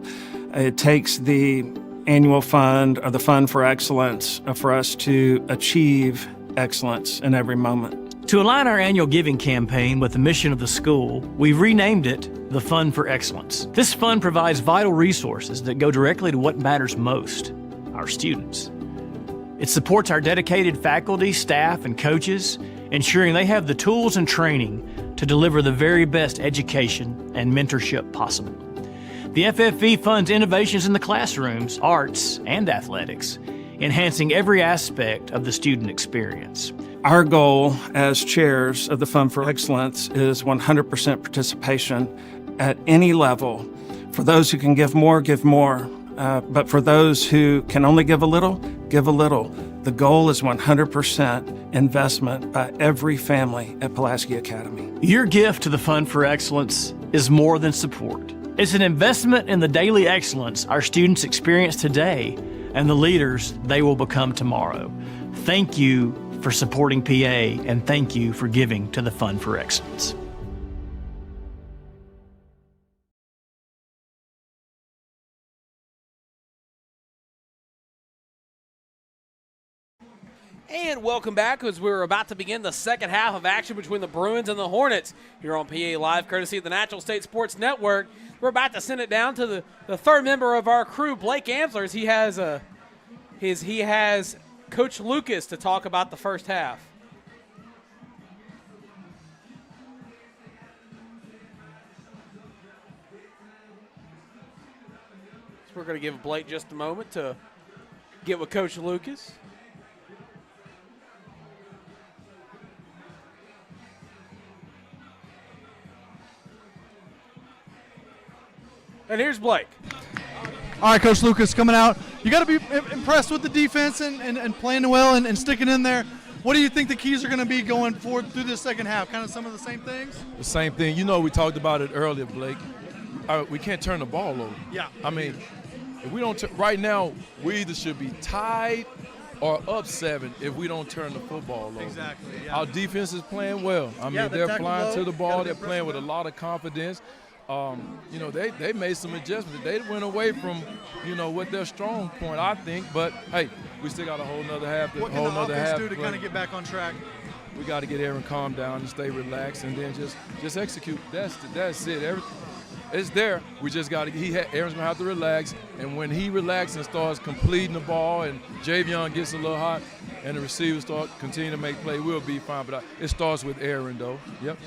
It takes the annual fund or the Fund for Excellence for us to achieve excellence in every moment. To align our annual giving campaign with the mission of the school, we've renamed it the Fund for Excellence. This fund provides vital resources that go directly to what matters most, our students. It supports our dedicated faculty, staff, and coaches, ensuring they have the tools and training to deliver the very best education and mentorship possible. The FFE funds innovations in the classrooms, arts, and athletics, enhancing every aspect of the student experience. Our goal as chairs of the Fund for Excellence is 100% participation at any level. For those who can give more, but for those who can only give a little, give a little. The goal is 100% investment by every family at Pulaski Academy. Your gift to the Fund for Excellence is more than support. It's an investment in the daily excellence our students experience today and the leaders they will become tomorrow. Thank you for supporting PA, and thank you for giving to the Fund for Excellence. And welcome back as we're about to begin the second half of action between the Bruins and the Hornets here on PA Live, courtesy of the Natural State Sports Network. We're about to send it down to the third member of our crew, Blake Amsler, as he has Coach Lucas to talk about the first half. So we're going to give Blake just a moment to get with Coach Lucas. And here's Blake. All right, Coach Lucas, coming out. You got to be impressed with the defense and playing well and sticking in there. What do you think the keys are going to be going forward through this second half? Kind of some of the same things? The same thing. You know, we talked about it earlier, Blake. We can't turn the ball over. Yeah. I mean, if we don't right now, we either should be tied or up 7 if we don't turn the football over. Exactly. Yeah. Our defense is playing well. I mean, they're flying to the ball. They're playing with a lot of confidence. You know, they made some adjustments. They went away from, you know, what their strong point, I think. But, hey, we still got a whole nother half. What can the offense do to kind of get back on track? We got to get Aaron calm down and stay relaxed and then just execute. That's it. It's there. We just got to – Aaron's going to have to relax. And when he relaxes and starts completing the ball and Javion gets a little hot and the receivers continue to make play, we'll be fine. But it starts with Aaron, though. Yep.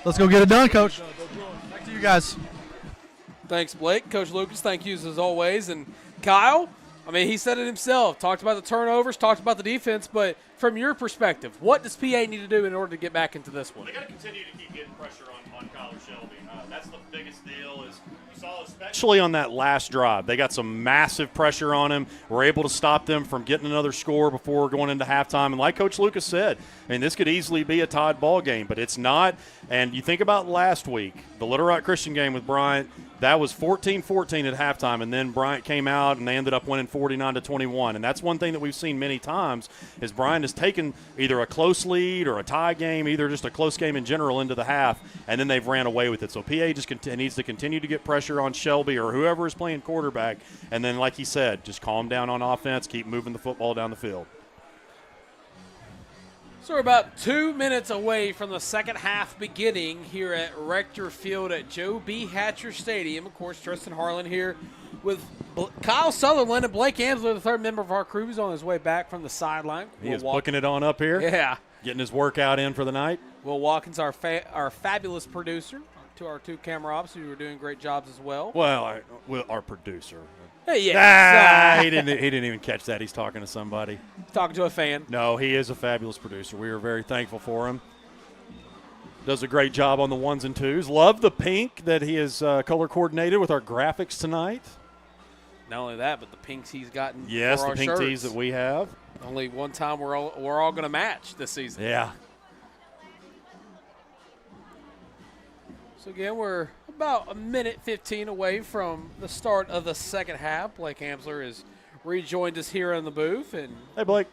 Let's go get it done, Coach. Back to you guys. Thanks, Blake. Coach Lucas, thank you as always. And Kyle, I mean, he said it himself. Talked about the turnovers, talked about the defense. But from your perspective, what does PA need to do in order to get back into this one? They got to continue to keep getting pressure on Kyle Shelby. That's the biggest deal is you saw especially on that last drive. They got some massive pressure on him. We're able to stop them from getting another score before going into halftime. And like Coach Lucas said, I mean, this could easily be a tied ball game, but it's not. And you think about last week, the Little Rock Christian game with Bryant, that was 14-14 at halftime, and then Bryant came out and they ended up winning 49-21. And that's one thing that we've seen many times is Bryant has taken either a close lead or a tie game, either just a close game in general into the half, and then they've ran away with it. So PA just needs to continue to get pressure on Shelby or whoever is playing quarterback, and then, like he said, just calm down on offense, keep moving the football down the field. So we're about 2 minutes away from the second half beginning here at Rector Field at Joe B. Hatcher Stadium. Of course, Tristan Harlen here with Kyle Sutherland and Blake Amsler, the third member of our crew, is on his way back from the sideline. He is booking it on up here. Yeah. Getting his workout in for the night. Will Watkins, our fabulous producer, to our two camera ops who are doing great jobs as well. Well, our producer. Hey, yeah. He didn't even catch that. He's talking to somebody. Talking to a fan. No, he is a fabulous producer. We are very thankful for him. Does a great job on the ones and twos. Love the pink that he has color coordinated with our graphics tonight. Not only that, but the pinks he's gotten. Yes, for the our pink shirts. tees that we have. Only one time we're all going to match this season. Yeah. So again, we're about a minute 15 away from the start of the second half. Blake Amsler has rejoined us here in the booth. And hey, Blake.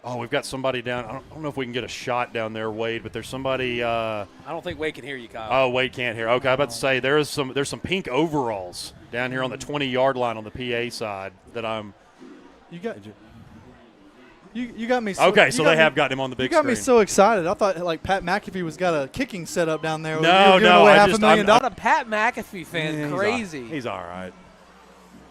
Oh, we've got somebody down. I don't know if we can get a shot down there, Wade, but there's somebody. I don't think Wade can hear you, Kyle. Oh, Wade can't hear. Okay, I'm about to say there's some pink overalls down here on the 20-yard line on the PA side that I'm. You got me. Okay, so they have got him on the big screen. You got me so excited. I thought like Pat McAfee was got a kicking set up down there. No, $500,000. I'm not a Pat McAfee fan. Yeah, Crazy. He's all right.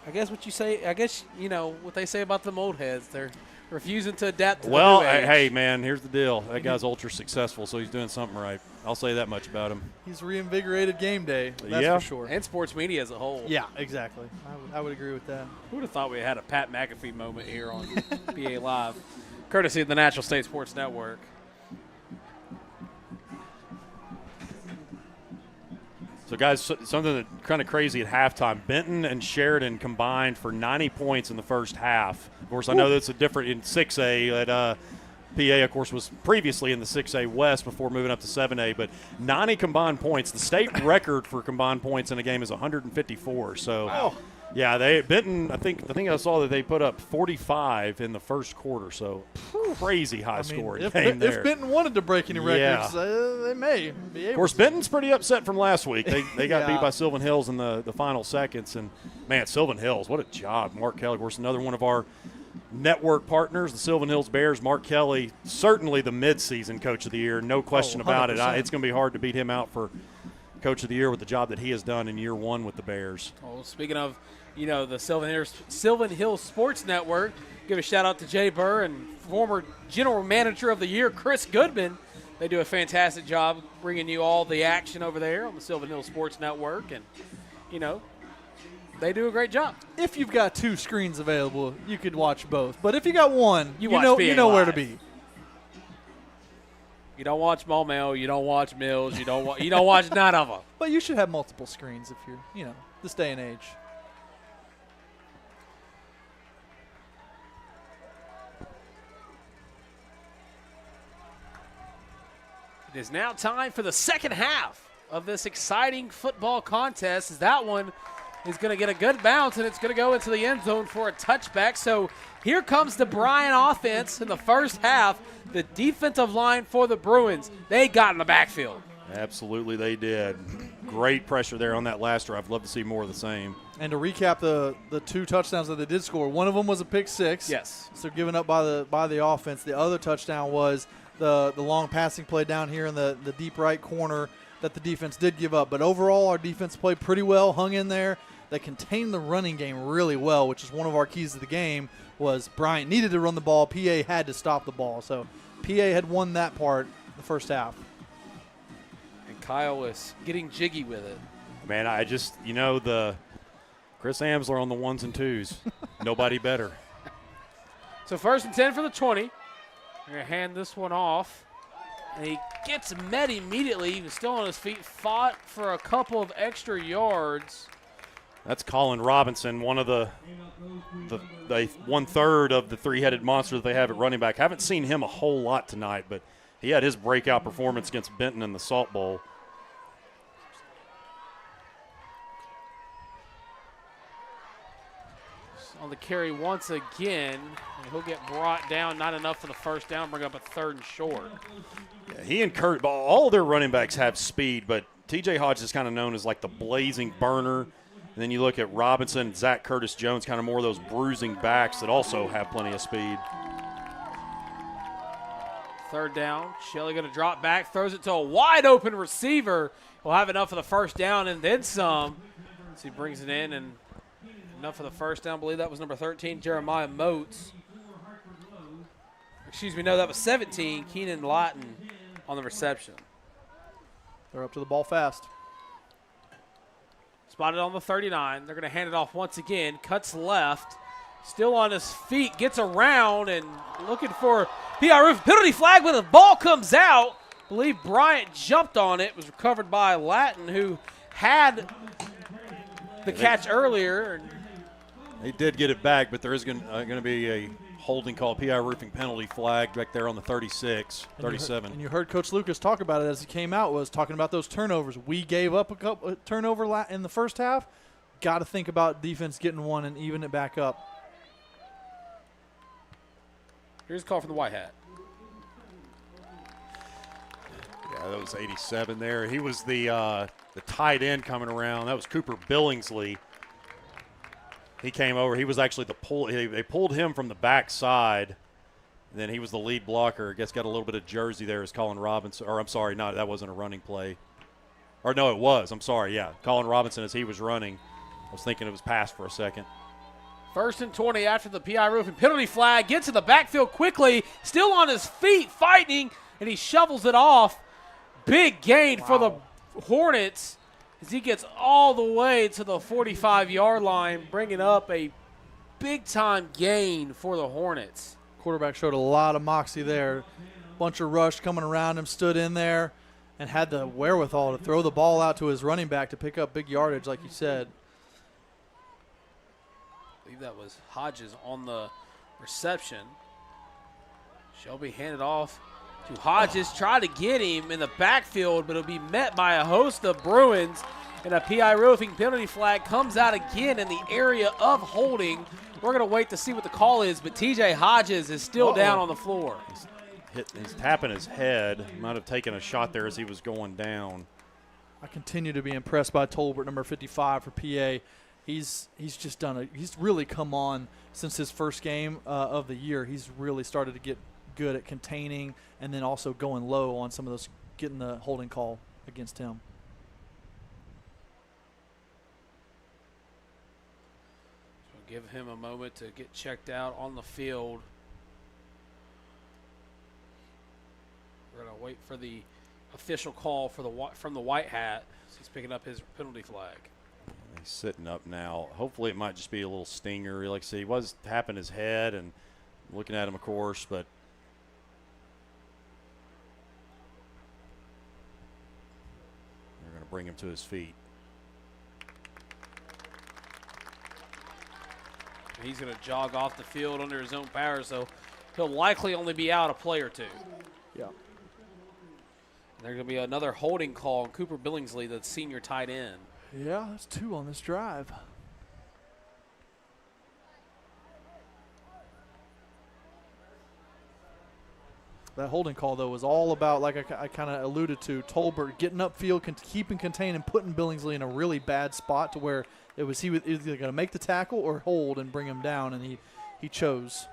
I guess what you say. I guess you know what they say about them old heads. They're refusing to adapt to the new age. Hey, man, here's the deal. That guy's ultra successful, so he's doing something right. I'll say that much about him. He's reinvigorated game day. That's for sure. And sports media as a whole. Yeah, exactly. I would agree with that. Who would have thought we had a Pat McAfee moment here on PA Live, courtesy of the Natural State Sports Network. So, guys, something that kind of crazy at halftime. Benton and Sheridan combined for 90 points in the first half. Of course, I know that's a different in 6A. That PA, of course, was previously in the 6A West before moving up to 7A. But 90 combined points. The state record for combined points in a game is 154. So Yeah, Benton. I think I saw that they put up 45 in the first quarter. So crazy high scoring game there. If Benton wanted to break any records, they may be able. Of course, to. Benton's pretty upset from last week. They got beat by Sylvan Hills in the final seconds, and man, Sylvan Hills, what a job! Mark Kelly, of course, another one of our network partners, the Sylvan Hills Bears. Mark Kelly, certainly the midseason coach of the year, no question about it. It's going to be hard to beat him out for coach of the year with the job that he has done in year one with the Bears. Oh, speaking of, the Sylvan Hills Sports Network, give a shout out to Jay Burr and former general manager of the year, Chris Goodman. They do a fantastic job bringing you all the action over there on the Sylvan Hills Sports Network, and they do a great job. If you've got 2 screens available, you could watch both. But if you got one, you know where to be. You don't watch Maumelle, you don't watch Mills, you don't watch none of them. But you should have multiple screens if you're, this day and age. It is now time for the second half of this exciting football contest, as that one is going to get a good bounce, and it's going to go into the end zone for a touchback. So here comes the Bryant offense in the first half. The defensive line for the Bruins, they got in the backfield. Absolutely they did. Great pressure there on that last drive. I'd love to see more of the same. And to recap the 2 touchdowns that they did score, one of them was a pick 6. Yes. So given up by the offense. The other touchdown was the long passing play down here in the deep right corner that the defense did give up. But overall, our defense played pretty well, hung in there. They contained the running game really well, which is one of our keys to the game, was Bryant needed to run the ball. PA had to stop the ball. So PA had won that part the first half. And Kyle was getting jiggy with it. Man, I just, the Chris Amsler on the 1s and 2s. Nobody better. So 1st and 10 for the 20. We're going to hand this one off. And he gets met immediately. He was still on his feet, fought for a couple of extra yards. That's Colin Robinson, one of the 1/3 of the 3-headed monster that they have at running back. Haven't seen him a whole lot tonight, but he had his breakout performance against Benton in the Salt Bowl. On the carry once again, and he'll get brought down, not enough for the first down, bring up a 3rd and short. Yeah, he and Kurt, all their running backs have speed, but TJ Hodge is kind of known as like the blazing burner. And then you look at Robinson, Zach Curtis Jones, kind of more of those bruising backs that also have plenty of speed. 3rd down. Shelley going to drop back, throws it to a wide open receiver. He'll have enough for the first down and then some. So he brings it in and enough for the first down. I believe that was number 13, Jeremiah Moats. Excuse me, no, that was 17, Keenan Lawton on the reception. They're up to the ball fast. Spotted on the 39. They're going to hand it off once again. Cuts left. Still on his feet. Gets around and looking for PR Roof. Penalty flag when the ball comes out. I believe Bryant jumped on it. Was recovered by Lawton, who had the catch earlier. They did get it back, but there is going to be a holding call, PI Roofing penalty flag back there on the 36, 37. And you heard Coach Lucas talk about it as he came out, was talking about those turnovers. We gave up a turnover in the first half. Got to think about defense getting one and even it back up. Here's a call from the White Hat. Yeah, that was 87 there. He was the tight end coming around. That was Cooper Billingsley. He came over. He was actually the pull. They pulled him from the backside. And then he was the lead blocker. I guess got a little bit of jersey there as Colin Robinson. Or I'm sorry, no, that wasn't a running play. Or no, it was. I'm sorry, yeah. Colin Robinson as he was running. I was thinking it was pass for a second. 1st and 20 after the PI Roofing penalty flag. Gets to the backfield quickly. Still on his feet fighting. And he shovels it off. Big gain for the Hornets as he gets all the way to the 45-yard line, bringing up a big-time gain for the Hornets. Quarterback showed a lot of moxie there. Bunch of rush coming around him, stood in there, and had the wherewithal to throw the ball out to his running back to pick up big yardage, like you said. I believe that was Hodges on the reception. Shelby handed off to Hodges, tried to get him in the backfield, but it'll be met by a host of Bruins. And a PI roofing penalty flag comes out again in the area of holding. We're going to wait to see what the call is, but TJ Hodges is still down on the floor. He's tapping his head. Might have taken a shot there as he was going down. I continue to be impressed by Tolbert, number 55 for PA. He's just he's really come on since his first game of the year. He's really started to get good at containing and then also going low on some of those, getting the holding call against him. So give him a moment to get checked out on the field. We're going to wait for the official call from the white hat. He's picking up his penalty flag. He's sitting up now. Hopefully it might just be a little stinger. Like I said, he was tapping his head and looking at him, of course, but they're going to bring him to his feet. He's going to jog off the field under his own power, so he'll likely only be out a play or two. Yeah. And there's going to be another holding call on Cooper Billingsley, the senior tight end. Yeah, that's 2 on this drive. That holding call, though, was all about, like I kind of alluded to, Tolbert getting upfield, keeping contained, and putting Billingsley in a really bad spot to where he was either going to make the tackle or hold and bring him down, and he chose.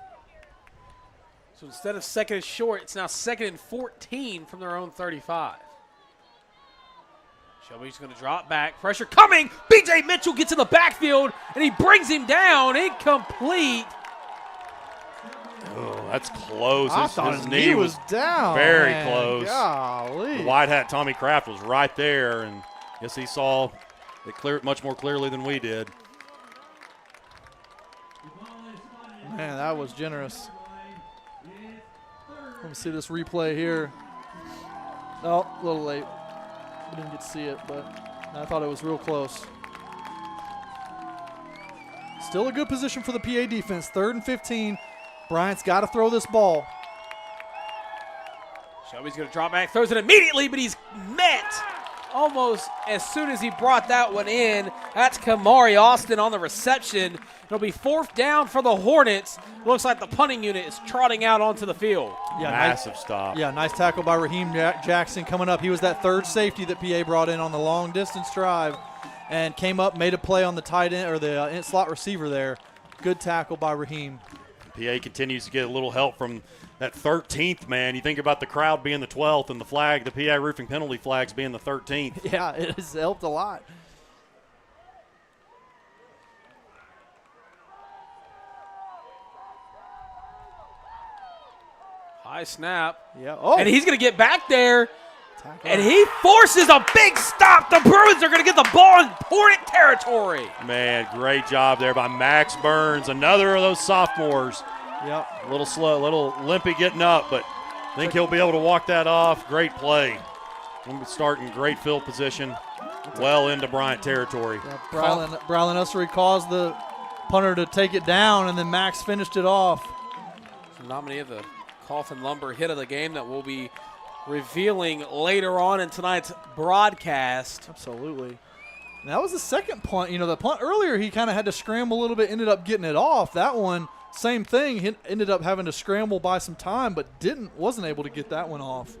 So instead of 2nd and short, it's now 2nd and 14 from their own 35. Shelby's going to drop back. Pressure coming. B.J. Mitchell gets in the backfield, and he brings him down. Incomplete. Oh, that's close. I thought his knee was down. Very man. close. Golly. The white hat Tommy Kraft was right there, and I guess he saw it much more clearly than we did. Man, that was generous. Let me see this replay here. Oh, a little late. I didn't get to see it, but I thought it was real close. Still a good position for the PA defense. 3rd and 15. Bryant's got to throw this ball. Shelby's going to drop back, throws it immediately, but he's met almost as soon as he brought that one in. That's Kamari Austin on the reception. It'll be 4th down for the Hornets. Looks like the punting unit is trotting out onto the field. Yeah, massive stop. Yeah, nice tackle by Raheem Jackson coming up. He was that 3rd safety that PA brought in on the long distance drive and came up, made a play on the tight end or the slot receiver there. Good tackle by Raheem. PA continues to get a little help from that 13th man. You think about the crowd being the 12th and the flag, the PA roofing penalty flags being the 13th. Yeah, it has helped a lot. High snap. Yeah. Oh. And he's going to get back there. And he forces a big stop. The Bruins are going to get the ball in Hornet territory. Man, great job there by Max Burns. Another of those sophomores. Yep. A little slow, a little limpy getting up, but I think he'll be able to walk that off. Great play. We'll start in great field position, well into Bryant territory. Yeah, Brylan Ussery caused the punter to take it down, and then Max finished it off. So not many of the Coffin Lumber hit of the game that we'll be revealing later on in tonight's broadcast. Absolutely. And that was the second punt. You know, the punt earlier, he kind of had to scramble a little bit, ended up getting it off. That one, same thing. He ended up having to scramble by some time, but wasn't able to get that one off.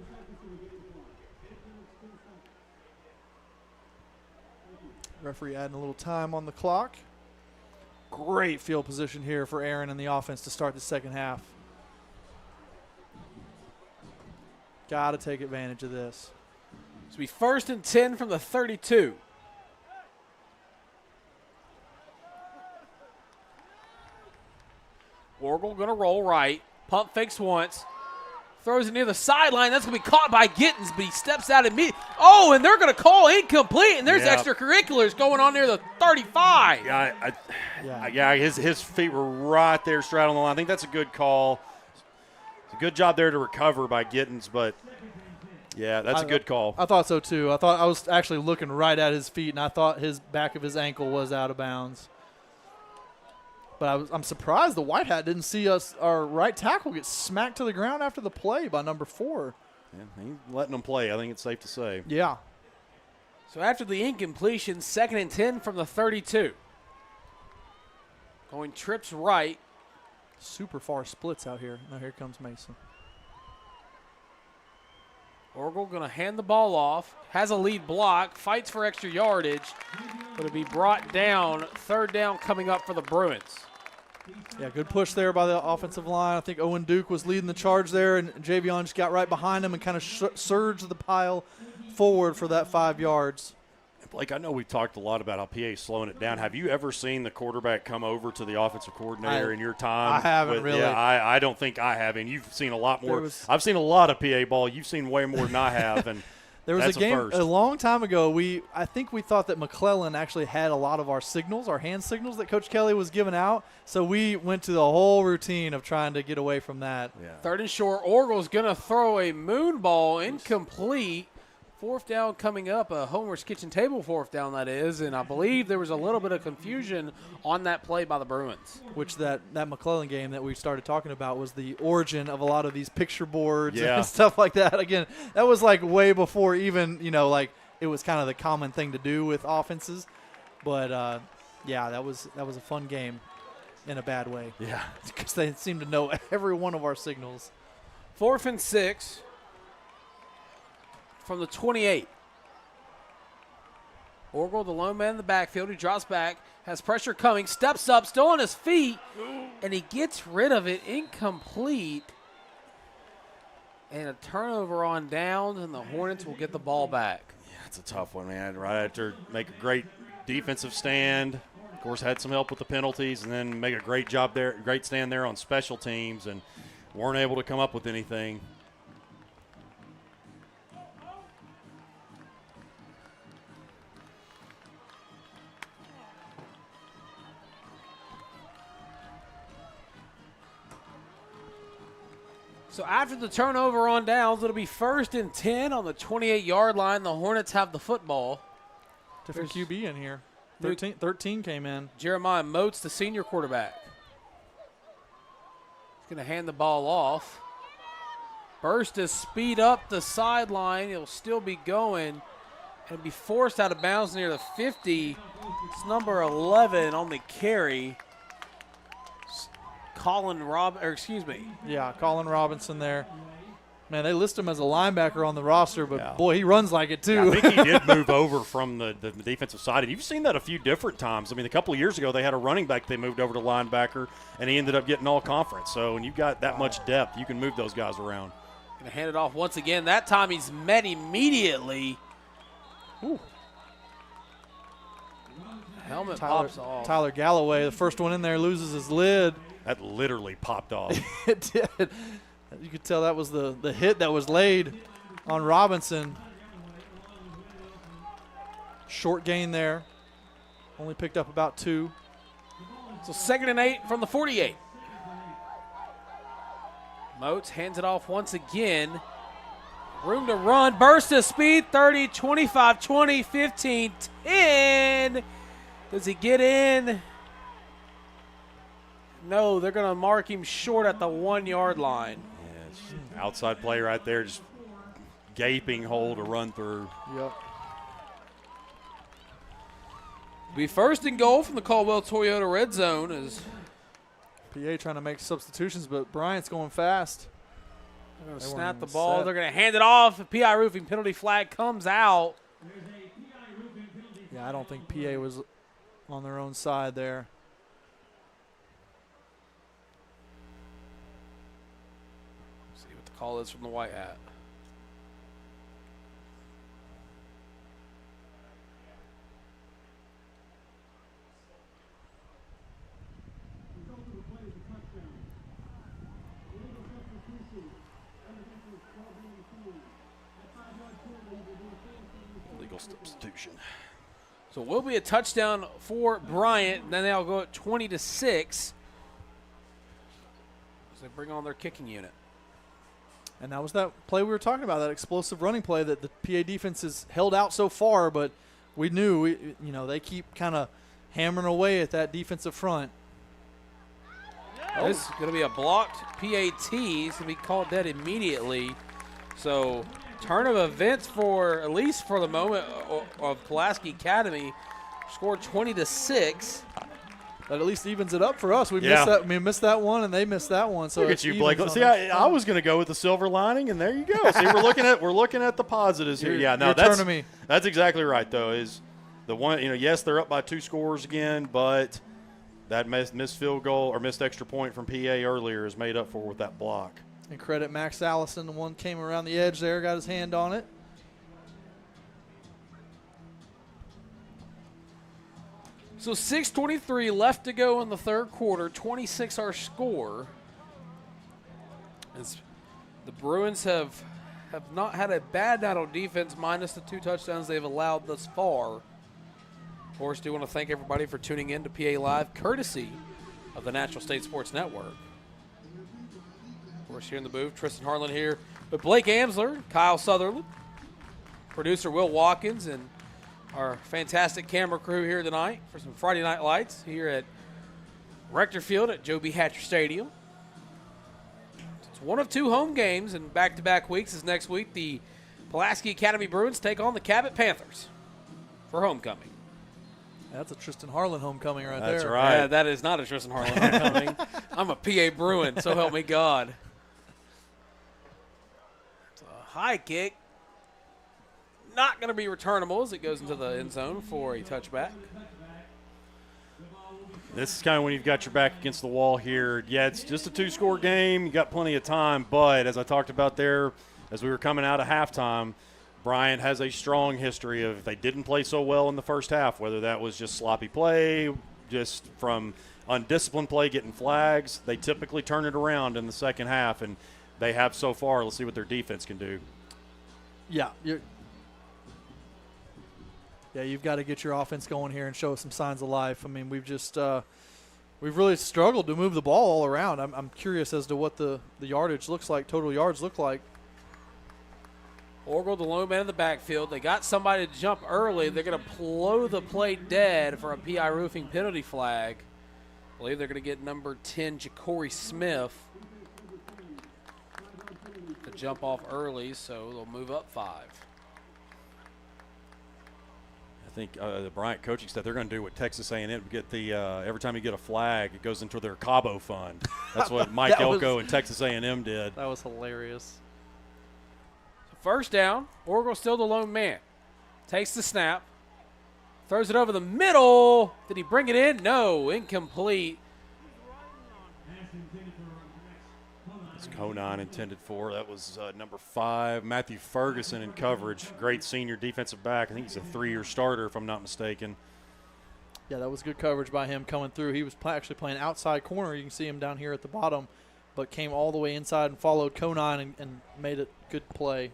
Referee adding a little time on the clock. Great field position here for Aaron and the offense to start the second half. Got to take advantage of this. It's be 1st and 10 from the 32. Orgel going to roll right. Pump fakes once. Throws it near the sideline. That's going to be caught by Gittens, but he steps out immediately. Oh, and they're going to call incomplete, and there's extracurriculars going on near the 35. Yeah, his feet were right there straddling the line. I think that's a good call. It's a good job there to recover by Gittens, but, yeah, that's a good call. I thought so, too. I was actually looking right at his feet, and I thought his back of his ankle was out of bounds. But I'm surprised the white hat didn't see our right tackle get smacked to the ground after the play by number 4. Yeah, he's letting them play, I think it's safe to say. Yeah. So after the incompletion, 2nd and 10 from the 32. Going trips right. Super far splits out here. Now here comes Mason. Orgel going to hand the ball off. Has a lead block. Fights for extra yardage. But it'll be brought down. 3rd down coming up for the Bruins. Yeah, good push there by the offensive line. I think Owen Duke was leading the charge there, and Javion just got right behind him and kind of surged the pile forward for that 5 yards. Blake, I know we've talked a lot about how PA is slowing it down. Have you ever seen the quarterback come over to the offensive coordinator in your time? I haven't really. Yeah, I don't think I have. And you've seen a lot more. I've seen a lot of PA ball. You've seen way more than I have. And there was a game a long time ago. I think we thought that McClellan actually had a lot of our signals, our hand signals that Coach Kelly was giving out. So we went to the whole routine of trying to get away from that. Yeah. 3rd and short. Orgel's going to throw a moon ball incomplete. 4th down coming up, a Homer's Kitchen Table 4th down that is, and I believe there was a little bit of confusion on that play by the Bruins. Which that McClellan game that we started talking about was the origin of a lot of these picture boards and stuff like that. Again, that was like way before even, like it was kind of the common thing to do with offenses. But, yeah, that was a fun game in a bad way. Yeah. Because they seem to know every one of our signals. 4th and 6. From the 28. Orgel, the lone man in the backfield. He drops back, has pressure coming, steps up, still on his feet, and he gets rid of it. Incomplete. And a turnover on downs, and the Hornets will get the ball back. Yeah, it's a tough one, man. Right after make a great defensive stand. Of course, had some help with the penalties, and then make a great job there, great stand there on special teams, and weren't able to come up with anything. So after the turnover on downs, it'll be 1st and 10 on the 28-yard line. The Hornets have the football. Different QB in here. 13 came in. Jeremiah Moats, the senior quarterback. He's going to hand the ball off. Burst his speed up the sideline. He'll still be going and be forced out of bounds near the 50. It's number 11 on the carry. Colin Robinson there. Man, they list him as a linebacker on the roster, but boy, he runs like it too. Yeah, I think he did move over from the defensive side, and you've seen that a few different times. I mean, a couple of years ago, they had a running back they moved over to linebacker, and he ended up getting all conference. So when you've got that much depth, you can move those guys around. Going to hand it off once again. That time he's met immediately. Ooh. Helmet pops off. Tyler Galloway, the first one in there, loses his lid. That literally popped off. It did. You could tell that was the hit that was laid on Robinson. Short gain there. Only picked up about 2. So 2nd and 8 from the 48. Moats hands it off once again. Room to run. Burst of speed. 30, 25, 20, 15, 10. Does he get in? No, they're going to mark him short at the 1-yard line. Yeah, outside play right there, just gaping hole to run through. Yep. Be 1st and goal from the Caldwell Toyota red zone as PA trying to make substitutions, but Bryant's going fast. They're going to snap the ball. They're going to hand it off. A PI roofing penalty flag comes out. Yeah, I don't think PA was on their own side there. Call is from the white hat. Legal substitution. So it will be a touchdown for Bryant. Then they'll go at 20-6 as they bring on their kicking unit. And that was that play we were talking about, that explosive running play that the PA defense has held out so far, but we knew, they keep kind of hammering away at that defensive front. This is going to be a blocked PAT. He's going to be called dead immediately. So turn of events for, at least for the moment, of Pulaski Academy. Scored 20-6. That at least evens it up for us. We missed that one, and they missed that one. So look at you, Blake. See, I was going to go with the silver lining, and there you go. See, we're looking at the positives here. Yeah, no, that's exactly right. Though is the one, yes, they're up by 2 scores again, but that missed field goal or missed extra point from PA earlier is made up for with that block. And credit Max Allison, the one came around the edge there, got his hand on it. So 6:23 left to go in the third quarter, 26 our score. As the Bruins have not had a bad night on defense, minus the 2 touchdowns they've allowed thus far. Of course, do want to thank everybody for tuning in to PA Live, courtesy of the Natural State Sports Network. Of course, here in the booth, Tristan Harlen here with Blake Amsler, Kyle Sutherland, producer Will Watkins, and our fantastic camera crew here tonight for some Friday Night Lights here at Rector Field at Joe B. Hatcher Stadium. It's one of 2 home games in back-to-back weeks. As next week, the Pulaski Academy Bruins take on the Cabot Panthers for homecoming. That's a Tristan Harlen homecoming right there. That's right. Yeah, that is not a Tristan Harlen homecoming. I'm a PA Bruin, so help me God. It's a high kick. Not going to be returnable as it goes into the end zone for a touchback. This is kind of when you've got your back against the wall here. Yeah, it's just a 2-score game. You got plenty of time, but as I talked about there, as we were coming out of halftime, Bryant has a strong history of they didn't play so well in the first half, whether that was just sloppy play, just from undisciplined play, getting flags. They typically turn it around in the second half, and they have so far. Let's see what their defense can do. Yeah, you've got to get your offense going here and show some signs of life. I mean, we've really struggled to move the ball all around. I'm curious as to what the yardage looks like, total yards look like. Orgel, the lone man in the backfield. They got somebody to jump early. They're going to blow the play dead for a PI roofing penalty flag. I believe they're going to get number 10, Ja'Cory Smith, to jump off early, so they'll move up 5. I think the Bryant coaching staff, they're going to do what Texas A&M get the every time you get a flag, it goes into their Cabo fund. That's what Mike Elko and Texas A&M did. That was hilarious. First down, Orgel still the lone man. Takes the snap, throws it over the middle. Did he bring it in? No, incomplete. It's Conan intended for. That was number 5, Matthew Ferguson in coverage. Great senior defensive back. I think he's a 3-year starter, if I'm not mistaken. Yeah, that was good coverage by him coming through. He was actually playing outside corner. You can see him down here at the bottom, but came all the way inside and followed Conan and made a good play.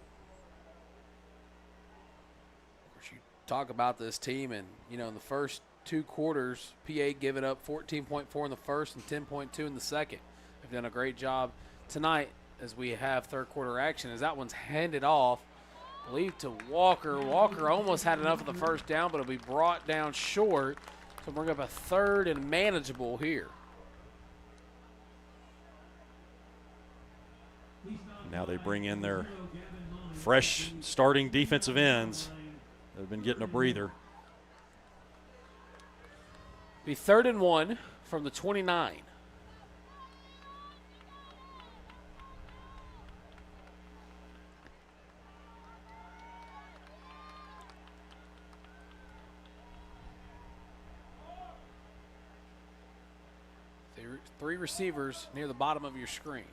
Talk about this team, and in the first 2 quarters, PA giving up 14.4 in the first and 10.2 in the second. They've done a great job tonight as we have third quarter action, as that one's handed off, I believe, to Walker. Walker almost had enough of the first down, but it'll be brought down short, so bring up a 3rd and manageable here. Now they bring in their fresh starting defensive ends. They've been getting a breather. Be 3rd and 1 from the 29. Three receivers near the bottom of your screen.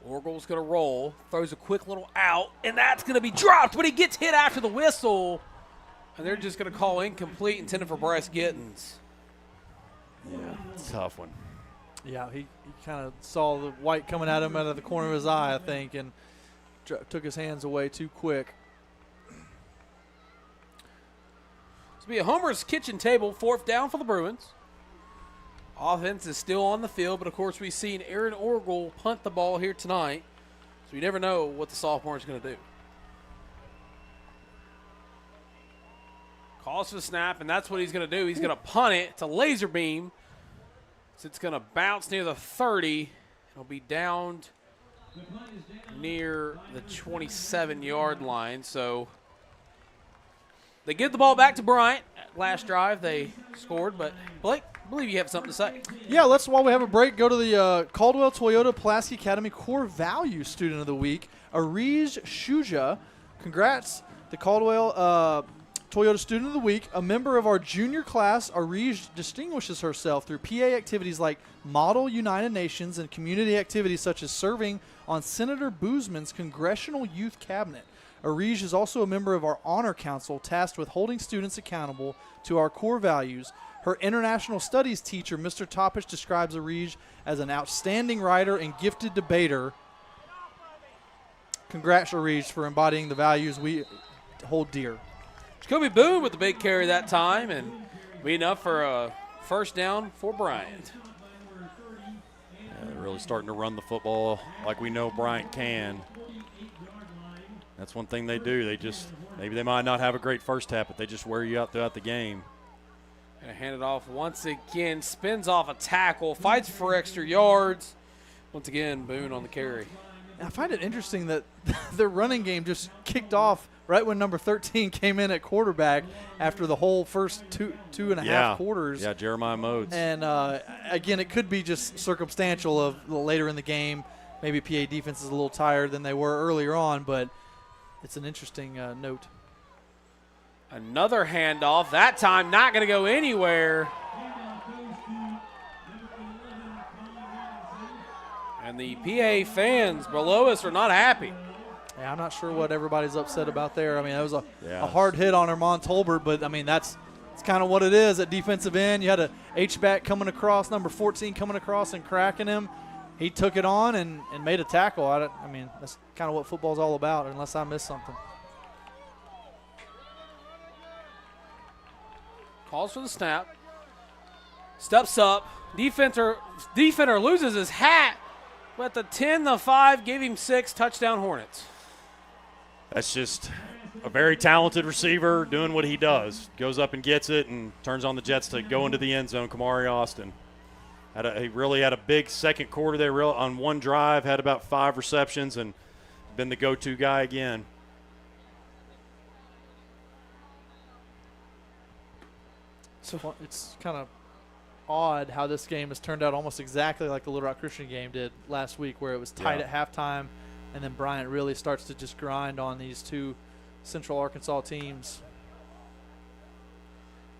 Orgel's going to roll, throws a quick little out, and that's going to be dropped, but he gets hit after the whistle, and they're just going to call incomplete, intended for Bryce Gittens. Yeah, it's a tough one. Yeah, he kind of saw the white coming at him out of the corner of his eye, I think, and took his hands away too quick. This will be a Homer's kitchen table, 4th down for the Bruins. Offense is still on the field, but of course we've seen Aaron Orgel punt the ball here tonight, so you never know what the sophomore is going to do. Calls for the snap, and that's what he's going to do. He's going to punt it. It's a laser beam. So it's going to bounce near the 30. It'll be downed near the 27-yard line. So they give the ball back to Bryant. Last drive they scored, but Blake, I believe you have something to say. Yeah, let's, while we have a break, go to the Caldwell Toyota Pulaski Academy Core Value Student of the Week, Arij Shuja. Congrats, the Caldwell Toyota Student of the Week. A member of our junior class, Arij distinguishes herself through PA activities like Model United Nations and community activities such as serving on Senator Boozman's Congressional Youth Cabinet. Arij is also a member of our Honor Council tasked with holding students accountable to our core values. Her international studies teacher, Mr. Topish, describes Arij as an outstanding writer and gifted debater. Congrats, Arij, for embodying the values we hold dear. Jacoby Boone with the big carry that time and be enough for a first down for Bryant. Yeah, they're really starting to run the football like we know Bryant can. That's one thing they do. Maybe they might not have a great first half, but they just wear you out throughout the game. Gonna hand it off once again, spins off a tackle, fights for extra yards. Once again, Boone on the carry. I find it interesting that their running game just kicked off right when number 13 came in at quarterback after the whole first two and a half quarters. Yeah, Jeremiah Modes. And, again, it could be just circumstantial of later in the game. Maybe PA defense is a little tired than they were earlier on, but it's an interesting note. Another handoff. That time not going to go anywhere. And the PA fans below us are not happy. Yeah, I'm not sure what everybody's upset about there. I mean, that was a hard hit on Armand Tolbert, but, I mean, that's kind of what it is at defensive end. You had a H-back coming across, number 14 coming across and cracking him. He took it on and made a tackle. I mean, that's kind of what football's all about, unless I missed something. Calls for the snap. Steps up. Defender loses his hat. But the 10, the 5, gave him 6, touchdown Hornets. That's just a very talented receiver doing what he does. Goes up and gets it and turns on the Jets to go into the end zone. Kamari Austin. He really had a big second quarter there. On one drive, had about 5 receptions and been the go-to guy again. So it's kind of odd how this game has turned out almost exactly like the Little Rock Christian game did last week, where it was tight at halftime, and then Bryant really starts to just grind on these two Central Arkansas teams.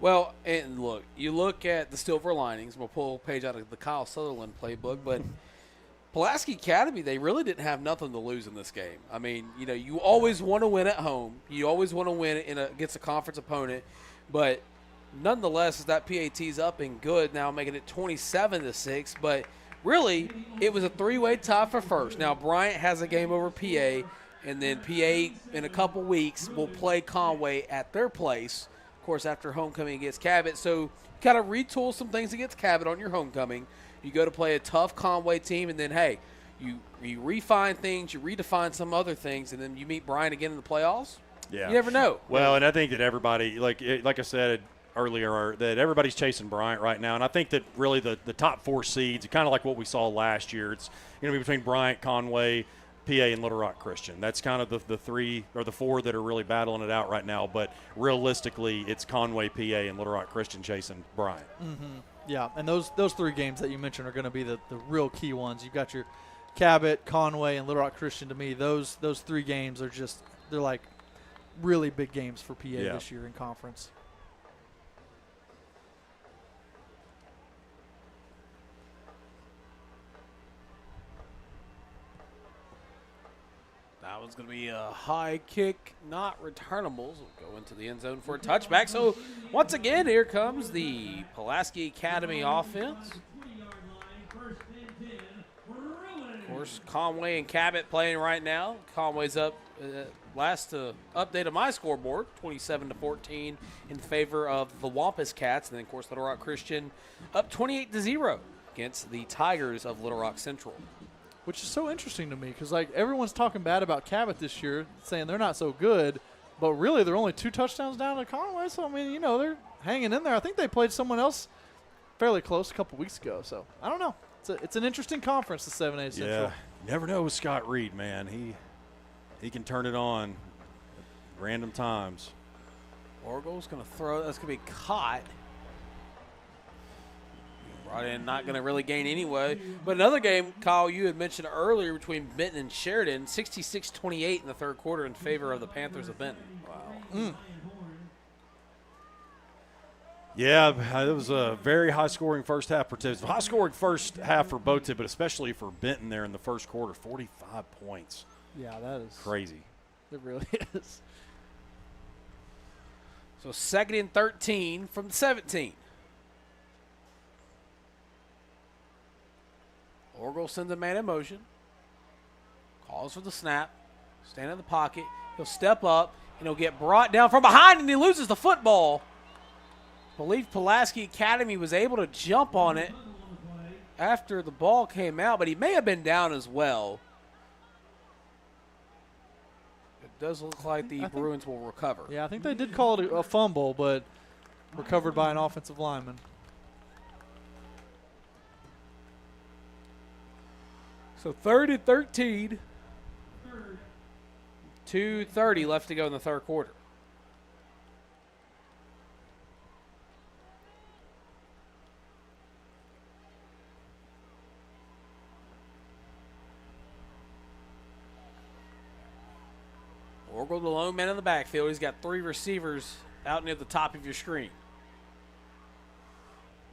Well, and look, you look at the silver linings. We'll pull a page out of the Kyle Sutherland playbook, but Pulaski Academy, they really didn't have nothing to lose in this game. I mean, you always want to win at home. You always want to win against a conference opponent, but nonetheless, that PAT's up and good now, making it 27-6. But really, it was a 3-way tie for first. Now, Bryant has a game over PA, and then PA in a couple weeks will play Conway at their place, of course, after homecoming against Cabot. So you kind of retool some things against Cabot on your homecoming. You go to play a tough Conway team, and then, hey, you refine things, you redefine some other things, and then you meet Bryant again in the playoffs. Yeah. You never know. Well, and I think that everybody, like I said earlier, that everybody's chasing Bryant right now. And I think that really the top 4 seeds, kind of like what we saw last year, it's going to be between Bryant, Conway, PA, and Little Rock Christian. That's kind of the 3 or the 4 that are really battling it out right now. But realistically, it's Conway, PA, and Little Rock Christian chasing Bryant. Mm-hmm. Yeah, and those 3 games that you mentioned are going to be the real key ones. You've got your Cabot, Conway, and Little Rock Christian. To me, those 3 games are they're like really big games for PA this year in conference. That was going to be a high kick, not returnables. We'll go into the end zone for a touchback. So, once again, here comes the Pulaski Academy offense. Of course, Conway and Cabot playing right now. Conway's up, last update of my scoreboard, 27-14 in favor of the Wampus Cats. And then, of course, Little Rock Christian up 28-0 against the Tigers of Little Rock Central. Which is so interesting to me because, like, everyone's talking bad about Cabot this year, saying they're not so good, but really they're only 2 touchdowns down to Conway. So, I mean, they're hanging in there. I think they played someone else fairly close a couple weeks ago. So, I don't know. It's an interesting conference, the 7A Central. Yeah, You never know with Scott Reed, man. He can turn it on at random times. Orgel's going to throw. That's going to be caught. Brought in, not going to really gain anyway. But another game, Kyle, you had mentioned earlier between Benton and Sheridan, 66-28 in the third quarter in favor of the Panthers of Benton. Wow. Yeah, it was a very high-scoring first half for Tibbs. High-scoring first half for both Tibbs, but especially for Benton there in the first quarter, 45 points. Yeah, that is crazy. It really is. So 2nd and 13 from 17. Orgel sends a man in motion. Calls for the snap. Stand in the pocket. He'll step up, and he'll get brought down from behind, and he loses the football. I believe Pulaski Academy was able to jump on it after the ball came out, but he may have been down as well. It does look like the Bruins will recover. Yeah, I think they did call it a fumble, but recovered by an offensive lineman. So 3rd and 13. 2:30 left to go in the third quarter. Orgel, the lone man in the backfield. He's got 3 receivers out near the top of your screen.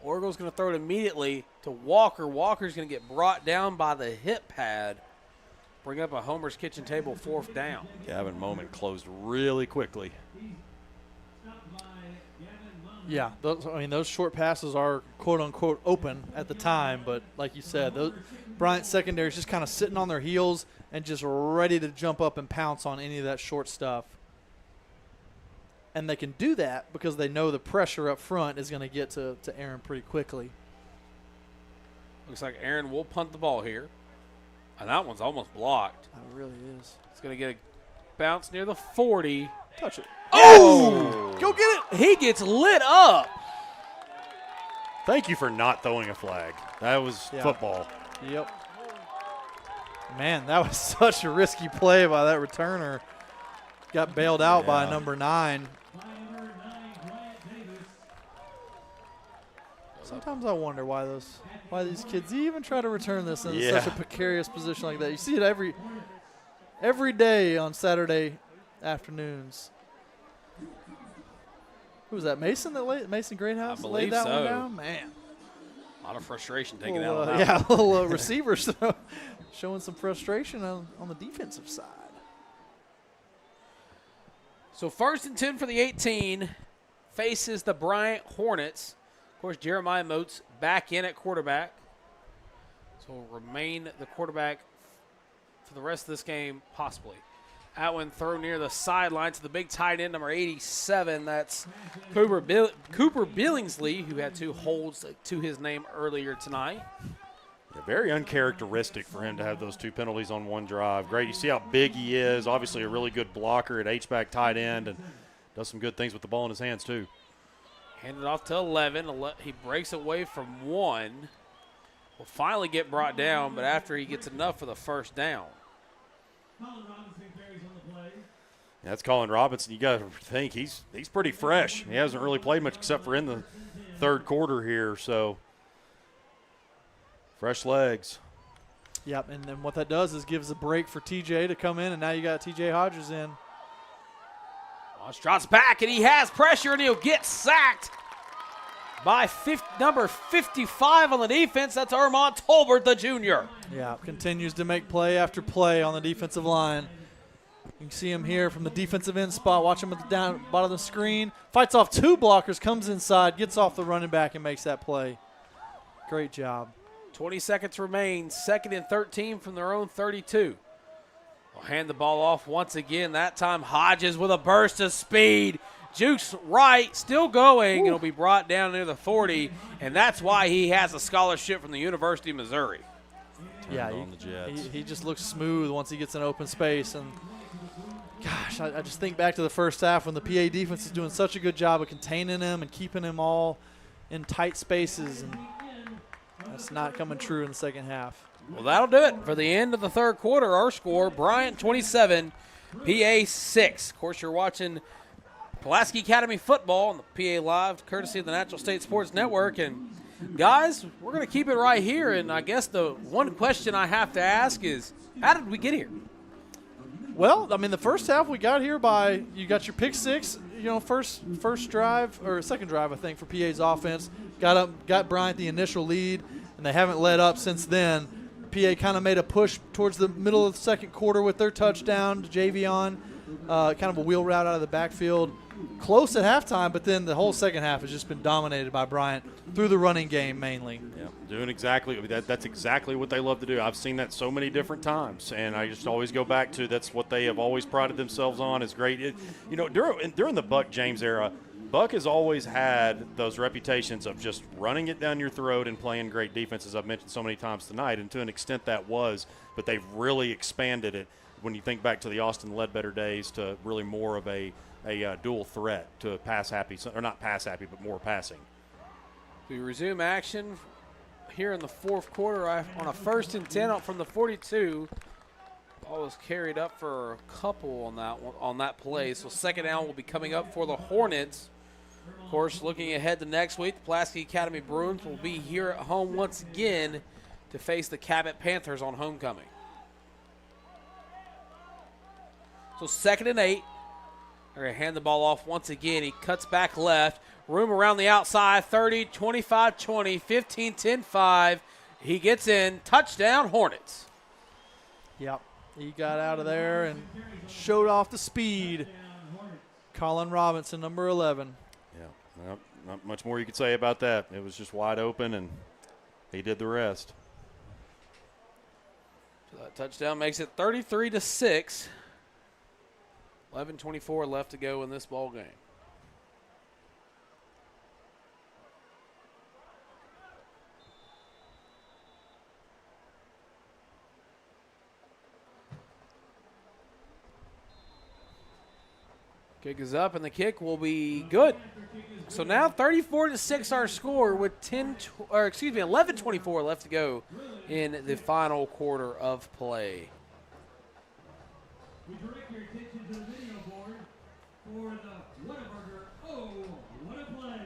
Orgel's going to throw it immediately to Walker. Walker's going to get brought down by the hip pad. Bring up a Homer's Kitchen Table 4th down. Gavin Moment closed really quickly. Yeah, those short passes are quote-unquote open at the time, but like you said, Bryant secondary is just kind of sitting on their heels and just ready to jump up and pounce on any of that short stuff. And they can do that because they know the pressure up front is going to get to Aaron pretty quickly. Looks like Aaron will punt the ball here. And that one's almost blocked. It really is. It's going to get a bounce near the 40. Touch it. Oh! Go get it. He gets lit up. Thank you for not throwing a flag. That was football. Yep. Man, that was such a risky play by that returner. Got bailed out by number 9. Sometimes I wonder why these kids even try to return this in such a precarious position like that. You see it every day on Saturday afternoons. Who was that? Mason Greathouse laid that one down? Man. A lot of frustration taken out of that. Yeah, little receivers showing some frustration on the defensive side. So 1st and 10 for the 18 faces the Bryant Hornets. Of course, Jeremiah Moats back in at quarterback. So will remain the quarterback for the rest of this game, possibly. That one thrown near the sideline to the big tight end, number 87. That's Cooper Billingsley, who had 2 holds to his name earlier tonight. Yeah, very uncharacteristic for him to have those 2 penalties on one drive. Great. You see how big he is. Obviously a really good blocker at H-back tight end and does some good things with the ball in his hands too. Handed off to 11. He breaks away from 1. Will finally get brought down, but after he gets enough for the first down. That's Colin Robinson. You got to think he's pretty fresh. He hasn't really played much except for in the third quarter here, so fresh legs. Yep, and then what that does is gives a break for TJ to come in, and now you got TJ Hodges in. Hodge drops back, and he has pressure, and he'll get sacked by number 55 on the defense. That's Armand Tolbert, the junior. Yeah, continues to make play after play on the defensive line. You can see him here from the defensive end spot. Watch him at the bottom of the screen. Fights off 2 blockers, comes inside, gets off the running back, and makes that play. Great job. 20 seconds remain. 2nd and 13 from their own 32. They'll hand the ball off once again. That time Hodges with a burst of speed. Jukes right, still going. It'll be brought down near the 40, and that's why he has a scholarship from the University of Missouri. Yeah, he just looks smooth once he gets in open space. And gosh, I just think back to the first half when the PA defense is doing such a good job of containing him and keeping him all in tight spaces, and that's not coming true in the second half. Well, that'll do it for the end of the third quarter. Our score, Bryant 27, PA 6. Of course, you're watching Pulaski Academy football on the PA Live, courtesy of the Natural State Sports Network. And, guys, we're going to keep it right here. And I guess the one question I have to ask is, how did we get here? Well, I mean, the first half we got here by – you got your pick six, first drive or second drive, I think, for PA's offense. Got Bryant the initial lead, and they haven't let up since then. PA kind of made a push towards the middle of the second quarter with their touchdown to Javion, kind of a wheel route out of the backfield. Close at halftime, but then the whole second half has just been dominated by Bryant through the running game mainly. Yeah, doing exactly that. That's exactly what they love to do. I've seen that so many different times, and I just always go back to that's what they have always prided themselves on. Is great. During the Buck James era, Buck has always had those reputations of just running it down your throat and playing great defense, as I've mentioned so many times tonight, and to an extent that was, but they've really expanded it when you think back to the Austin Ledbetter days to really more of a dual threat to pass happy, or not pass happy, but more passing. We resume action here in the fourth quarter on a 1st and 10 from the 42. Ball was carried up for a couple on that play. So second down will be coming up for the Hornets. Of course, looking ahead to next week, the Pulaski Academy Bruins will be here at home once again to face the Cabot Panthers on homecoming. So 2nd and 8. They're going to hand the ball off once again. He cuts back left. Room around the outside, 30, 25, 20, 15, 10, 5. He gets in. Touchdown, Hornets. Yep. He got out of there and showed off the speed. Colin Robinson, number 11. Yeah, not much more you could say about that. It was just wide open, and he did the rest. So that touchdown makes it 33-6. 11:24 left to go in this ball game. Kick is up, and the kick will be good. So now 34-6 our score with 11:24 left to go in the final quarter of play. We direct your attention to the video board for the Whataburger. Oh, what a play!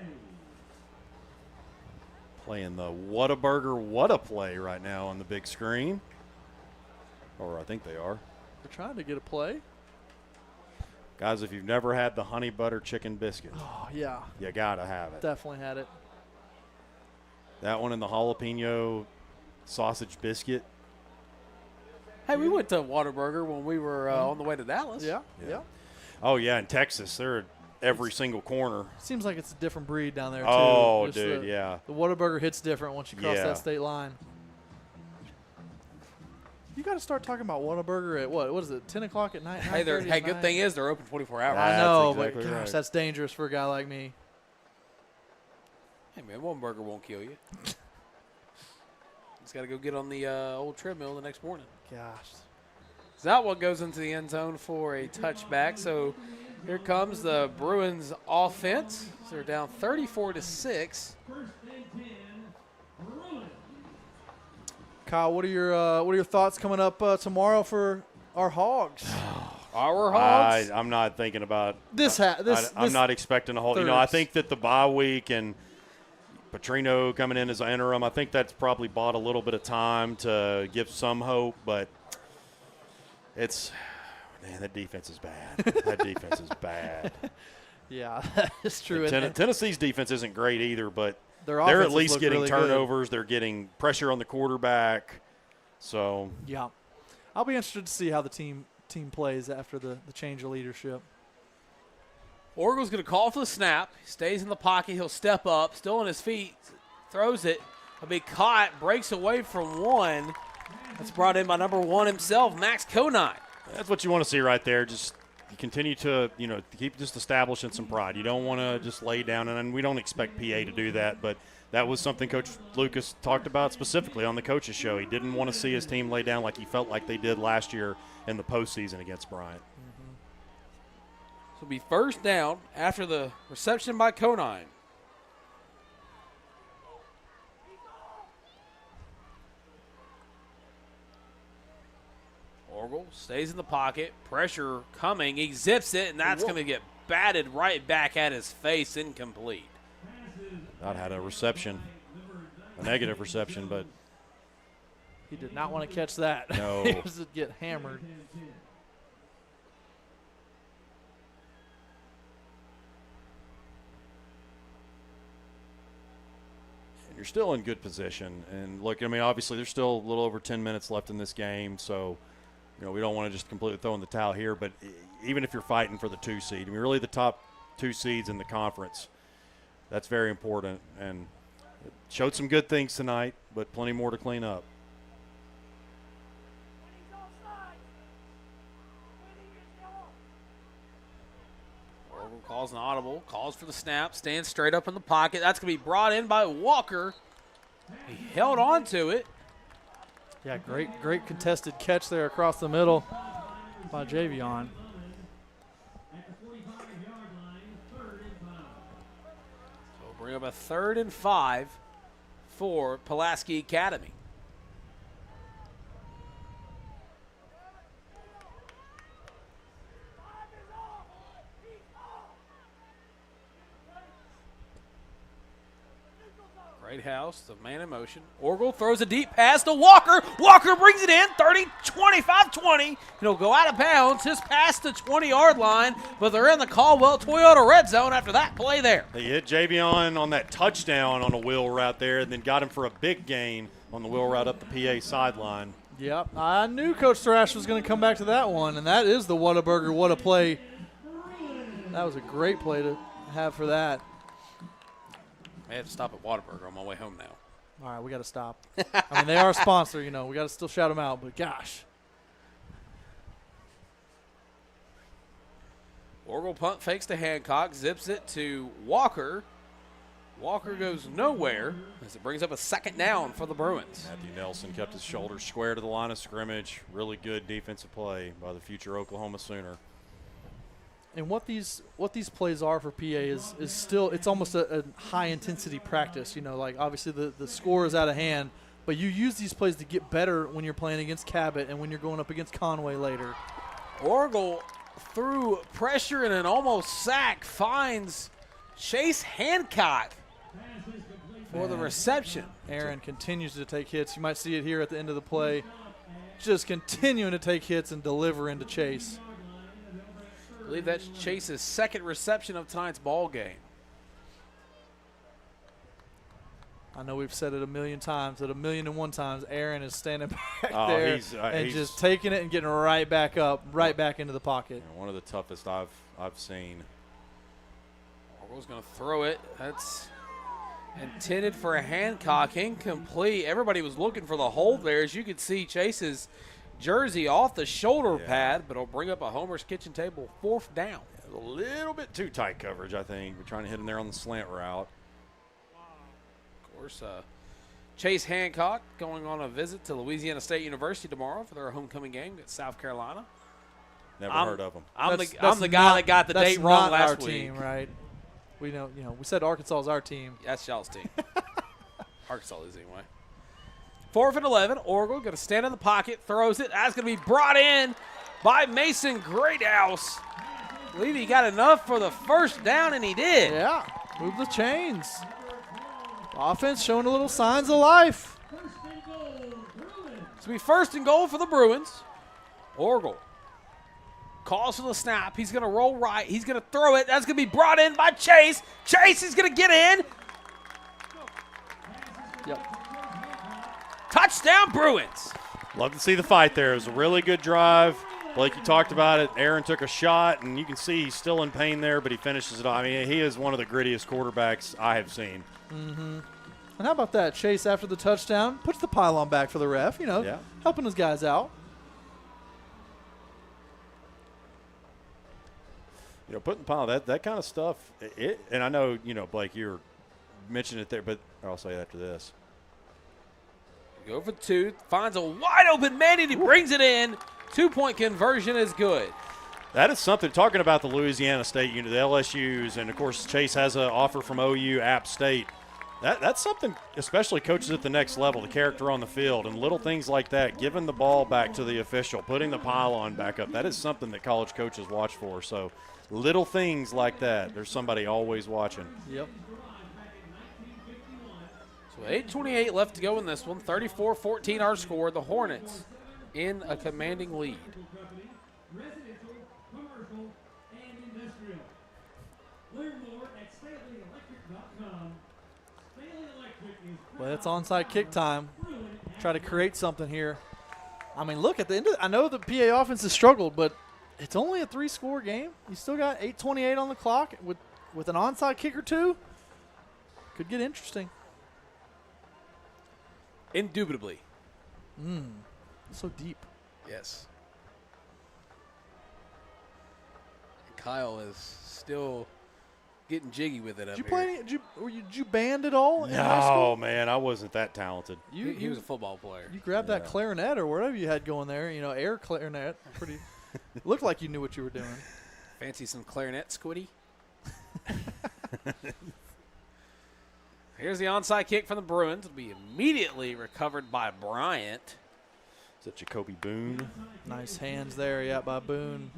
Playing the Whataburger What a Play right now on the big screen. Or I think they are. They're trying to get a play. Guys, if you've never had the honey butter chicken biscuit, yeah, you got to have it. Definitely had it. That one and the jalapeno sausage biscuit. Hey, we went to Whataburger when we were on the way to Dallas. Yeah. Oh, yeah, in Texas, they're at every single corner. Seems like it's a different breed down there, too. Oh, Just dude, yeah. The Whataburger hits different once you cross that state line. You got to start talking about Whataburger at what is it, 10 o'clock at night? Hey, good thing is they're open 24 hours. I know, exactly but gosh, right. that's dangerous for a guy like me. Hey, man, one burger won't kill you. Just got to go get on the old treadmill the next morning. Gosh. Is that what goes into the end zone for a touchback? So here comes the Bruins offense. So they're down 34-6. Kyle, what are your thoughts coming up tomorrow for our Hogs? Our Hogs? I'm not thinking about this. I'm not expecting a whole. Thirds. I think that the bye week and Petrino coming in as an interim, I think that's probably bought a little bit of time to give some hope, but that defense is bad. That defense is bad. Yeah, that's true. Tennessee's defense isn't great either, but they're at least getting really turnovers. Good. They're getting pressure on the quarterback. So yeah, I'll be interested to see how the team plays after the change of leadership. Orgel's going to call for the snap. He stays in the pocket. He'll step up, still on his feet, throws it. A big caught, breaks away from one. That's brought in by number 1 himself, Max Conine. That's what you want to see right there. Just you continue to, keep just establishing some pride. You don't want to just lay down, and we don't expect PA to do that, but that was something Coach Lucas talked about specifically on the coaches show. He didn't want to see his team lay down like he felt like they did last year in the postseason against Bryant. So it'll be first down after the reception by Conine. Orgel stays in the pocket. Pressure coming. He zips it, and that's going to get batted right back at his face. Incomplete. Not had a reception, a negative reception, but he did not want to catch that. No. He was to get hammered. you're still in good position. And look, I mean, obviously there's still a little over 10 minutes left in this game, so we don't want to just completely throw in the towel here. But even if you're fighting for the 2 seed, I mean, really the top 2 seeds in the conference, that's very important. And it showed some good things tonight, but plenty more to clean up. Calls an audible, calls for the snap, stands straight up in the pocket. That's going to be brought in by Walker. He held on to it. Yeah, great contested catch there across the middle by Javion. So we'll bring up a 3rd and 5 for Pulaski Academy. Great house, the man in motion. Orgel throws a deep pass to Walker. Walker brings it in, 30, 25, 20. He'll go out of bounds, just past the 20-yard line, but they're in the Caldwell Toyota red zone after that play there. They hit Javion on that touchdown on a wheel route there, and then got him for a big gain on the wheel route up the PA sideline. Yep, I knew Coach Thrash was going to come back to that one, and that is the Whataburger, what a play. That was a great play to have for that. I had to stop at Whataburger on my way home now. All right, we got to stop. I mean, they are a sponsor, we got to still shout them out, but gosh. Orgel punt fakes to Hancock, zips it to Walker. Walker goes nowhere as it brings up a 2nd down for the Bruins. Matthew Nelson kept his shoulders square to the line of scrimmage. Really good defensive play by the future Oklahoma Sooner. And what these plays are for PA is still, it's almost a high-intensity practice. Like obviously the score is out of hand, but you use these plays to get better when you're playing against Cabot and when you're going up against Conway later. Orgel through pressure and an almost sack finds Chase Hancock for the reception. Aaron continues to take hits. You might see it here at the end of the play. Just continuing to take hits and deliver into Chase. I believe that's Chase's 2nd reception of tonight's ball game. I know we've said it a million times, that 1,000,001 times Aaron is standing back there and just taking it and getting right back up, right back into the pocket. One of the toughest I've seen. Orgel's going to throw it. That's intended for a Hancock, incomplete. Everybody was looking for the hold there. As you can see, Chase's jersey off the shoulder pad, but it'll bring up a Homer's Kitchen Table 4th down. A little bit too tight coverage, I think. We're trying to hit him there on the slant route. Of course, Chase Hancock going on a visit to Louisiana State University tomorrow for their homecoming game against South Carolina. Never heard of him. I'm the guy that got the date wrong last week. Team, right? We know, we said Arkansas is our team. That's y'all's team. Arkansas is anyway. 4th and 11. Orgel going to stand in the pocket, throws it. That's going to be brought in by Mason Greathouse. I believe he got enough for the 1st down, and he did. Yeah, move the chains. Offense showing a little signs of life. It's going to be 1st and goal for the Bruins. Orgel calls for the snap. He's going to roll right. He's going to throw it. That's going to be brought in by Chase. Chase is going to get in. Yep. Touchdown, Bruins. Love to see the fight there. It was a really good drive. Blake, you talked about it. Aaron took a shot, and you can see he's still in pain there, but he finishes it off. I mean, he is one of the grittiest quarterbacks I have seen. Mm-hmm. And how about that? Chase, after the touchdown, puts the pylon back for the ref, helping his guys out. Putting the pylon, that kind of stuff, and I know, Blake, you're mentioning it there, but I'll say it after this. Go for 2, finds a wide open man, and he brings it in. 2-point conversion is good. That is something, talking about the Louisiana State unit, the LSUs, and of course Chase has an offer from OU, App State. That's something, especially coaches at the next level, the character on the field and little things like that, giving the ball back to the official, putting the pylon back up. That is something that college coaches watch for. So little things like that, there's somebody always watching. Yep. So 8:28 left to go in this one. 34-14 our score. The Hornets in a commanding lead. Residential, commercial, and industrial. Learn more at StaleyElectric.com. Staley Electric is Well, it's onside kick time. Try to create something here. I mean, look, at the end of I know the PA offense has struggled, but it's only a 3-score game. You still got 8:28 on the clock with an onside kick or two. Could get interesting. Indubitably. So deep. Yes. Kyle is still getting jiggy with it Did up you here. play? Did you band at all in high school? No, man, I wasn't that talented. He was a football player. You grabbed that clarinet or whatever you had going there. You know, air clarinet. Pretty. Looked like you knew what you were doing. Fancy some clarinet, Squiddy. Here's the onside kick from the Bruins. It'll be immediately recovered by Bryant. Is that Jacoby Boone? Nice hands there, yeah, by Boone.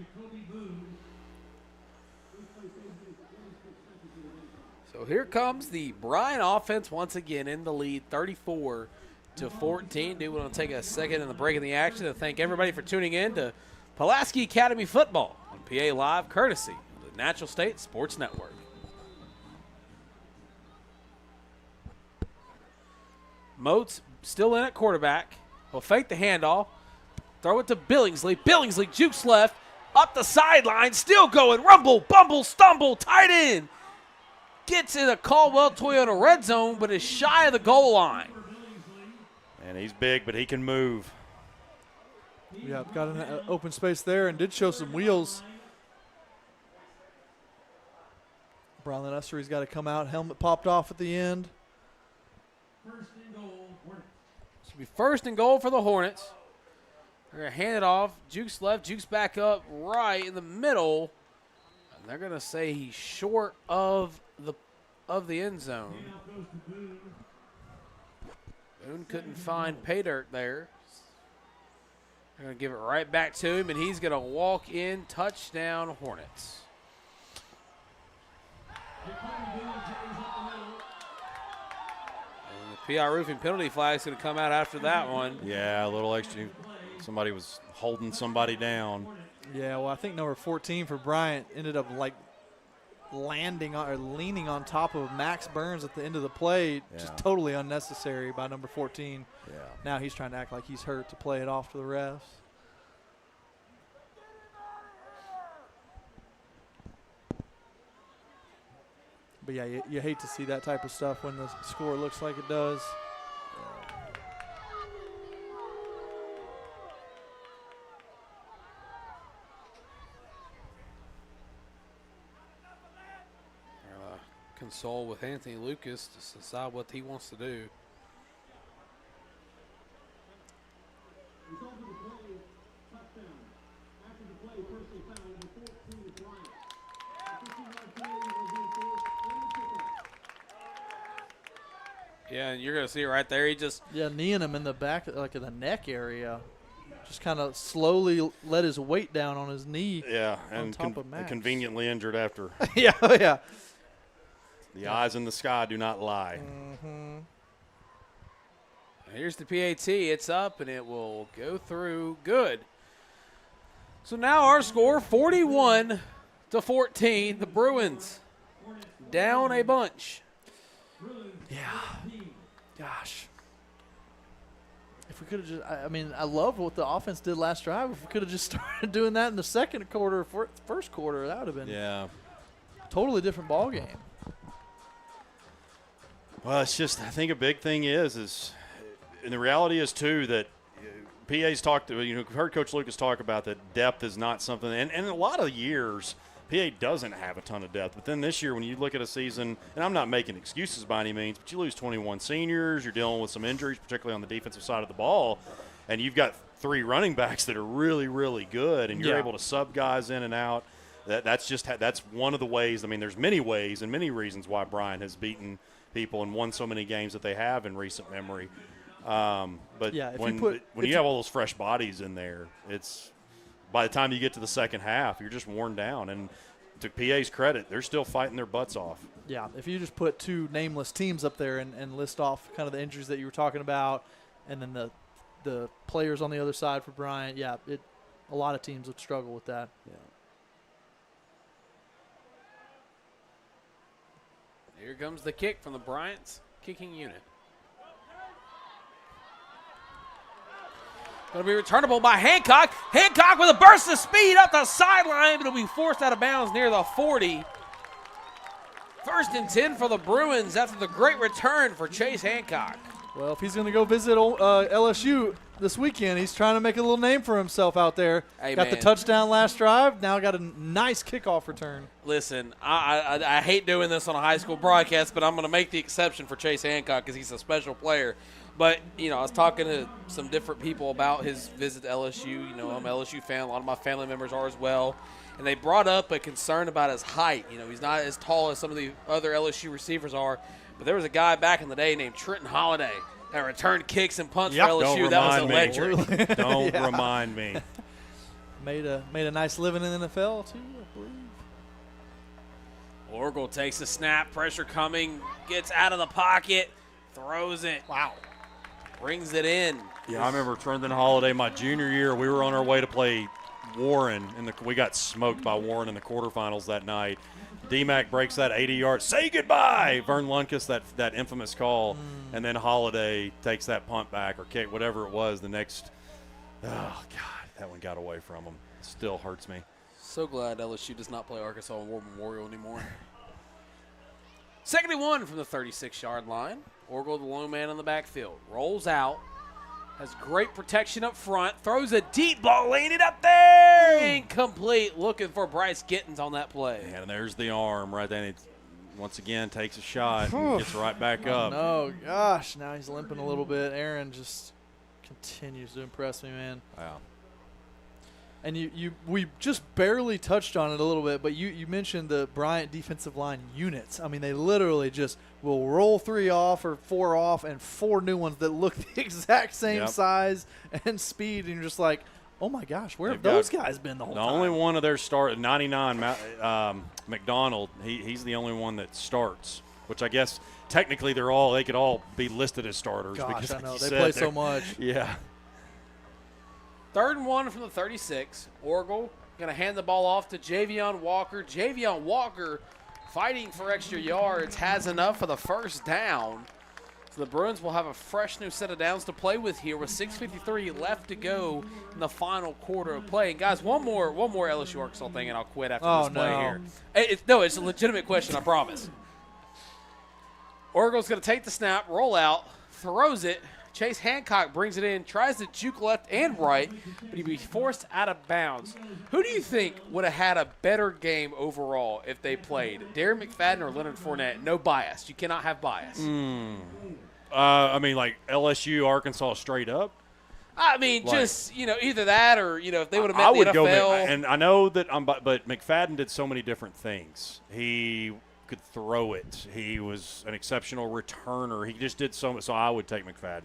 So here comes the Bryant offense once again in the lead, 34-14. Do want to take a second in the break in the action to thank everybody for tuning in to Pulaski Academy Football on PA Live, courtesy of the Natural State Sports Network. Moats still in at quarterback. He'll fake the handoff. Throw it to Billingsley. Billingsley jukes left. Up the sideline. Still going. Rumble, bumble, stumble. Tight end. Gets in a Caldwell Toyota red zone, but is shy of the goal line. And he's big, but he can move. Yeah, got an open space there and did show some wheels. Brylan Essery's got to come out. Helmet popped off at the end. This will be first and goal for the Hornets. They're going to hand it off. Jukes left, Jukes back up right in the middle. And they're going to say he's short of the end zone. Boone couldn't find pay dirt there. They're going to give it right back to him, and he's going to walk in. Touchdown, Hornets. And the PI roofing penalty flag is going to come out after that one. Yeah, a little extra. Somebody was holding somebody down. Yeah, well, I think number 14 for Bryant ended up like landing on, or leaning on top of Max Burns at the end of the play. Just totally unnecessary by number 14. Yeah. Now he's trying to act like he's hurt to play it off to the refs. But yeah, you hate to see that type of stuff when the score looks like it does. Console with Anthony Lucas to decide what he wants to do. Yeah, and you're going to see it right there. He just kneeing him in the back, like in the neck area. Just kind of slowly let his weight down on his knee. Yeah, on and top of Max. conveniently injured after. yeah. The eyes in the sky do not lie. Mm-hmm. Here's the PAT. It's up, and it will go through good. So now our score, 41-14. The Bruins down a bunch. Yeah. Gosh. If we could have just, I mean, I love what the offense did last drive. If we could have just started doing that in the second quarter, first quarter, that would have been a totally different ball game. Well, it's just, I think a big thing is, and the reality is too that PA's talked, we've heard Coach Lucas talk about that depth is not something, and in a lot of years, PA doesn't have a ton of depth. But then this year, when you look at a season, and I'm not making excuses by any means, but you lose 21 seniors, you're dealing with some injuries, particularly on the defensive side of the ball, and you've got 3 running backs that are really, really good, and you're able to sub guys in and out. That's one of the ways. I mean, there's many ways and many reasons why Bryant has beaten people and won so many games that they have in recent memory. But yeah, when you have all those fresh bodies in there, it's by the time you get to the second half, you're just worn down. And to PA's credit, they're still fighting their butts off. Yeah, if you just put two nameless teams up there and list off kind of the injuries that you were talking about, and then the players on the other side for Bryant, yeah, a lot of teams would struggle with that. Yeah. Here comes the kick from the Bryant's kicking unit. Going to be returnable by Hancock. Hancock with a burst of speed up the sideline, but it'll be forced out of bounds near the 40. First and 10 for the Bruins after the great return for Chase Hancock. Well, if he's going to go visit LSU this weekend, he's trying to make a little name for himself out there. Hey, got the touchdown last drive. Now got a nice kickoff return. Listen, I hate doing this on a high school broadcast, but I'm going to make the exception for Chase Hancock because he's a special player. But, I was talking to some different people about his visit to LSU. I'm an LSU fan. A lot of my family members are as well. And they brought up a concern about his height. He's not as tall as some of the other LSU receivers are. But there was a guy back in the day named Trenton Holiday that returned kicks and punts for LSU. That was electric. Don't remind me. Made a nice living in the NFL, too, I believe. Orgel takes the snap. Pressure coming. Gets out of the pocket. Throws it. Wow. Brings it in. Yeah, I remember Trenton Holiday my junior year. We were on our way to play Warren, and we got smoked by Warren in the quarterfinals that night. D-Mac breaks that 80-yard, say goodbye, Vern Lundquist, that infamous call, and then Holiday takes that punt back or kick, whatever it was, the next – oh, God, that one got away from him. It still hurts me. So glad LSU does not play Arkansas War Memorial anymore. 2nd and 1 from the 36-yard line. Orgel, the lone man in the backfield, rolls out. Has great protection up front. Throws a deep ball, laying it up there. Incomplete. Looking for Bryce Gittens on that play. And there's the arm right there. Once again, takes a shot and gets right back up. No, gosh. Now he's limping a little bit. Aaron just continues to impress me, man. Wow. And we just barely touched on it a little bit, but you mentioned the Bryant defensive line units. I mean, they literally just will roll 3 off or 4 off and 4 new ones that look the exact same size and speed, and you're just like, oh my gosh, where have those guys been the whole time? The only one of their start, 99, McDonald, he's the only one that starts, which I guess technically they could all be listed as starters. Gosh, because I know. They play so much. Yeah. 3rd and 1 from the 36. Orgel going to hand the ball off to Javion Walker. Javion Walker fighting for extra yards, has enough for the first down. So the Bruins will have a fresh new set of downs to play with here with 6:53 left to go in the final quarter of play. And guys, one more LSU Arkansas thing, and I'll quit after this play here. It's a legitimate question, I promise. Orgel's going to take the snap, roll out, throws it. Chase Hancock brings it in, tries to juke left and right, but he'd be forced out of bounds. Who do you think would have had a better game overall if they played? Darren McFadden or Leonard Fournette? No bias. You cannot have bias. I mean, like LSU, Arkansas straight up? I mean, just, either that or, if they would have met the NFL. And I know that but McFadden did so many different things. He could throw it. He was an exceptional returner. He just did so much. So I would take McFadden.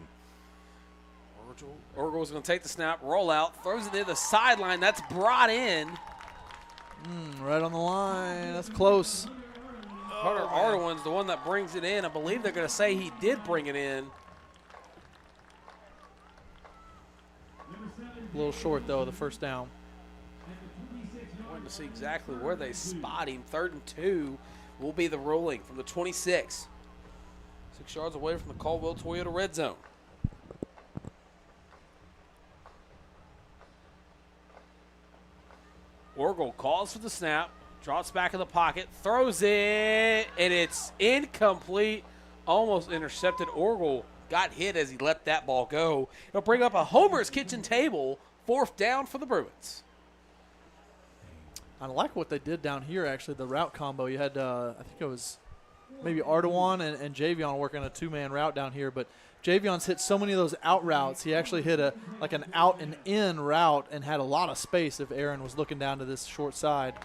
Orgel's going to take the snap, roll out, throws it near the sideline. That's brought in. Right on the line. That's close. Carter Ardoin's the one that brings it in. I believe they're going to say he did bring it in. A little short, though, the first down. Wanting to see exactly where they spot him. 3rd and 2 will be the ruling from the 26. 6 yards away from the Caldwell Toyota red zone. Orgel calls for the snap, drops back in the pocket, throws it, and it's incomplete, almost intercepted. Orgel got hit as he let that ball go. It'll bring up a Homer's Kitchen table, 4th down for the Bruins. I like what they did down here, actually, the route combo. You had, I think it was maybe Ardoin and Javion working a 2-man route down here, but Javion's hit so many of those out routes. He actually hit an out and in route and had a lot of space if Aaron was looking down to this short side.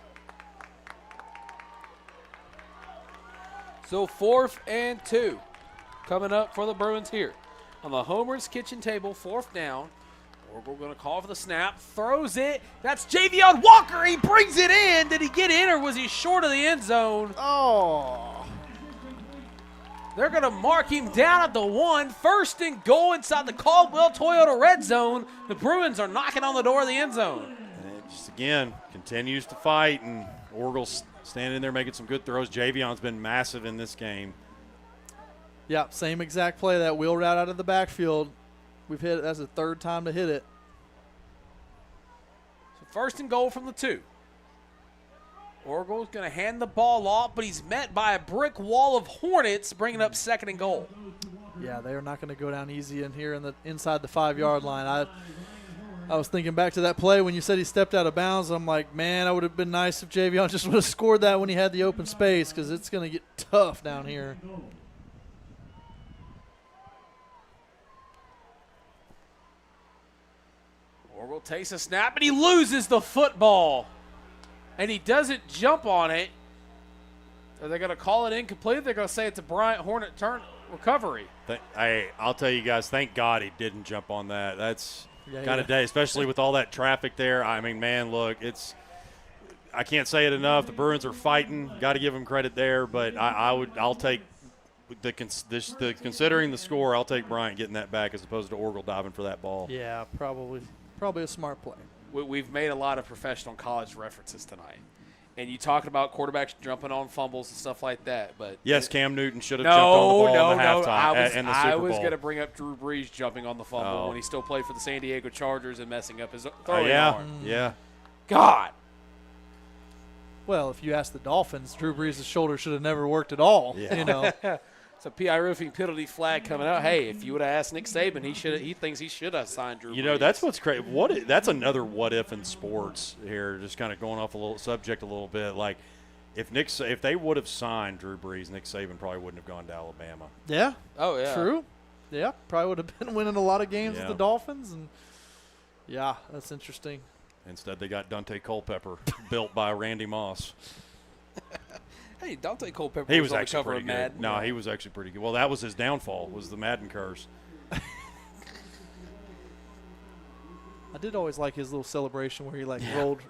So 4th and 2 coming up for the Bruins here. On the Homer's kitchen table, 4th down. Orgel going to call for the snap, throws it. That's Javion Walker. He brings it in. Did he get in or was he short of the end zone? Oh. They're going to mark him down at the 1. 1st and goal inside the Caldwell Toyota red zone. The Bruins are knocking on the door of the end zone. And it just, again, continues to fight, and Orgel's standing there making some good throws. Javion's been massive in this game. Yeah, same exact play, that wheel route out of the backfield. We've hit it. That's the 3rd time to hit it. So 1st and goal from the 2. Orgel's going to hand the ball off, but he's met by a brick wall of Hornets, bringing up 2nd and goal. Yeah, they are not going to go down easy in here inside the 5-yard line. I was thinking back to that play when you said he stepped out of bounds. I'm like, man, it would have been nice if Javion just would have scored that when he had the open space, because it's going to get tough down here. Orgel takes a snap, and he loses the football. And he doesn't jump on it. Are they going to call it incomplete? They're going to say it's a Bryant Hornet turn recovery. I'll tell you guys, thank God he didn't jump on that. That's kind of day, especially with all that traffic there. I mean, man, look, I can't say it enough. The Bruins are fighting. Got to give them credit there, but I'll take considering the score, I'll take Bryant getting that back as opposed to Orgel diving for that ball. Yeah, probably a smart play. We've made a lot of professional college references tonight. And you talking about quarterbacks jumping on fumbles and stuff like that, but yes, Cam Newton should have jumped on the ball in the halftime and the Super Bowl. I was going to bring up Drew Brees jumping on the fumble when he still played for the San Diego Chargers and messing up his throwing arm. Yeah. God. Well, if you ask the Dolphins, Drew Brees' shoulder should have never worked at all. Yeah. You know. It's a PI roofing penalty flag coming out. Hey, if you would have asked Nick Saban, he thinks he should have signed Drew Brees. You know, that's what's crazy. That's another what if in sports here, just kind of going off a little subject a little bit. Like, if they would have signed Drew Brees, Nick Saban probably wouldn't have gone to Alabama. Yeah. Oh, yeah. True. Yeah, probably would have been winning a lot of games with the Dolphins. And yeah, that's interesting. Instead, they got Dante Culpepper, built by Randy Moss. Hey, Dante Culpepper he was on the actually cover pretty of good. Madden. No, he was actually pretty good. Well, that was his downfall, was the Madden curse. I did always like his little celebration where he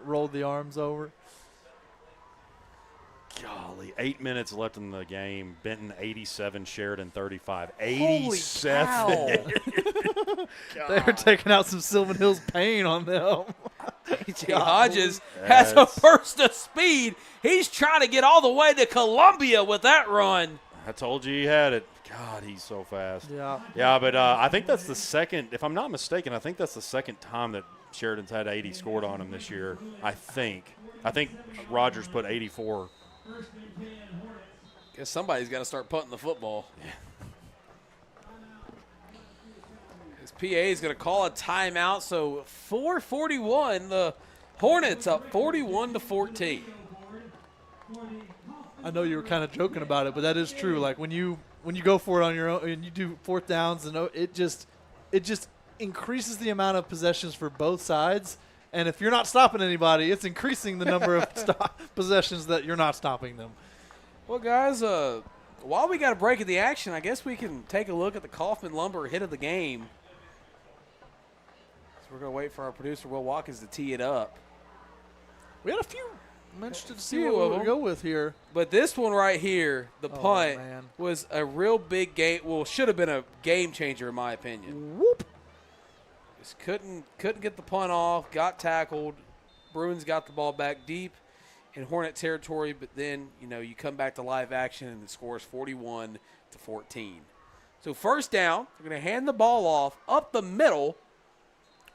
rolled the arms over. Golly, 8 minutes left in the game. Benton 87, Sheridan 35. Holy 87. They were taking out some Sylvan Hills pain on them. T.J. Hodges has a burst of speed. He's trying to get all the way to Columbia with that run. I told you he had it. God, he's so fast. Yeah. Yeah, but I think that's the second, if I'm not mistaken, I think that's the second time that Sheridan's had 80 scored on him this year. I think Rogers put 84. Guess somebody's got to start punting the football. Yeah. His PA is going to call a timeout, so 4:41, the Hornets up 41-14. I know you were kind of joking about it, but that is true. Like when you go for it on your own and you do fourth downs, and it just increases the amount of possessions for both sides. And if you're not stopping anybody, it's increasing the number of possessions that you're not stopping them. Well, guys, while we got a break in the action, I guess we can take a look at the Kaufman Lumber hit of the game. So we're going to wait for our producer, Will Watkins, to tee it up. We had a few mentioned to see what we'll go with here. But this one right here, the punt, was a real big game. Well, should have been a game changer, in my opinion. Whoop. Just couldn't get the punt off, got tackled. Bruins got the ball back deep in Hornet territory, but then, you come back to live action and the score is 41-14. So first down, they're going to hand the ball off up the middle.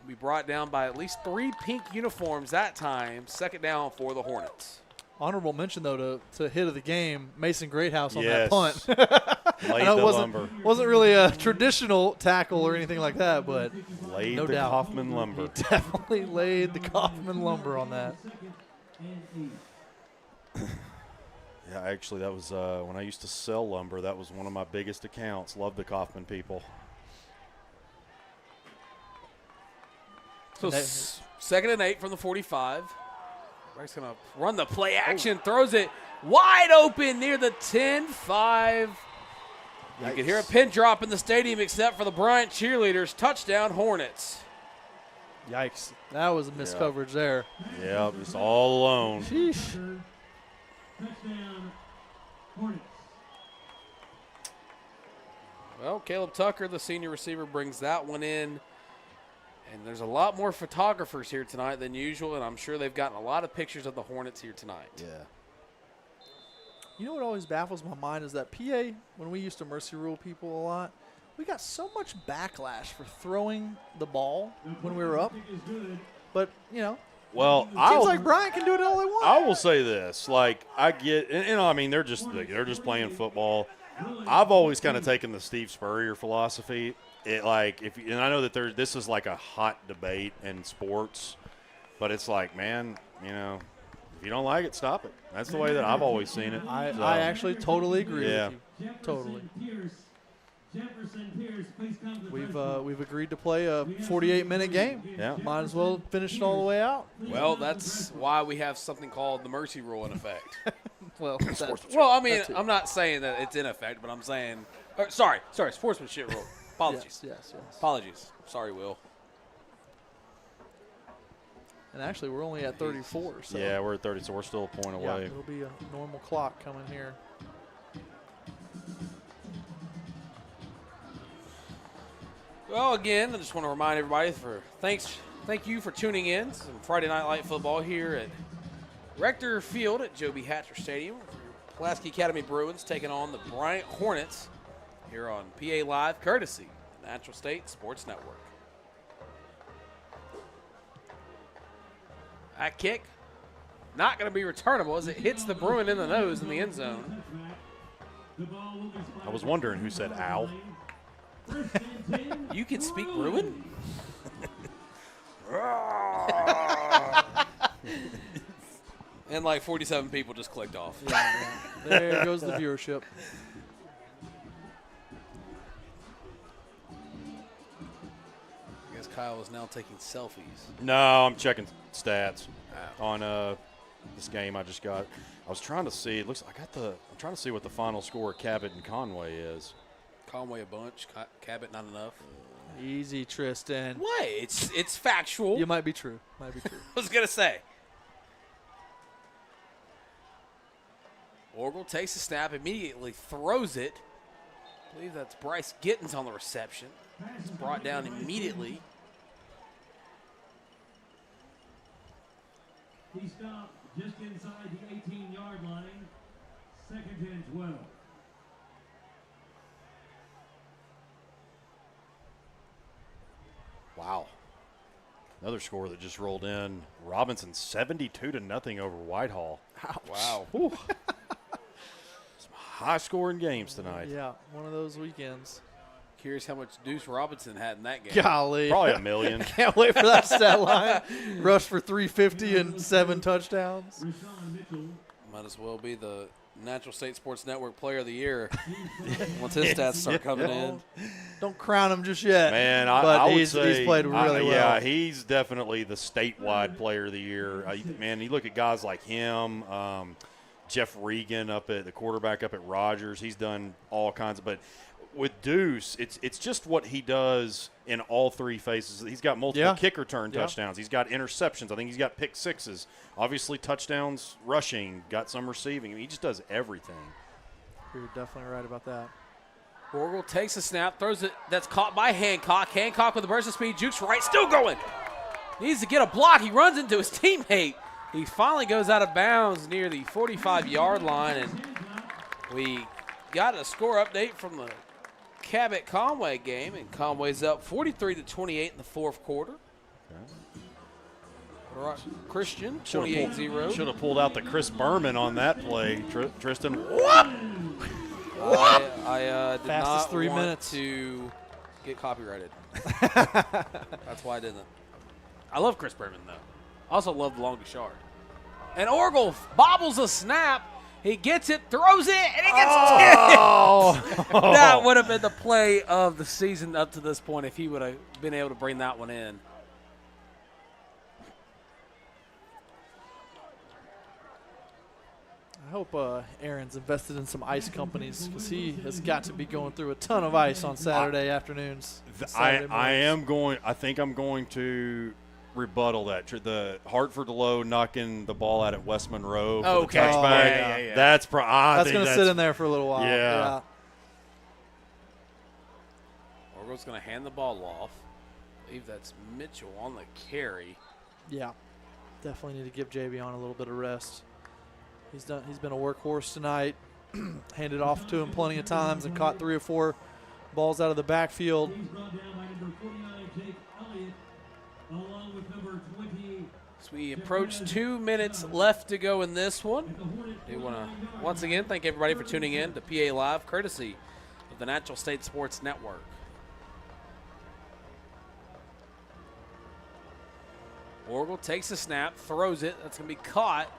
We brought down by at least 3 pink uniforms that time. Second down for the Hornets. Honorable mention, though, to hit of the game, Mason Greathouse on yes. that punt. Laid the lumber. Wasn't really a traditional tackle or anything like that, but laid no the doubt. Kaufman lumber. He definitely laid the Kaufman lumber on that. Yeah, actually, that was when I used to sell lumber. That was one of my biggest accounts. Love the Kaufman people. So second and 8 from the 45. Bryant's going to run the play action, throws it Wide open near the 10-5. You can hear a pin drop in the stadium except for the Bryant cheerleaders. Touchdown, Hornets. Yikes. That was a missed coverage there. Yeah, just all alone. Sheesh. Touchdown, Hornets. Well, Caleb Tucker, the senior receiver, brings that one in. And there's a lot more photographers here tonight than usual, and I'm sure they've gotten a lot of pictures of the Hornets here tonight. Yeah. You know what always baffles my mind is that PA, when we used to mercy rule people a lot, we got so much backlash for throwing the ball when we were up. But, you know, well, seems like Bryant can do it all they want. I will say this. Like, I get – and I mean, they're just playing football. I've always kind of taken the Steve Spurrier philosophy. And I know that this is like a hot debate in sports, but it's like, man, you know, if you don't like it, stop it. That's the way that I've always seen it. I actually totally agree with you. Totally. We've agreed to play a 48-minute game. Yeah. Might as well finish it all the way out. Well, that's why we have something called the mercy rule in effect. Well, I mean, I'm not saying that it's in effect, but I'm saying sorry, sportsmanship rule. Apologies. Yes. Apologies. Sorry, Will. And actually, we're only at 34. So. Yeah, we're at 30, so we're still a point away. Yeah, it'll be a normal clock coming here. Well, again, I just want to remind everybody thank you for tuning in to some Friday Night Light football here at Rector Field at Joe B. Hatcher Stadium. Pulaski Academy Bruins taking on the Bryant Hornets here on PA Live, courtesy the Natural State Sports Network. That kick, not going to be returnable as it hits the Bruin in the nose in the end zone. I was wondering who said ow. You can speak Bruin? And like 47 people just clicked off. Yeah. There goes the viewership. I guess Kyle is now taking selfies. No, I'm checking stats on this game I just got. I was trying to see. It looks like I'm trying to see what the final score of Cabot and Conway is. Conway a bunch, Cabot not enough. Easy, Tristan. What? It's factual. You might be true. I was gonna say. Orgel takes a snap, immediately throws it. I believe that's Bryce Gittens on the reception. It's brought down immediately. He stopped just inside the 18-yard line. 2nd and 12. Wow. Another score that just rolled in. Robinson 72-0 over Whitehall. Ouch. Wow. Some high-scoring games tonight. Yeah, one of those weekends. Curious how much Deuce Robinson had in that game. Golly. Probably $1 million. Can't wait for that stat line. Rushed for 350 and 7 touchdowns. Might as well be the Natural State Sports Network Player of the Year once his stats start coming in. Don't crown him just yet. Man, but I would say he's played really well. Yeah, he's definitely the statewide Player of the Year. Man, you look at guys like him, Jeff Regan up at the quarterback up at Rogers. He's done all kinds of – but with Deuce, it's just what he does in all three phases. He's got multiple kick return touchdowns. He's got interceptions. I think he's got pick sixes. Obviously, touchdowns rushing, got some receiving. I mean, he just does everything. You're definitely right about that. Orgel takes a snap, throws it. That's caught by Hancock. Hancock with a burst of speed. Jukes right, still going. Needs to get a block. He runs into his teammate. He finally goes out of bounds near the 45-yard line, and we got a score update from the Cabot-Conway game, and Conway's up 43-28 in the fourth quarter. Okay. Christian, 28-0. Should have pulled out the Chris Berman on that play, Tristan. Whoop! I did Fastest not 3 want minutes to get copyrighted. That's why I didn't. I love Chris Berman, though. I also love the long Bouchard. And Orgel bobbles a snap. He gets it, throws it, and he gets tipped. That would have been the play of the season up to this point if he would have been able to bring that one in. I hope Aaron's invested in some ice companies because he has got to be going through a ton of ice on Saturday afternoons. I think I'm going to rebuttal that. The Hartford low knocking the ball out at West Monroe for the touchback. Yeah. That's going to sit in there for a little while. Yeah. Orgel's going to hand the ball off. I believe that's Mitchell on the carry. Yeah. Definitely need to give Javion a little bit of rest. He's been a workhorse tonight. Handed off to him plenty of times and caught 3 or 4 balls out of the backfield. As we approach 2 minutes left to go in this one, we want to once again thank everybody for tuning in to PA Live, courtesy of the Natural State Sports Network. Orgel takes a snap, throws it. That's going to be caught.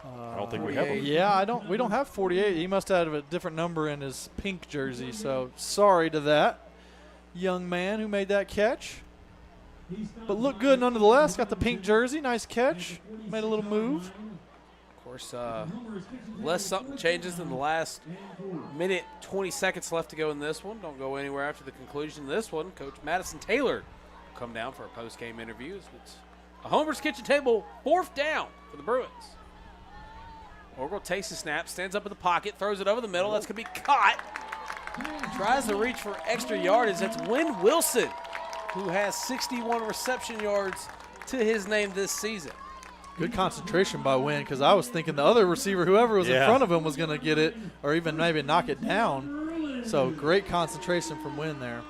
I don't think we have him. Yeah, we don't have 48. He must have a different number in his pink jersey. So sorry to that young man who made that catch. But looked good nonetheless. Got the pink jersey. Nice catch. Made a little move. Of course, unless something changes in the last minute, 20 seconds left to go in this one. Don't go anywhere after the conclusion of this one. Coach Madison Taylor will come down for a post-game interview. It's a Homer's Kitchen Table 4th down for the Bruins. Orgel takes the snap, stands up in the pocket, throws it over the middle. That's going to be caught. Tries to reach for extra yardage. That's Wynn Wilson, who has 61 reception yards to his name this season. Good concentration by Wynn because I was thinking the other receiver, whoever was in front of him, was going to get it or even maybe knock it down. So great concentration from Wynn there.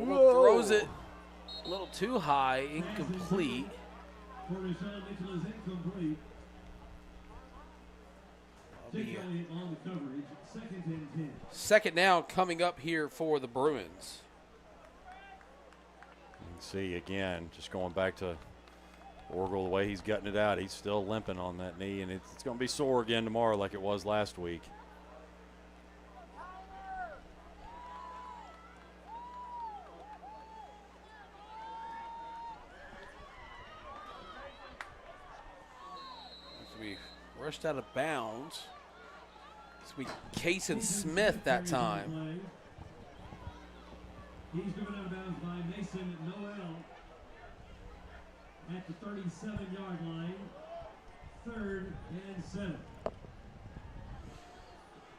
Throws it a little too high, incomplete. Second down coming up here for the Bruins. You can see again, just going back to Orgel, the way he's gutting it out, he's still limping on that knee, and it's going to be sore again tomorrow like it was last week. Rushed out of bounds. It's be Cason Smith that time. He's driven out of bounds by Mason Noel at the 37-yard line. 3rd and 7.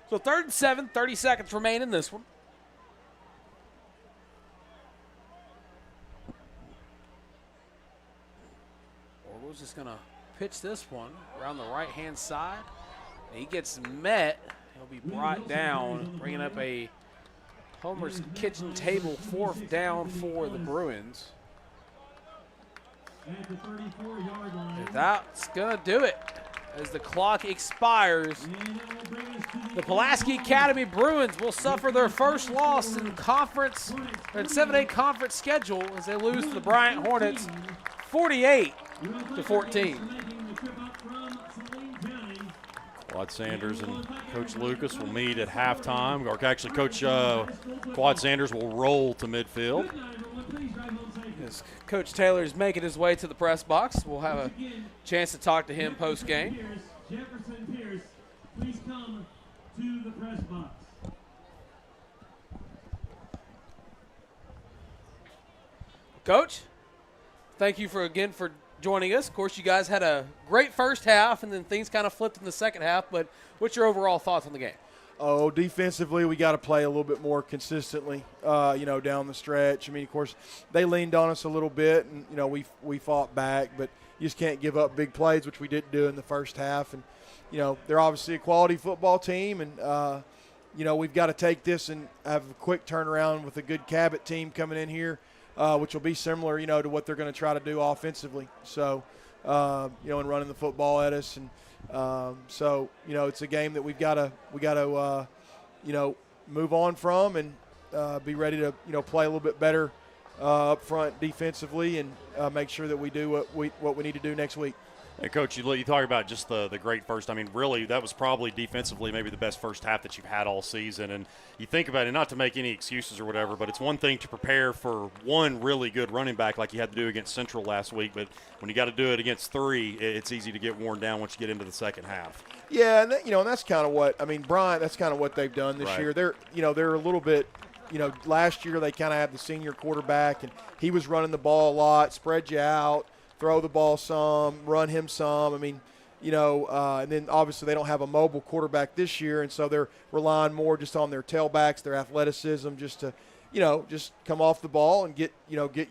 So 3rd and 7, 30 seconds remain in this one. Orgel's just going to pitch this one around the right-hand side. He gets met. He'll be brought down, bringing up a Homer's Kitchen Table 4th down for the Bruins. That's going to do it as the clock expires. The Pulaski Academy Bruins will suffer their first loss in conference, or in 7A conference schedule as they lose to the Bryant Hornets 48-14. Quad Sanders and Coach Lucas will meet at halftime. Or actually, Coach Quad Sanders will roll to midfield. As Coach Taylor is making his way to the press box, we'll have a chance to talk to him post-game. Jefferson Pierce, please come to the press box. Coach, thank you for joining us. Of course, you guys had a great first half, and then things kind of flipped in the second half. But what's your overall thoughts on the game? Oh, defensively, we got to play a little bit more consistently, down the stretch. I mean, of course, they leaned on us a little bit, and, we fought back. But you just can't give up big plays, which we didn't do in the first half. And, they're obviously a quality football team, and, we've got to take this and have a quick turnaround with a good Cabot team coming in here. Which will be similar, to what they're going to try to do offensively. So, and running the football at us, and it's a game that we got to move on from and be ready to play a little bit better up front defensively and make sure that we do what we need to do next week. Hey, Coach, you talk about just the great first. I mean, really, that was probably defensively maybe the best first half that you've had all season. And you think about it, not to make any excuses or whatever, but it's one thing to prepare for one really good running back like you had to do against Central last week. But when you got to do it against three, it's easy to get worn down once you get into the second half. Yeah, and and that's kind of what Bryant. That's kind of what they've done this year. They're a little bit. Last year they kind of had the senior quarterback, and he was running the ball a lot, spread you out, throw the ball some, run him some. And then obviously they don't have a mobile quarterback this year, and so they're relying more just on their tailbacks, their athleticism, just to, just come off the ball and get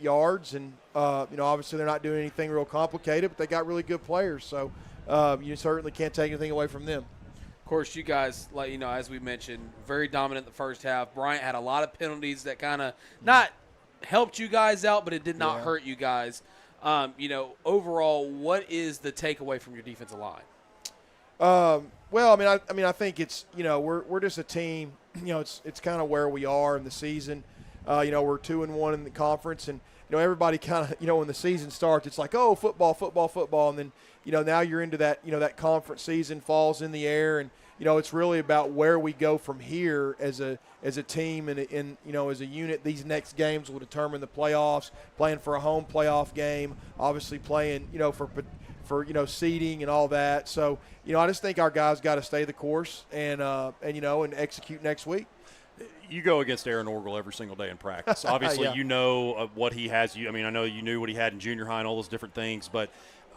yards. And obviously they're not doing anything real complicated, but they got really good players, so you certainly can't take anything away from them. Of course, you guys, as we mentioned, very dominant in the first half. Bryant had a lot of penalties that kind of not helped you guys out, but it did not hurt you guys. Overall, what is the takeaway from your defensive line? Well, I think it's we're just a team. It's kind of where we are in the season. We're 2-1 in the conference, and everybody kind of when the season starts, it's like, oh, football, and then now you're into that that conference season falls in the air, and it's really about where we go from here as a team and as a unit. These next games will determine the playoffs. Playing for a home playoff game, obviously playing for seeding and all that. So I just think our guys got to stay the course and execute next week. You go against Aaron Orgel every single day in practice. Obviously, Yeah. you know what he has. I know you knew what he had in junior high and all those different things, but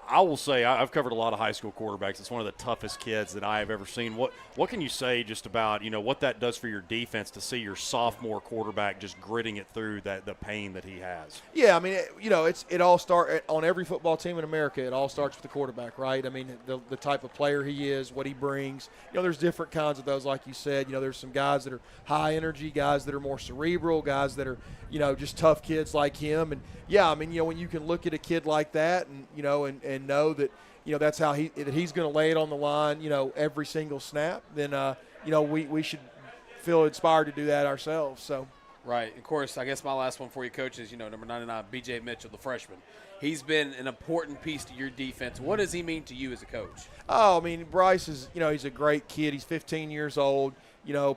I will say I've covered a lot of high school quarterbacks. It's one of the toughest kids that I have ever seen. What can you say just about what that does for your defense to see your sophomore quarterback just gritting it through the pain that he has? Yeah, it all starts on every football team in America. It all starts with the quarterback, right? The type of player he is, what he brings. There's different kinds of those, like you said. There's some guys that are high energy, guys that are more cerebral, guys that are just tough kids like him. And yeah, when you can look at a kid like that and and know that that's how he's going to lay it on the line every single snap, then we should feel inspired to do that ourselves. So Right. Of course, I guess my last one for you, Coach, is, number 99, B.J. Mitchell, the freshman. He's been an important piece to your defense. What does he mean to you as a coach? Oh, Bryce is, he's a great kid. He's 15 years old,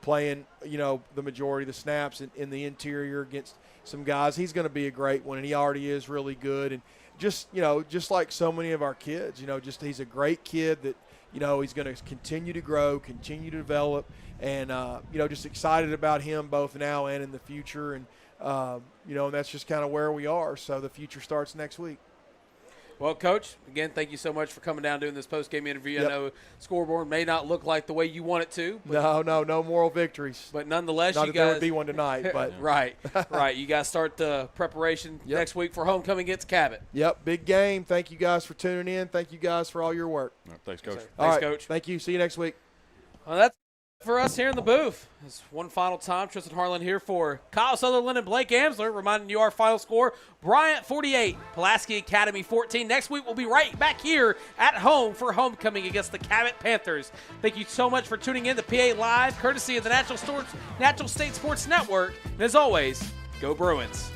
playing, the majority of the snaps in the interior against some guys. He's going to be a great one, and he already is really good. And just like so many of our kids, he's a great kid that, he's going to continue to grow, continue to develop, and, just excited about him both now and in the future. And, and that's just kind of where we are. So the future starts next week. Well, Coach, again, thank you so much for coming down doing this post-game interview. Yep. I know scoreboard may not look like the way you want it to. But no moral victories. But nonetheless, not you that guys – there would be one tonight. But right. You guys start the preparation next week for homecoming against Cabot. Yep, big game. Thank you guys for tuning in. Thank you guys for all your work. Thanks, Coach. Thanks, Coach. Thank you. See you next week. Well, that's for us here in the booth. It's one final time. Tristan Harlen here for Kyle Sutherland and Blake Amsler, reminding you our final score: Bryant 48, Pulaski Academy 14. Next week we'll be right back here at home for homecoming against the Cabot Panthers. Thank you so much for tuning in to PA Live, courtesy of the Natural State Sports Network. And as always, go Bruins.